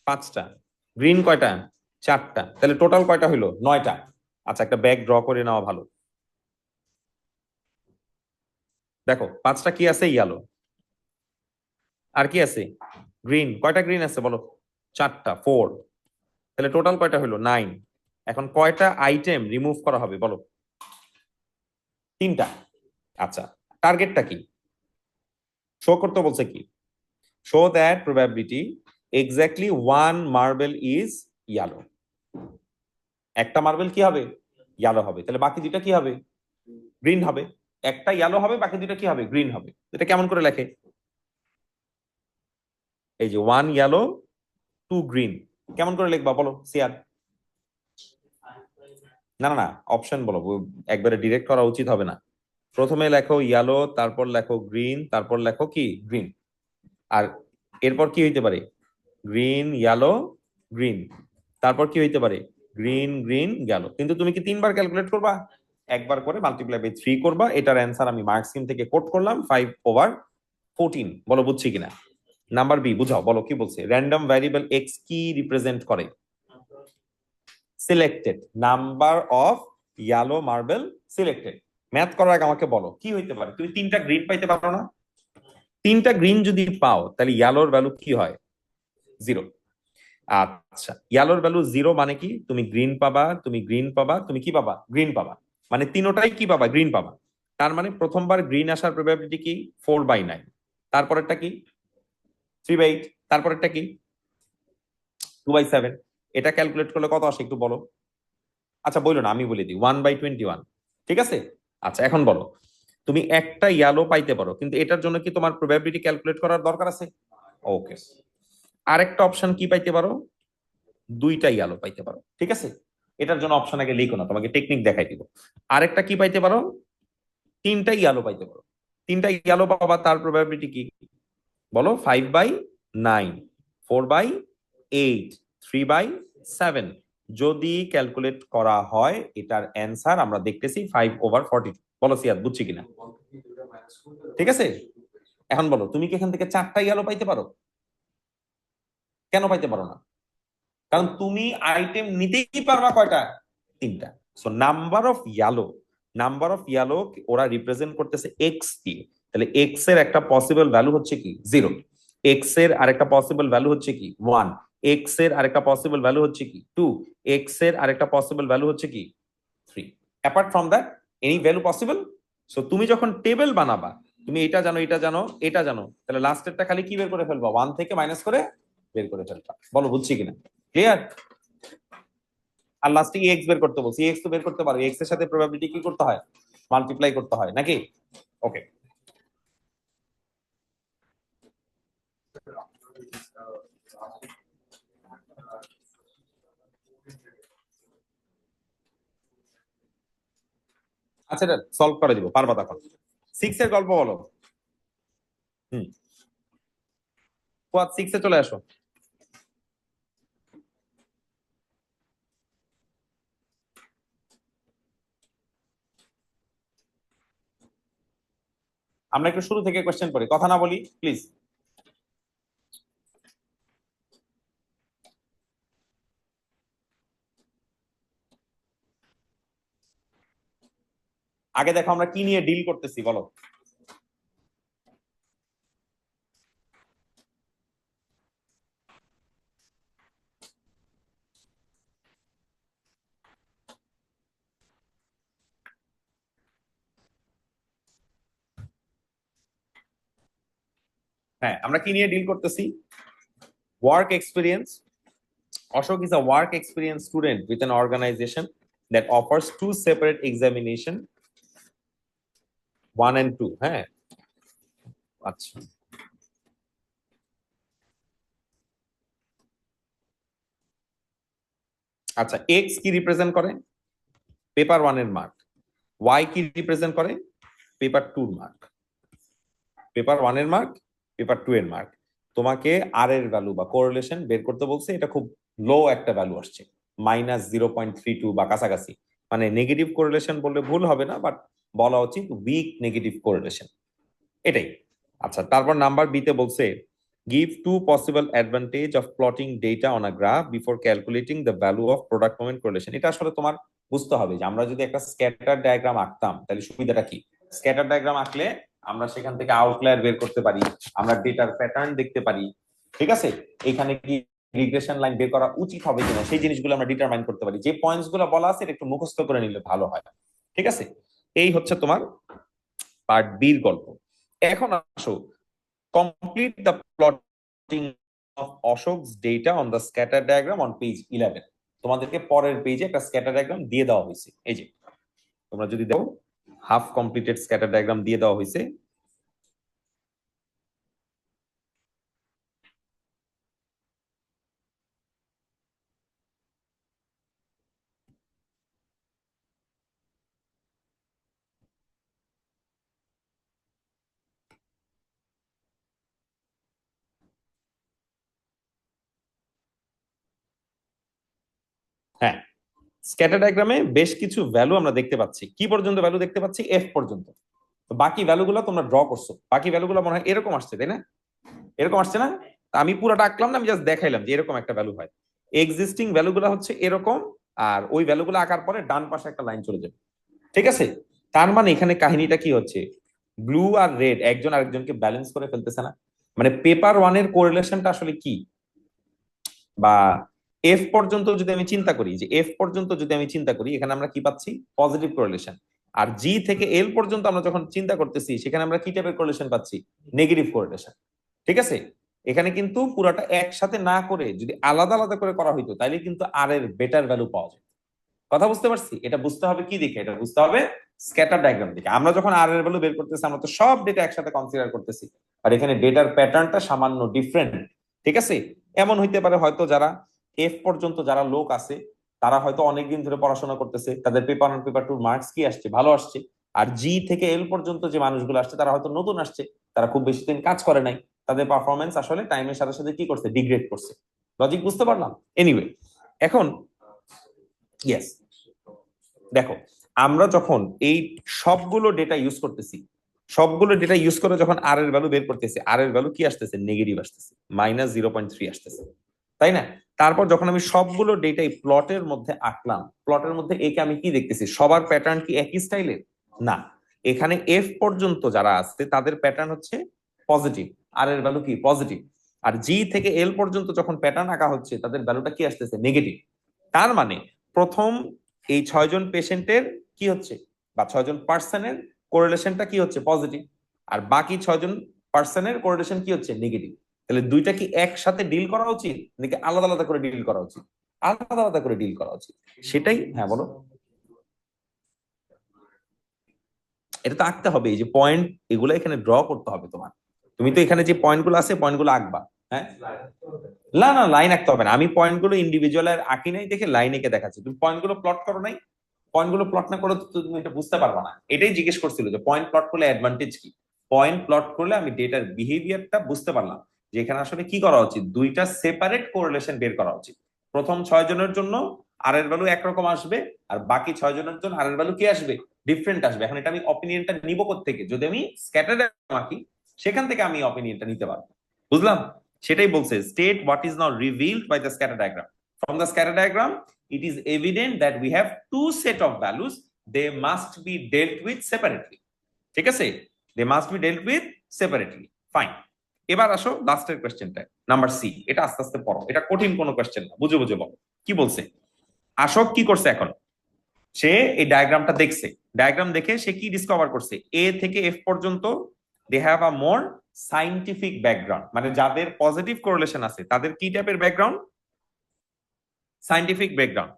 5টা। গ্রিন কয়টা? 4টা। তাহলে টোটাল কয়টা হইলো? 9টা। আচ্ছা একটা ব্যাগ ড্র করে নেওয়া ভালো। দেখো 5টা কি আছে? ইয়েলো। আর কি আছে? গ্রিন। কয়টা গ্রিন আছে বলো? 4টা, 4। তাহলে টোটাল কয়টা হইলো? 9। এখন কয়টা আইটেম রিমুভ করা হবে বলো? 3টা। আচ্ছা টার্গেটটা কি? শো করতে বলছে কি? Show that probability exactly 1 marble is yellow. একটা মার্বেল কি হবে? ইয়েলো হবে। তাহলে বাকি দুইটা কি হবে? গ্রিন হবে। একটা ইয়েলো হবে, বাকি দুইটা কি হবে? গ্রিন হবে। এটা কেমন করে লেখে? এই যে 1 ইয়েলো 2 গ্রিন। কেমন করে লিখবা বলো সিয়ার? না না না অপশন বলো, একবারে ডিরেক্ট করা উচিত হবে না। প্রথমে লেখো ইয়েলো, তারপর লেখো গ্রিন, তারপর লেখো কি? গ্রিন। আর এরপর কি হইতে পারে? Green yellow green. তারপর কি হইতে পারে? গ্রিন গ্রিন গেল। কিন্তু তুমি কি 3বার ক্যালকুলেট করবা? একবার করে মাল্টিপ্লাই বাই 3 করবা। এটার অ্যান্সার আমি মার্ক স্কিম থেকে কোট করলাম 5/14। বলো বুঝছি কিনা? নাম্বার বি বুঝাও, বলো কি বলছে? র্যান্ডম ভ্যারিয়েবল এক্স কি রিপ্রেজেন্ট করে? Selected number of yellow marble selected. Math করার আগে আমাকে বলো কি হইতে পারে? তুমি 3টা গ্রিন পাইতে পারো না? 3টা গ্রিন যদি পাও তাহলে ইয়েলোর ভ্যালু কি হয়? 0। আচ্ছা ইয়েলোর ভ্যালু 0 মানে কি? তুমি গ্রিন পাবা, তুমি গ্রিন পাবা, তুমি কি পাবা? গ্রিন পাবা। মানে তিনোটাই কি পাবা? গ্রিন পাবা। তার মানে প্রথমবার গ্রিন আসার প্রবাবিলিটি কি? 4/9। তারপরেরটা কি? 3/8। তারপরেরটা কি? 2/7। এটা ক্যালকুলেট করলে কত আসে একটু বলো? আচ্ছা বললো না, আমি বলে দিই 1/21। ঠিক আছে। আচ্ছা এখন বলো, তুমি একটা ইয়েলো পাইতে পারো, কিন্তু এটার জন্য কি তোমার প্রবাবিলিটি ক্যালকুলেট করার দরকার আছে? ওকে। আরেকটা অপশন কি পাইতে পারো? 2টা ইয়েলো পাইতে পারো। ঠিক আছে। এটার জন্য অপশন আগে লিখো না, তোমাকে টেকনিক দেখাই দিব। আরেকটা কি পাইতে পারো? 3টা ইয়েলো পাইতে পারো। 3টা ইয়েলো পাবা, তার প্রবাবিলিটি কি বলো? 5/9, 4/8, 3/7। যদি ক্যালকুলেট করা হয় এটার অ্যান্সার আমরা দেখতেছি 5/42। বলো সিয়াদ বুঝছি কিনা? ঠিক আছে। এখন বলো তুমি কি এখান থেকে 4টা ইয়েলো পাইতে পারো? কেন পাইতে পারো না? কারণ তুমি আইটেম নিতেই পারবা কয়টা? 3টা। সো নাম্বার অফ ইয়েলো ওরা রিপ্রেজেন্ট করতেছে এক্স দিয়ে। তাহলে এক্স এর একটা পসিবল ভ্যালু হচ্ছে কি? 0। এক্স এর আরেকটা পসিবল ভ্যালু হচ্ছে কি? 1। এক্স এর আরেকটা পসিবল ভ্যালু হচ্ছে কি? 2। এক্স এর আরেকটা পসিবল ভ্যালু হচ্ছে কি? 3। Apart from that any value possible. So তুমি যখন টেবিল বানাবা, তুমি এটা জানো, এটা জানো, এটা জানো, তাহলে লাস্টেরটা খালি কি বের করে ফেলবা? 1 থেকে মাইনাস করে বের করে ফেলবা। বলো বুঝছি কিনা? ক্লিয়ার? আর লাস্টে এক্স বের করতে বলছি। এক্স তো বের করতে পারো, এক্স এর সাথে প্রবাবিলিটি কি করতে হয়? মাল্টিপ্লাই করতে হয় নাকি? ওকে। আচ্ছা এটা সলভ করে দিব, পারবা তখন। 6 এর গল্প বলো। হুম 6 এ চলে আসো। আমরা একটু শুরু থেকে কোশ্চেন করি, কথা না বলি প্লিজ। আগে দেখো আমরা কি নিয়ে ডিল করতেছি বলো। হ্যাঁ, আমরা কি নিয়ে ডিল করতেছি? Work experience. Ashok is a work experience student with an organization that offers 2 separate examination, 1 and 2. হ্যাঁ, আচ্ছা। আচ্ছা, x কি রিপ্রেজেন্ট করে? পেপার 1 এর মার্ক। y কি রিপ্রেজেন্ট করে? পেপার 2 এর মার্ক। পেপার 1 এর মার্ক, পেপার 2 এর মার্ক। তোমাকে আর এর ভ্যালু বা কোরিলেশন বের করতে বলছে, এটা খুব লো একটা ভ্যালু আসছে, -0.32 বা কাছাকাছি। মানে নেগেটিভ কোরিলেশন বললে ভুল হবে না, বাট বলা উচিত উইক নেগেটিভ কোরিলেশন, এটাই। আচ্ছা, তারপর নাম্বার বি তে বলছে give 2 possible advantage of plotting data on a graph before calculating the value of product moment correlation. এটা আসলে তোমার বুঝতে হবে যে আমরা যদি একটা স্ক্যাটার ডায়াগ্রাম আঁকতাম তাহলে সুবিধাটা কি। স্ক্যাটার ডায়াগ্রাম আঁকলে আমরা সেখান থেকে আউটলায়ার বের করতে পারি, আমরা ডেটার প্যাটার্ন দেখতে পারি, ঠিক আছে। এখানে কি রিগ্রেশন লাইন বের করা উচিত হবে কিনা সেই জিনিসগুলো আমরা ডিটারমাইন করতে পারি। যে পয়েন্টস গুলো বলা আছে এটা একটু মুখস্থ করে নিলে ভালো হয়, ঠিক আছে। এই হচ্ছে তোমার পার্ট বির গল্প। এখন আসো, complete the plotting of Ashok's data on the scatter diagram on page 11. তোমাদেরকে পরের পেজে একটা স্ক্যাটার ডায়াগ্রাম দিয়ে দেওয়া হয়েছে, এই যে তোমরা যদি দেখো হাফ কমপ্লিটেড স্ক্যাটার ডায়াগ্রাম দিয়ে দেওয়া হয়েছে। হ্যাঁ, স্ক্যাটার ডায়াগ্রামে বেশ কিছু ভ্যালু আমরা দেখতে পাচ্ছি। কি পর্যন্ত ভ্যালু দেখতে পাচ্ছি? এফ পর্যন্ত। তো বাকি ভ্যালুগুলো তোমরা ড্র করছো, বাকি ভ্যালুগুলো মনে হয় এরকম আসছে, তাই না? এরকম আসছে না? আমি পুরোটা আঁকলাম না, আমি জাস্ট দেখাইলাম যে এরকম একটা ভ্যালু হয়। এক্সিস্টিং ভ্যালুগুলো হচ্ছে এরকম, আর ওই ভ্যালুগুলো আঁকার পরে ডান পাশে একটা লাইন চলে যাবে, ঠিক আছে। তার মানে এখানে কাহিনীটা কি হচ্ছে, ব্লু আর রেড একজন আরেকজনকে ব্যালেন্স করে ফেলতেছে না। মানে পেপার 1 এর কোরিলেশনটা আসলে কি, বা এফ পর্যন্ত যদি আমি চিন্তা করি, যে এফ পর্যন্ত যদি আমি চিন্তা করি, এখানে আমরা কি পাচ্ছি? Positive correlation. আর জি থেকে এল পর্যন্ত আমরা যখন চিন্তা করতেছি সেখানে আমরা কি টাইপের কোরিলেশন পাচ্ছি? নেগেটিভ কোরিলেশন, ঠিক আছে। এখানে কিন্তু পুরোটা একসাথে না করে যদি আলাদা আলাদা করে করা হইতো তাহলে কিন্তু আর এর বেটার ভ্যালু পাওয়া যায়। কথা বুঝতে পারছি? এটা বুঝতে হবে কি দেখে? এটা বুঝতে হবে স্ক্যাটার ডায়াগ্রাম দেখে। আমরা যখন আর এর ভ্যালু বের করতেছি আমরা তো সব ডেটা একসাথে কনসিডার করতেছি, আর এখানে ডেটার প্যাটার্নটা সামান্য ডিফারেন্ট, ঠিক আছে। এমন হইতে পারে হয়তো যারা এফ পর্যন্ত যারা লোক আছে তারা হয়তো অনেকদিন ধরে পড়াশোনা করতেছে, তাদের পেপার 1 পেপার 2 মার্কস কি আসছে? ভালো আসছে। আর জি থেকে এল পর্যন্ত যে মানুষগুলো আসছে তারা হয়তো নতুন আসছে, তারা খুব বেশি দিন কাজ করে নাই, তাদের পারফরমেন্স আসলে টাইমের সাথে সাথে কি করছে? ডিগ্রেড করছে। লজিক বুঝতে পারলাম? এনিওয়ে, এখন ইয়েস, দেখো আমরা যখন এই সবগুলো ডেটা ইউজ করতেছি, সবগুলো ডেটা ইউজ করে যখন আর এর ভ্যালু বের করতেছি, আর এর ভ্যালু কি আসতেছে? নেগেটিভ আসতেছে, -0.3 আসতেছে, তাই না? তারপর যখন আমি সবগুলো ডেটাই প্লটের মধ্যে আঁকলাম, প্লটের মধ্যে একে আমি কি দেখতেছি? সবার প্যাটার্ন কি একই স্টাইলের? না, এখানে এফ পর্যন্ত যারা আছে তাদের প্যাটার্ন হচ্ছে পজিটিভ, আর এর ভ্যালু কি? পজিটিভ। আর জি থেকে এল পর্যন্ত যখন প্যাটার্ন আঁকা হচ্ছে তাদের ভ্যালুটা কি আসতেছে? নেগেটিভ। তার মানে প্রথম এই 6 জন পেশেন্টের কি হচ্ছে, বা 6 জন পার্সনের কোরিলেশনটা কি হচ্ছে? পজিটিভ। আর বাকি 6 জন পার্সনের কোরিলেশন কি হচ্ছে? নেগেটিভ। তাহলে দুইটা কি একসাথে ডিল করা উচিত নাকি আলাদা আলাদা করে ডিল করা উচিত? আলাদা আলাদা করে ডিল করা উচিত, সেটাই। হ্যাঁ বলো। এটা তো আঁকতে হবে, এই যে পয়েন্ট এগুলো এখানে ড্র করতে হবে তোমার। তুমি তো এখানে যে পয়েন্টগুলো আছে পয়েন্টগুলো আঁকবা। হ্যাঁ, না না, লাইন আঁকতে হবে না, আমি পয়েন্টগুলো ইন্ডিভিজুয়াল আর আঁকি নাই দেখে লাইন এঁকে দেখাচ্ছি। তুমি পয়েন্টগুলো প্লট করো নাই, পয়েন্টগুলো প্লট না করে তো তুমি এটা বুঝতে পারবে না। এটাই জিজ্ঞেস করছিল যে পয়েন্ট প্লট করলে অ্যাডভান্টেজ কি। পয়েন্ট প্লট করলে আমি ডেটার বিহেভিয়ারটা বুঝতে পারলাম যে এখানে আসলে কি করা উচিত। দুইটা সেপারেট কোরিলেশন বের করা উচিত। প্রথম 6 জনের জন্য আর এর ভ্যালু একরকম আসবে, আর বাকি 6 জনের জন্য আর এর ভ্যালু কি আসবে? ডিফারেন্ট আসবে। এখন এটা আমি অপিনিয়নটা নিব কোত্থেকে? যদি আমি স্ক্যাটার আঁকি সেখান থেকে আমি অপিনিয়নটা নিতে পারবো, বুঝলাম? সেটাই বলছে, state what is not revealed by the scatter diagram. From the scatter diagram, it is evident that we have two set of values they must be dealt with separately. ঠিক আছে, they must be dealt with separately. Fine, এবার আসো লাস্টের কোয়েশ্চেনটা, number C. এটা আস্তে আস্তে পড়ো, এটা কঠিন কোনো কোয়েশ্চেন না, বুঝে বুঝে বলো কি বলছে। আশোক কি করছে এখন, সে এই ডায়াগ্রামটা দেখছে, ডায়াগ্রাম দেখে সে কি ডিসকভার করছে, এ থেকে এফ পর্যন্ত they have a more scientific background, মানে যাদের পজিটিভ কোরিলেশন আছে তাদের কি টাইপের background, scientific background.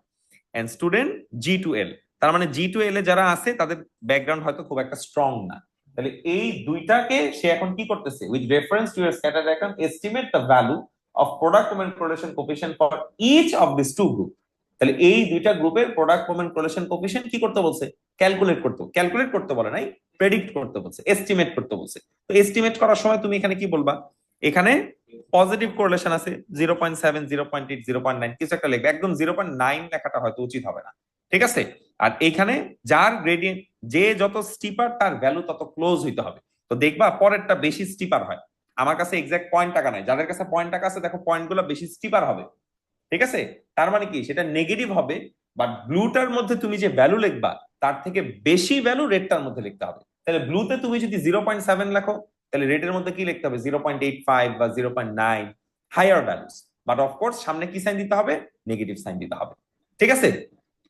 And student G to L, তার মানে জি টু এল এ যারা আছে তাদের ব্যাকগ্রাউন্ড হয়তো খুব একটা স্ট্রং না। তাহলে এই দুইটাকে সে এখন কি করতেছে, with reference to your scatter diagram estimate the value of product moment correlation coefficient for each of this two group. তাহলে এই দুইটা গ্রুপের প্রোডাক্ট মোমেন্ট কোরিলেশন কোএফিশিয়েন্ট কি করতে বলছে, ক্যালকুলেট করতে বলে নাই, প্রেডিক্ট করতে বলছে, এস্টিমেট করতে বলছে। তো এস্টিমেট করার সময় তুমি এখানে কি বলবা, এখানে পজিটিভ কোরিলেশন আছে 0.7, 0.8, 0.9 কিছু একটা লিখবে, একদম 0.9 লেখাটা হয়তো উচিত হবে না, ঠিক আছে। আর এখানে যার গ্রেডিয়েন্ট, যে যত স্টিপার তার ভ্যালু তত ক্লোজ হইতে হবে। তো দেখবা পরেরটা বেশি স্টিপার হয়। আমার কাছে এক্সাক্ট পয়েন্ট টাকা নাই, যাদের কাছে পয়েন্ট টাকা আছে দেখো পয়েন্ট গুলো বেশি স্টিপার হবে, ঠিক আছে। তার মানে কি, সেটা নেগেটিভ হবে, বাট ব্লুটার মধ্যে তুমি যে ভ্যালু লিখবা তার থেকে বেশি ভ্যালু রেডটার মধ্যে লিখতে হবে। তাহলে ব্লুতে তুমি যদি 0.7 লেখো, তাহলে রেডের মধ্যে কি লিখতে হবে, 0.85 বা 0.9, হায়ার ভ্যালুস। বাট অফকোর্স সামনে কি সাইন দিতে হবে, নেগেটিভ সাইন দিতে হবে, ঠিক আছে।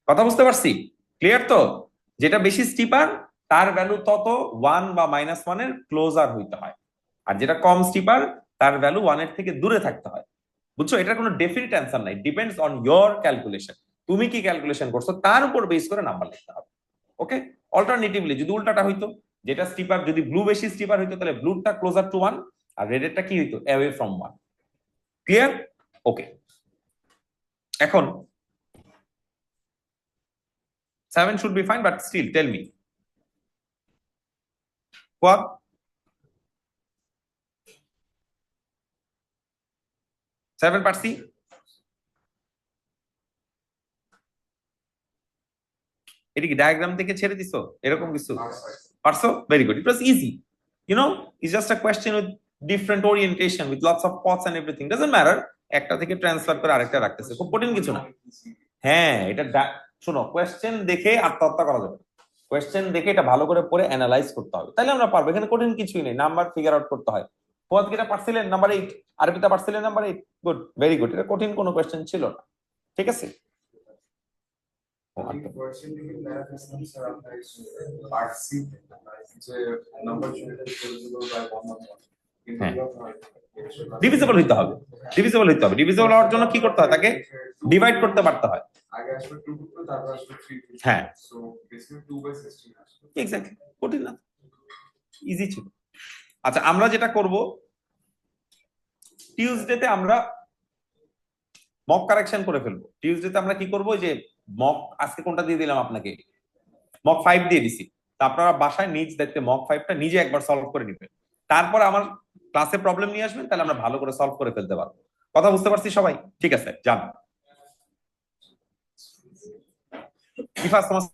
কথা বুঝতে পারছি, ক্লিয়ার তো? যেটা বেশি স্টিপার তার ভ্যালু তত 1 বা -1 এর ক্লোজার হইতে হয়, আর যেটা কম স্টিপার তার ভ্যালু 1 এর থেকে দূরে থাকতে হয়। বুঝছো, এটার কোনো ডেফিনিট অ্যান্সার নাই, ডিপেন্ডস অন ইয়োর ক্যালকুলেশন। তুমি কি ক্যালকুলেশন করছো তার উপর বেস করে নাম্বার লিখতে হবে। ওকে, অল্টারনেটিভলি যদি উল্টাটা হইতো, যেটা স্টিপার, যদি ব্লু বেশি স্টিপার হইতো তাহলে ব্লুটা ক্লোজার টু 1 আর রেডেরটা কি হইতো, অ্যাওয়ে ফ্রম 1। ক্লিয়ার? ওকে, এখন 7 should be fine, but still tell me what 7 পারছি? এটা কি ডায়াগ্রাম থেকে ছেড়ে দিছো এরকম কিছু পারছো? Very good, it was easy, you know, it's just a question with different orientation with lots of paths and everything, doesn't matter, একটা থেকে ট্রান্সফার করে আরেকটা রাখতেছে, খুব কঠিন কিছু না। হ্যাঁ, এটা শোনো, কোয়েশ্চেন দেখে আত্মহত্যা করা যাবে, কোয়েশ্চেন দেখে এটা ভালো করে পড়ে অ্যানালাইজ করতে হবে, তাহলে আমরা পারবো। এখানে কঠিন কিছুই নেই, নাম্বার ফিগার আউট করতে হয়। পদ কিটা পারছিলেন নাম্বার 8, আরবিটা পারছিলেন নাম্বার 8, গুড, ভেরি গুড, এটা কঠিন কোনো কোয়েশ্চেন ছিল না, ঠিক আছে। ডিভিজিবল হইতে হবে, ডিভিজিবল হইতে হবে, ডিভিজিবল হওয়ার জন্য কি করতে হয়, তাকে ডিভাইড করতে পারতে হয়। হ্যাঁ, এক্স্যাক্টলি, কঠিন না, ইজি ছিল। আচ্ছা, আমরা যেটা করব, টিউসডেতে আমরা মক কারেকশন করে ফেলবো। টিউসডেতে আমরা কি করব, যে মক, আজকে কোনটা দিয়ে দিলাম আপনাকে, মক 5 দিয়ে দিছি, তা আপনারা বাসায় নিজ দায়িত্বে মক 5টা নিজে একবার সলভ করে নেবেন, তারপর আমার ক্লাসে প্রবলেম নিয়ে আসবেন, তাহলে আমরা ভালো করে সলভ করে ফেলতে পারবো। কথা বুঝতে পারছি সবাই? ঠিক আছে, যান।